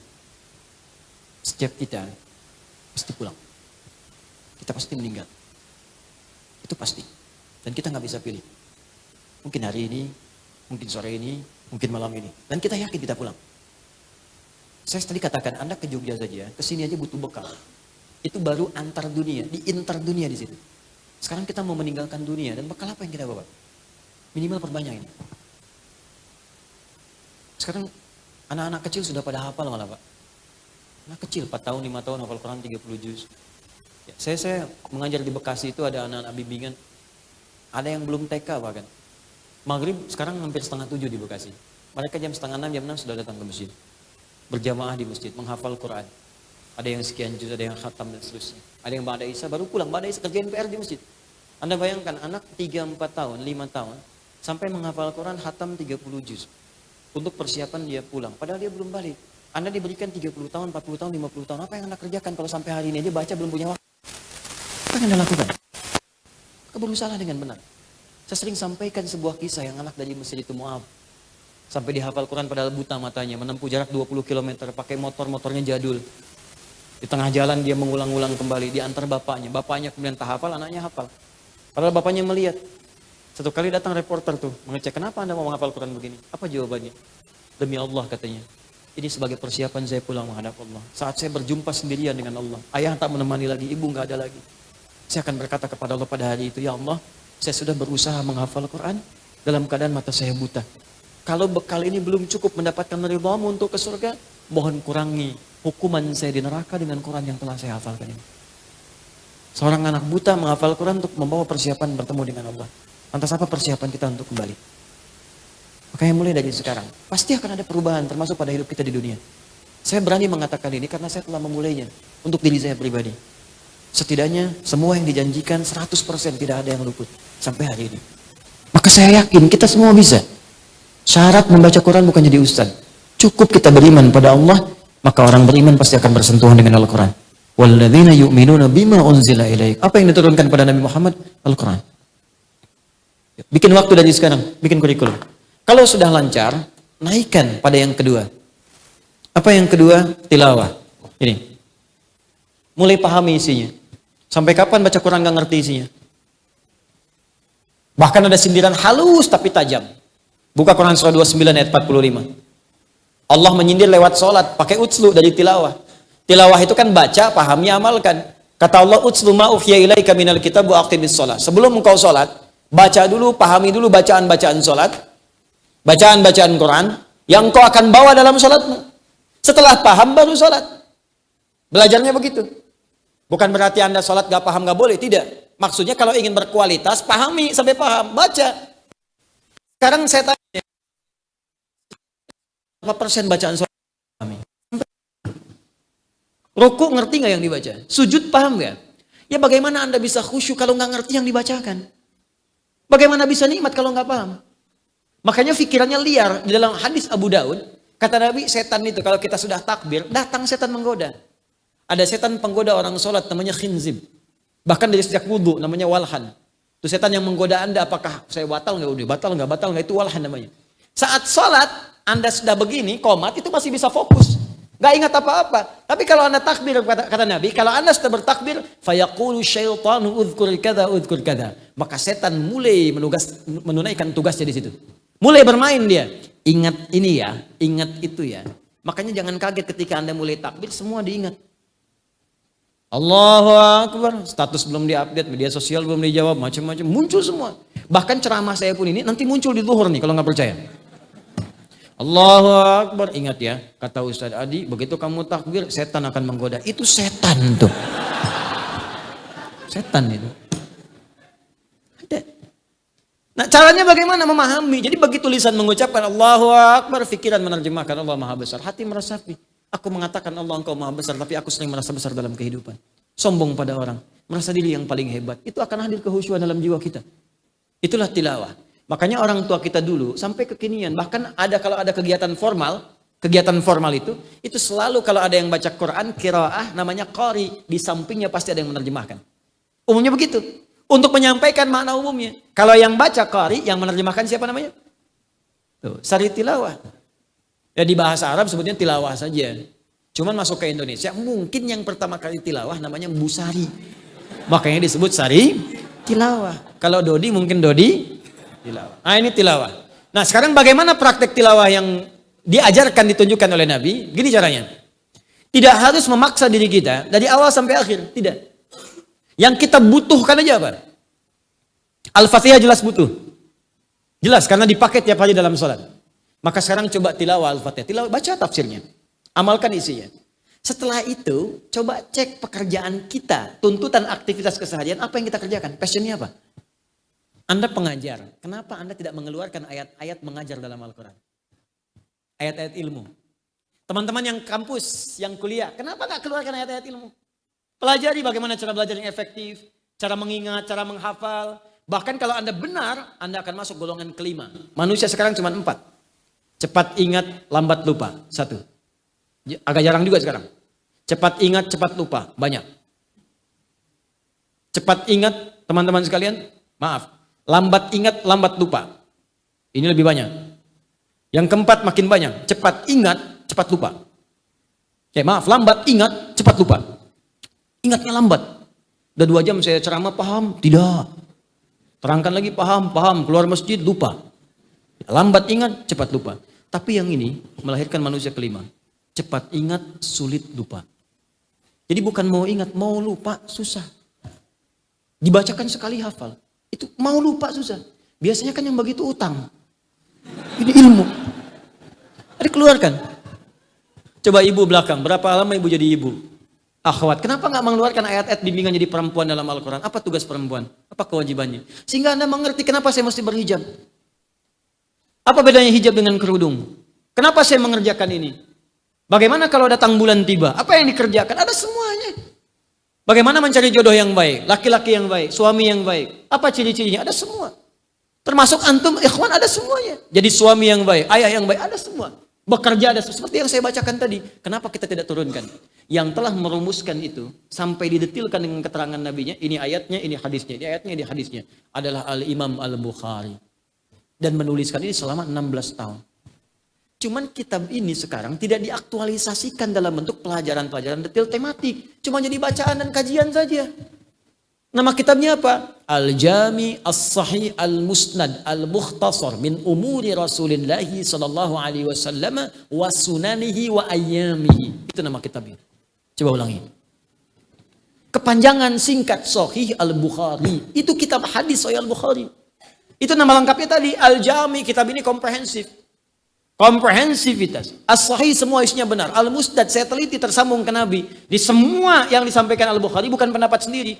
Setiap kita pasti pulang. Kita pasti meninggal. Itu pasti. Dan kita nggak bisa pilih. Mungkin hari ini, mungkin sore ini, mungkin malam ini. Dan kita yakin kita pulang. Saya tadi katakan, Anda ke Jogja saja, ke sini aja butuh bekal. Itu baru antar dunia, di inter dunia di situ. Sekarang kita mau meninggalkan dunia, dan bekal apa yang kita bawa? Minimal perbanyak ini. Sekarang anak-anak kecil sudah pada hafal malah Pak. Anak kecil, 4 tahun, 5 tahun, hafal Quran 30 juz. Ya, saya mengajar di Bekasi itu ada anak-anak bimbingan. Ada yang belum TK bahkan. Maghrib sekarang hampir setengah 7 di Bekasi. Mereka jam setengah 6, jam 6 sudah datang ke masjid. Berjamaah di masjid, menghafal Quran. Ada yang sekian juz, ada yang khatam dan seterusnya. Ada yang Ba'da Isya baru pulang, Ba'da Isya kerjain PR di masjid. Anda bayangkan anak 3, 4 tahun, 5 tahun, sampai menghafal Quran khatam 30 juz. Untuk persiapan dia pulang, padahal dia belum balik. Anda diberikan 30 tahun, 40 tahun, 50 tahun, apa yang Anda kerjakan kalau sampai hari ini aja baca belum punya waktu? Apa yang Anda lakukan? Berusaha dengan benar. Saya sering sampaikan sebuah kisah yang anak dari Mesir itu Mu'ab. Sampai dihafal Quran padahal buta matanya, menempuh jarak 20 km, pakai motornya jadul. Di tengah jalan dia mengulang-ulang kembali, diantar bapaknya. Bapaknya kemudian tak hafal, anaknya hafal. Padahal bapaknya melihat. Satu kali datang reporter tuh, mengecek, kenapa Anda mau menghafal Quran begini? Apa jawabannya? Demi Allah katanya. Ini sebagai persiapan saya pulang menghadap Allah. Saat saya berjumpa sendirian dengan Allah. Ayah tak menemani lagi, ibu nggak ada lagi. Saya akan berkata kepada Allah pada hari itu, ya Allah, saya sudah berusaha menghafal Quran dalam keadaan mata saya buta. Kalau bekal ini belum cukup mendapatkan ridhamu untuk ke surga, mohon kurangi hukuman saya di neraka dengan Quran yang telah saya hafalkan ini. Seorang anak buta menghafal Quran untuk membawa persiapan bertemu dengan Allah. Lantas apa persiapan kita untuk kembali? Makanya mulai dari sekarang, pasti akan ada perubahan termasuk pada hidup kita di dunia. Saya berani mengatakan ini karena saya telah memulainya untuk diri saya pribadi. Setidaknya semua yang dijanjikan 100% tidak ada yang luput sampai hari ini. Maka saya yakin kita semua bisa. Syarat membaca Quran bukan jadi ustaz. Cukup kita beriman pada Allah, maka orang beriman pasti akan bersentuhan dengan Al-Quran. Walladzina yu'minuna bima unzila ilaik. Apa yang diturunkan pada Nabi Muhammad? Al-Quran. Bikin waktu dari sekarang, bikin kurikulum. Kalau sudah lancar, naikkan pada yang kedua. Apa yang kedua? Tilawah. Ini. Mulai pahami isinya. Sampai kapan baca Quran gak ngerti isinya? Bahkan ada sindiran halus tapi tajam. Buka Quran surah 29 ayat 45. Allah menyindir lewat sholat, pakai utslu dari tilawah. Tilawah itu kan baca, pahami, amalkan. Kata Allah, utslu ma uhiya ilaika minal kitab wa aqtimis sholat. Sebelum engkau sholat, baca dulu, pahami dulu bacaan-bacaan sholat, bacaan-bacaan Quran, yang engkau akan bawa dalam sholatmu. Setelah paham baru sholat. Belajarnya begitu. Bukan berarti Anda sholat gak paham gak boleh, tidak. Maksudnya kalau ingin berkualitas, pahami sampai paham, baca. Sekarang saya tanya, berapa persen bacaan sholat pahami? Ruku ngerti nggak yang dibaca? Sujud paham nggak? Ya bagaimana Anda bisa khusyuk kalau nggak ngerti yang dibacakan? Bagaimana bisa nikmat kalau nggak paham? Makanya pikirannya liar. Di dalam hadis Abu Daud, kata Nabi, setan itu kalau kita sudah takbir, datang setan menggoda. Ada setan penggoda orang sholat namanya khinzib. Bahkan dari sejak wudhu namanya walhan. Itu setan yang menggoda Anda, apakah saya batal nggak? Udah batal nggak, itu walhan namanya. Saat sholat, Anda sudah begini, komat, itu masih bisa fokus. Gak ingat apa-apa. Tapi kalau Anda takbir, kata Nabi, kalau Anda sudah bertakbir, fayaqulu syaitanu udhkur kada. Maka setan mulai menunaikan tugasnya di situ. Mulai bermain dia. Ingat ini ya, ingat itu ya. Makanya jangan kaget ketika Anda mulai takbir, semua diingat. Allahu Akbar, status belum diupdate, media sosial belum dijawab, macam-macam, muncul semua. Bahkan ceramah saya pun ini nanti muncul di zuhur nih kalau nggak percaya. Allahu Akbar, ingat ya, kata Ustaz Adi, begitu kamu takbir, setan akan menggoda. Itu setan tuh. Setan itu. Ada. Nah caranya bagaimana memahami? Jadi begitu lisan mengucapkan Allahu Akbar, pikiran menerjemahkan Allah Maha Besar, hati meresapi. Aku mengatakan Allah engkau Maha Besar, tapi aku sering merasa besar dalam kehidupan. Sombong pada orang, merasa diri yang paling hebat. Itu akan hadir kehusyuan dalam jiwa kita. Itulah tilawah. Makanya orang tua kita dulu sampai kekinian, bahkan kalau ada kegiatan formal itu selalu kalau ada yang baca Quran, qiraah namanya qari, di sampingnya pasti ada yang menerjemahkan. Umumnya begitu. Untuk menyampaikan makna umumnya. Kalau yang baca qari, yang menerjemahkan siapa namanya? Tuh, sari tilawah. Ya di bahasa Arab sebutnya tilawah saja. Cuman masuk ke Indonesia, mungkin yang pertama kali tilawah namanya busari. Makanya disebut sari tilawah. Kalau Dodi mungkin Dodi tilawah. Nah ini tilawah. Nah sekarang bagaimana praktek tilawah yang diajarkan, ditunjukkan oleh Nabi? Gini caranya. Tidak harus memaksa diri kita dari awal sampai akhir. Tidak. Yang kita butuhkan aja apa? Al-Fatihah jelas butuh. Jelas karena dipakai tiap hari dalam sholat. Maka sekarang coba tilawah Al-Fatihah. Tilawah, baca tafsirnya. Amalkan isinya. Setelah itu coba cek pekerjaan kita. Tuntutan aktivitas keseharian. Apa yang kita kerjakan? Passionnya apa? Anda pengajar, kenapa Anda tidak mengeluarkan ayat-ayat mengajar dalam Al-Quran? Ayat-ayat ilmu. Teman-teman yang kampus, yang kuliah, kenapa nggak keluarkan ayat-ayat ilmu? Pelajari bagaimana cara belajar yang efektif, cara mengingat, cara menghafal. Bahkan kalau Anda benar, Anda akan masuk golongan kelima. Manusia sekarang cuma 4. Cepat ingat, lambat lupa. 1. Agak jarang juga sekarang. Cepat ingat, cepat lupa. Banyak. Cepat ingat, teman-teman sekalian, maaf. Lambat ingat, lambat lupa. Ini lebih banyak. Yang keempat makin banyak. Cepat ingat, cepat lupa. Oke, maaf, lambat ingat, cepat lupa. Ingatnya lambat. Udah 2 jam saya ceramah, paham? Tidak. Terangkan lagi, paham. Keluar masjid, lupa. Lambat ingat, cepat lupa. Tapi yang ini melahirkan manusia kelima. Cepat ingat, sulit lupa. Jadi bukan mau ingat, mau lupa susah. Dibacakan sekali hafal. Itu mau lupa susah. Biasanya kan yang begitu utang. Ini ilmu. Ada keluarkan. Coba ibu belakang, berapa lama ibu jadi ibu? Akhwat, kenapa nggak mengeluarkan ayat-ayat bimbingan jadi perempuan dalam Al-Quran? Apa tugas perempuan? Apa kewajibannya? Sehingga Anda mengerti kenapa saya mesti berhijab. Apa bedanya hijab dengan kerudung? Kenapa saya mengerjakan ini? Bagaimana kalau datang bulan tiba? Apa yang dikerjakan? Ada semuanya. Bagaimana mencari jodoh yang baik? Laki-laki yang baik, suami yang baik. Apa ciri-cirinya? Ada semua. Termasuk antum, ikhwan ada semuanya. Jadi suami yang baik, ayah yang baik, ada semua. Bekerja ada seperti yang saya bacakan tadi. Kenapa kita tidak turunkan? Yang telah merumuskan itu, sampai didetilkan dengan keterangan nabinya, ini ayatnya, ini hadisnya, ini ayatnya, ini hadisnya. Adalah Al-Imam Al-Bukhari. Dan menuliskan ini selama 16 tahun. Cuman kitab ini sekarang tidak diaktualisasikan dalam bentuk pelajaran-pelajaran detail tematik. Cuma jadi bacaan dan kajian saja. Nama kitabnya apa? Al-Jami As-Sahih Al-Musnad Al-Mukhtasar min umuri Rasulillahi sallallahu alaihi wasallam wa sunanihi wa ayyamihi. Itu nama kitabnya. Coba ulangi. Kepanjangan singkat Sahih Al-Bukhari. Itu kitab hadis Sahih Al-Bukhari. Itu nama lengkapnya tadi Al-Jami. Kitab ini komprehensif. Komprehensivitas. As-Sahih semua isinya benar. Al-Musnad saya teliti tersambung ke Nabi. Di semua yang disampaikan Al-Bukhari bukan pendapat sendiri.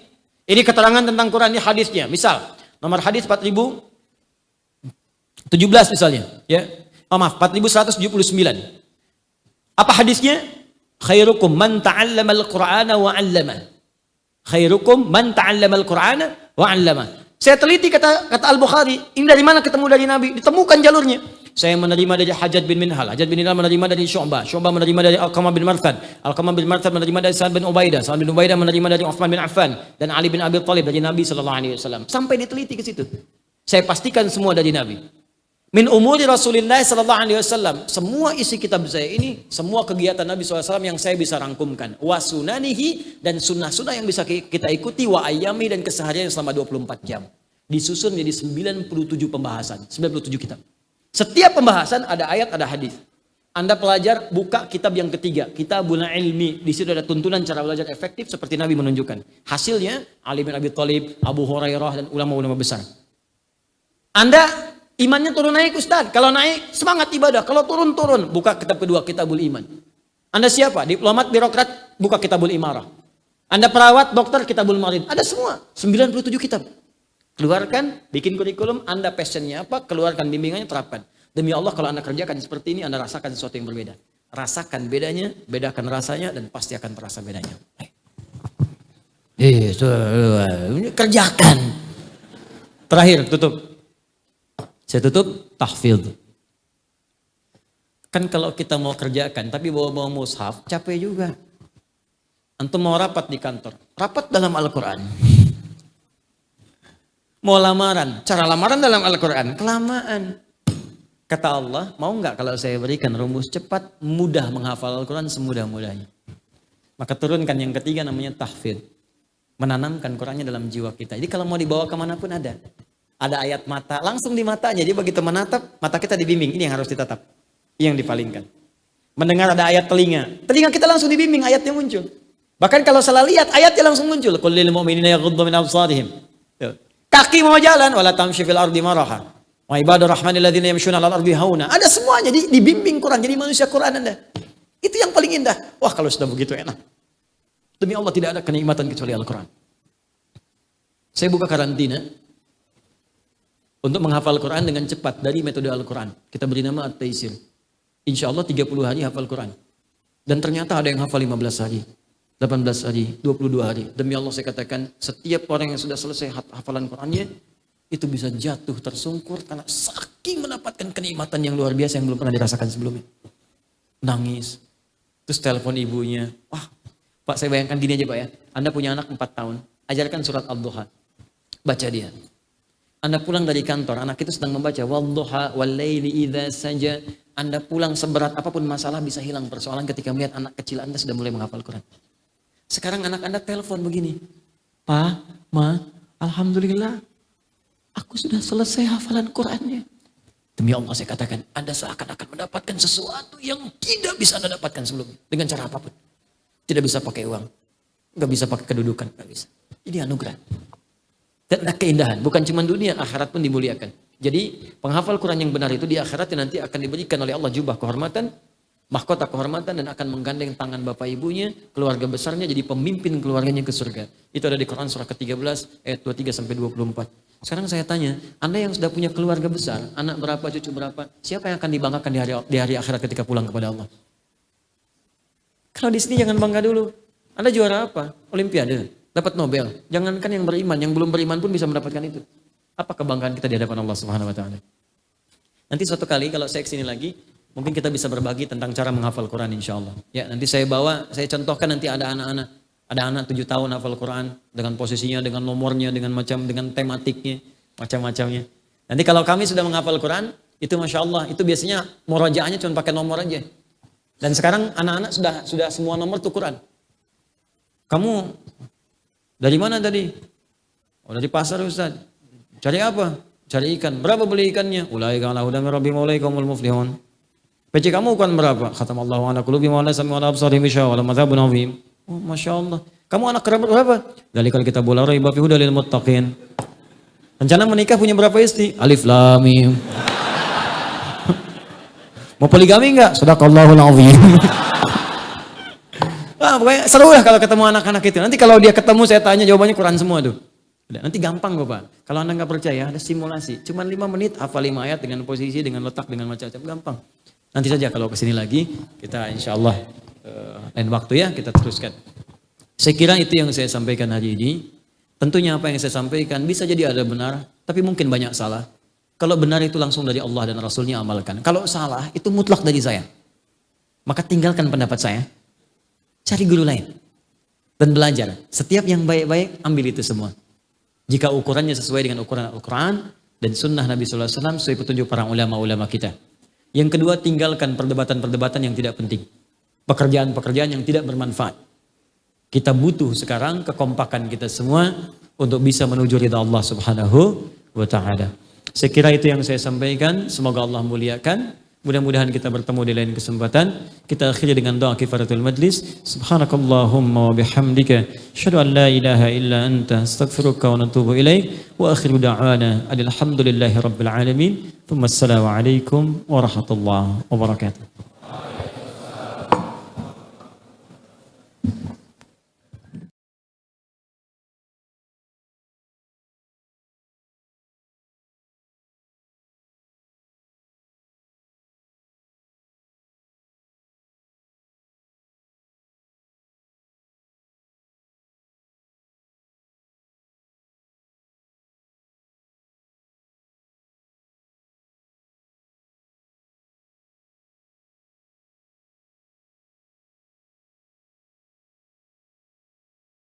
Ini keterangan tentang Quran, ini hadisnya. Misal, nomor hadis 4017 misalnya. Ya. Oh, maaf, 4179. Apa hadisnya? Khairukum man ta'allama al-Qur'ana wa 'allama. Khairukum man ta'allama al-Qur'ana wa 'allama. Saya teliti kata Al-Bukhari. Ini dari mana ketemu dari Nabi? Ditemukan jalurnya. Saya menerima dari Hajjaj bin Minhal. Hajjaj bin Minhal menerima dari Syu'bah. Syu'bah menerima dari Alqamah bin Marthad. Alqamah bin Marthad menerima dari Sa'ad bin Ubaidah. Sa'ad bin Ubaidah menerima dari Uthman bin Affan. Dan Ali bin Abi Thalib dari Nabi SAW. Sampai diteliti ke situ. Saya pastikan semua dari Nabi. Min umuri Rasulullah SAW. Semua isi kitab saya ini, semua kegiatan Nabi SAW yang saya bisa rangkumkan. Wa sunanihi, dan sunnah-sunnah yang bisa kita ikuti. Wa ayyami, dan keseharian selama 24 jam. Disusun jadi 97 pembahasan. 97 kitab. Setiap pembahasan ada ayat, ada hadis. Anda pelajar, buka kitab yang ketiga, Kitabul Ilmi. Di situ ada tuntunan cara belajar efektif seperti Nabi menunjukkan. Hasilnya Ali bin Abi Thalib, Abu Hurairah, dan ulama-ulama besar. Anda imannya turun naik Ustaz. Kalau naik semangat ibadah, kalau turun. Buka kitab kedua, Kitabul Iman. Anda siapa? Diplomat, birokrat, buka Kitabul Imarah. Anda perawat, dokter, Kitabul Marid. Ada semua, 97 kitab. Keluarkan, bikin kurikulum, Anda passionnya apa, keluarkan bimbingannya, terapkan. Demi Allah kalau Anda kerjakan seperti ini, Anda rasakan sesuatu yang berbeda. Rasakan bedanya, bedakan rasanya, dan pasti akan terasa bedanya. Kerjakan. Terakhir, tutup. Saya tutup, tahfidz. Kan kalau kita mau kerjakan, tapi bawa-bawa mushaf, capek juga. Antum mau rapat di kantor, rapat dalam Al-Quran. Mau lamaran, cara lamaran dalam Al-Quran, kelamaan. Kata Allah, mau nggak kalau saya berikan rumus cepat, mudah menghafal Al-Quran semudah-mudahnya. Maka turunkan yang ketiga namanya tahfidz. Menanamkan Qurannya dalam jiwa kita. Jadi kalau mau dibawa kemanapun ada. Ada ayat mata, langsung di matanya. Jadi begitu menatap, mata kita dibimbing. Ini yang harus ditatap. Ini yang dipalingkan. Mendengar ada ayat telinga. Telinga kita langsung dibimbing, ayatnya muncul. Bahkan kalau salah lihat, ayatnya langsung muncul. Qul lil mu'minina yaghuddu min absarihim. Kaki mau jalan, wala tamshi fil ardi maraha. Wa ibadur rahmanil ladzina yamshuna 'alal ardi hauna. Ada semuanya, dibimbing Quran, jadi manusia Quran Anda. Itu yang paling indah. Wah, kalau sudah begitu enak. Demi Allah tidak ada kenikmatan kecuali Al-Quran. Saya buka karantina untuk menghafal Quran dengan cepat dari metode Al-Quran. Kita beri nama At-Taisir. Insya Allah 30 hari hafal Quran. Dan ternyata ada yang hafal 15 hari. 18 hari, 22 hari. Demi Allah saya katakan, setiap orang yang sudah selesai hafalan Qurannya, itu bisa jatuh tersungkur karena saking mendapatkan kenikmatan yang luar biasa yang belum pernah dirasakan sebelumnya. Nangis. Terus telepon ibunya. Wah, Pak, saya bayangkan gini aja Pak ya. Anda punya anak 4 tahun. Ajarkan surat Al-Duha. Baca dia. Anda pulang dari kantor, anak itu sedang membaca Wal-Duha wal-laili idza saja. Anda pulang seberat apapun masalah bisa hilang persoalan ketika melihat anak kecil Anda sudah mulai menghafal Quran. Sekarang anak Anda telepon begini. Pak, Ma, alhamdulillah. Aku sudah selesai hafalan Qurannya. Demi Allah saya katakan, Anda seakan-akan mendapatkan sesuatu yang tidak bisa Anda dapatkan sebelumnya. Dengan cara apapun. Tidak bisa pakai uang. Nggak bisa pakai kedudukan. Nggak bisa. Ini anugerah. Dan ada keindahan. Bukan cuma dunia, akhirat pun dimuliakan. Jadi penghafal Quran yang benar itu di akhirat nanti akan diberikan oleh Allah jubah kehormatan, mahkota kehormatan, dan akan menggandeng tangan bapak ibunya, keluarga besarnya jadi pemimpin keluarganya ke surga. Itu ada di Quran surah ke-13 ayat 23 sampai 24. Sekarang saya tanya, Anda yang sudah punya keluarga besar, anak berapa, cucu berapa, siapa yang akan dibanggakan di hari akhirat ketika pulang kepada Allah? Kalau di sini jangan bangga dulu. Anda juara apa? Olimpiade, dapat Nobel. Jangankan yang beriman, yang belum beriman pun bisa mendapatkan itu. Apa kebanggaan kita di hadapan Allah Subhanahu wa taala? Nanti suatu kali kalau saya kesini lagi, mungkin kita bisa berbagi tentang cara menghafal Quran insya Allah. Ya, nanti saya contohkan nanti ada anak 7 tahun hafal Quran dengan posisinya, dengan nomornya, dengan tematiknya, macam-macamnya. Nanti kalau kami sudah menghafal Quran, itu Masya Allah, itu biasanya murojaahnya cuma pakai nomor aja. Dan sekarang anak-anak sudah semua nomor tuh Quran. Kamu dari mana tadi? Oh, dari pasar Ustaz. Cari apa? Cari ikan. Berapa beli ikannya? Ulaika ala hudan min rabbihim wa ulaikumul muflihun. PC kamu kan berapa? Khatamallahu ala qulubi wa ala sam'i wa ala absarihim wa ala madzhabun azim. Oh, Masya Allah. Kamu anak kerabat berapa? Dalikal kitabul la raiba fihi hudal lil muttaqin. Rencana menikah punya berapa istri? Alif lam mim. Mau poligami enggak? Sadaqallahul azim. Wah, pokoknya seru lah kalau ketemu anak-anak itu. Nanti kalau dia ketemu saya tanya jawabannya Quran semua tuh. Nanti gampang Bapak. Kalau Anda nggak percaya ada simulasi. Cuman 5 menit hafal 5 ayat dengan posisi, dengan letak, dengan macam-macam. Gampang. Nanti saja kalau kesini lagi kita insya Allah lain waktu ya kita teruskan. Saya kira itu yang saya sampaikan hari ini. Tentunya apa yang saya sampaikan bisa jadi ada benar, tapi mungkin banyak salah. Kalau benar itu langsung dari Allah dan Rasulnya amalkan. Kalau salah itu mutlak dari saya. Maka tinggalkan pendapat saya. Cari guru lain. Dan belajar. Setiap yang baik-baik ambil itu semua. Jika ukurannya sesuai dengan ukuran Al-Quran dan sunnah Nabi SAW sesuai petunjuk para ulama-ulama kita. Yang kedua, tinggalkan perdebatan-perdebatan yang tidak penting. Pekerjaan-pekerjaan yang tidak bermanfaat. Kita butuh sekarang kekompakan kita semua untuk bisa menuju ridha Allah Subhanahu wa ta'ala. Saya kira itu yang saya sampaikan. Semoga Allah muliakan. Mudah-mudahan kita bertemu di lain kesempatan. Kita akhiri dengan doa kifaratul majlis. Subhanakallahumma wa bihamdika asyhadu an la ilaha illa anta astaghfiruka wa natubu ilaik. Wa akhiru da'wana alhamdulillahi rabbil alamin. Thumma assalamu alaikum warahmatullahi wabarakatuh.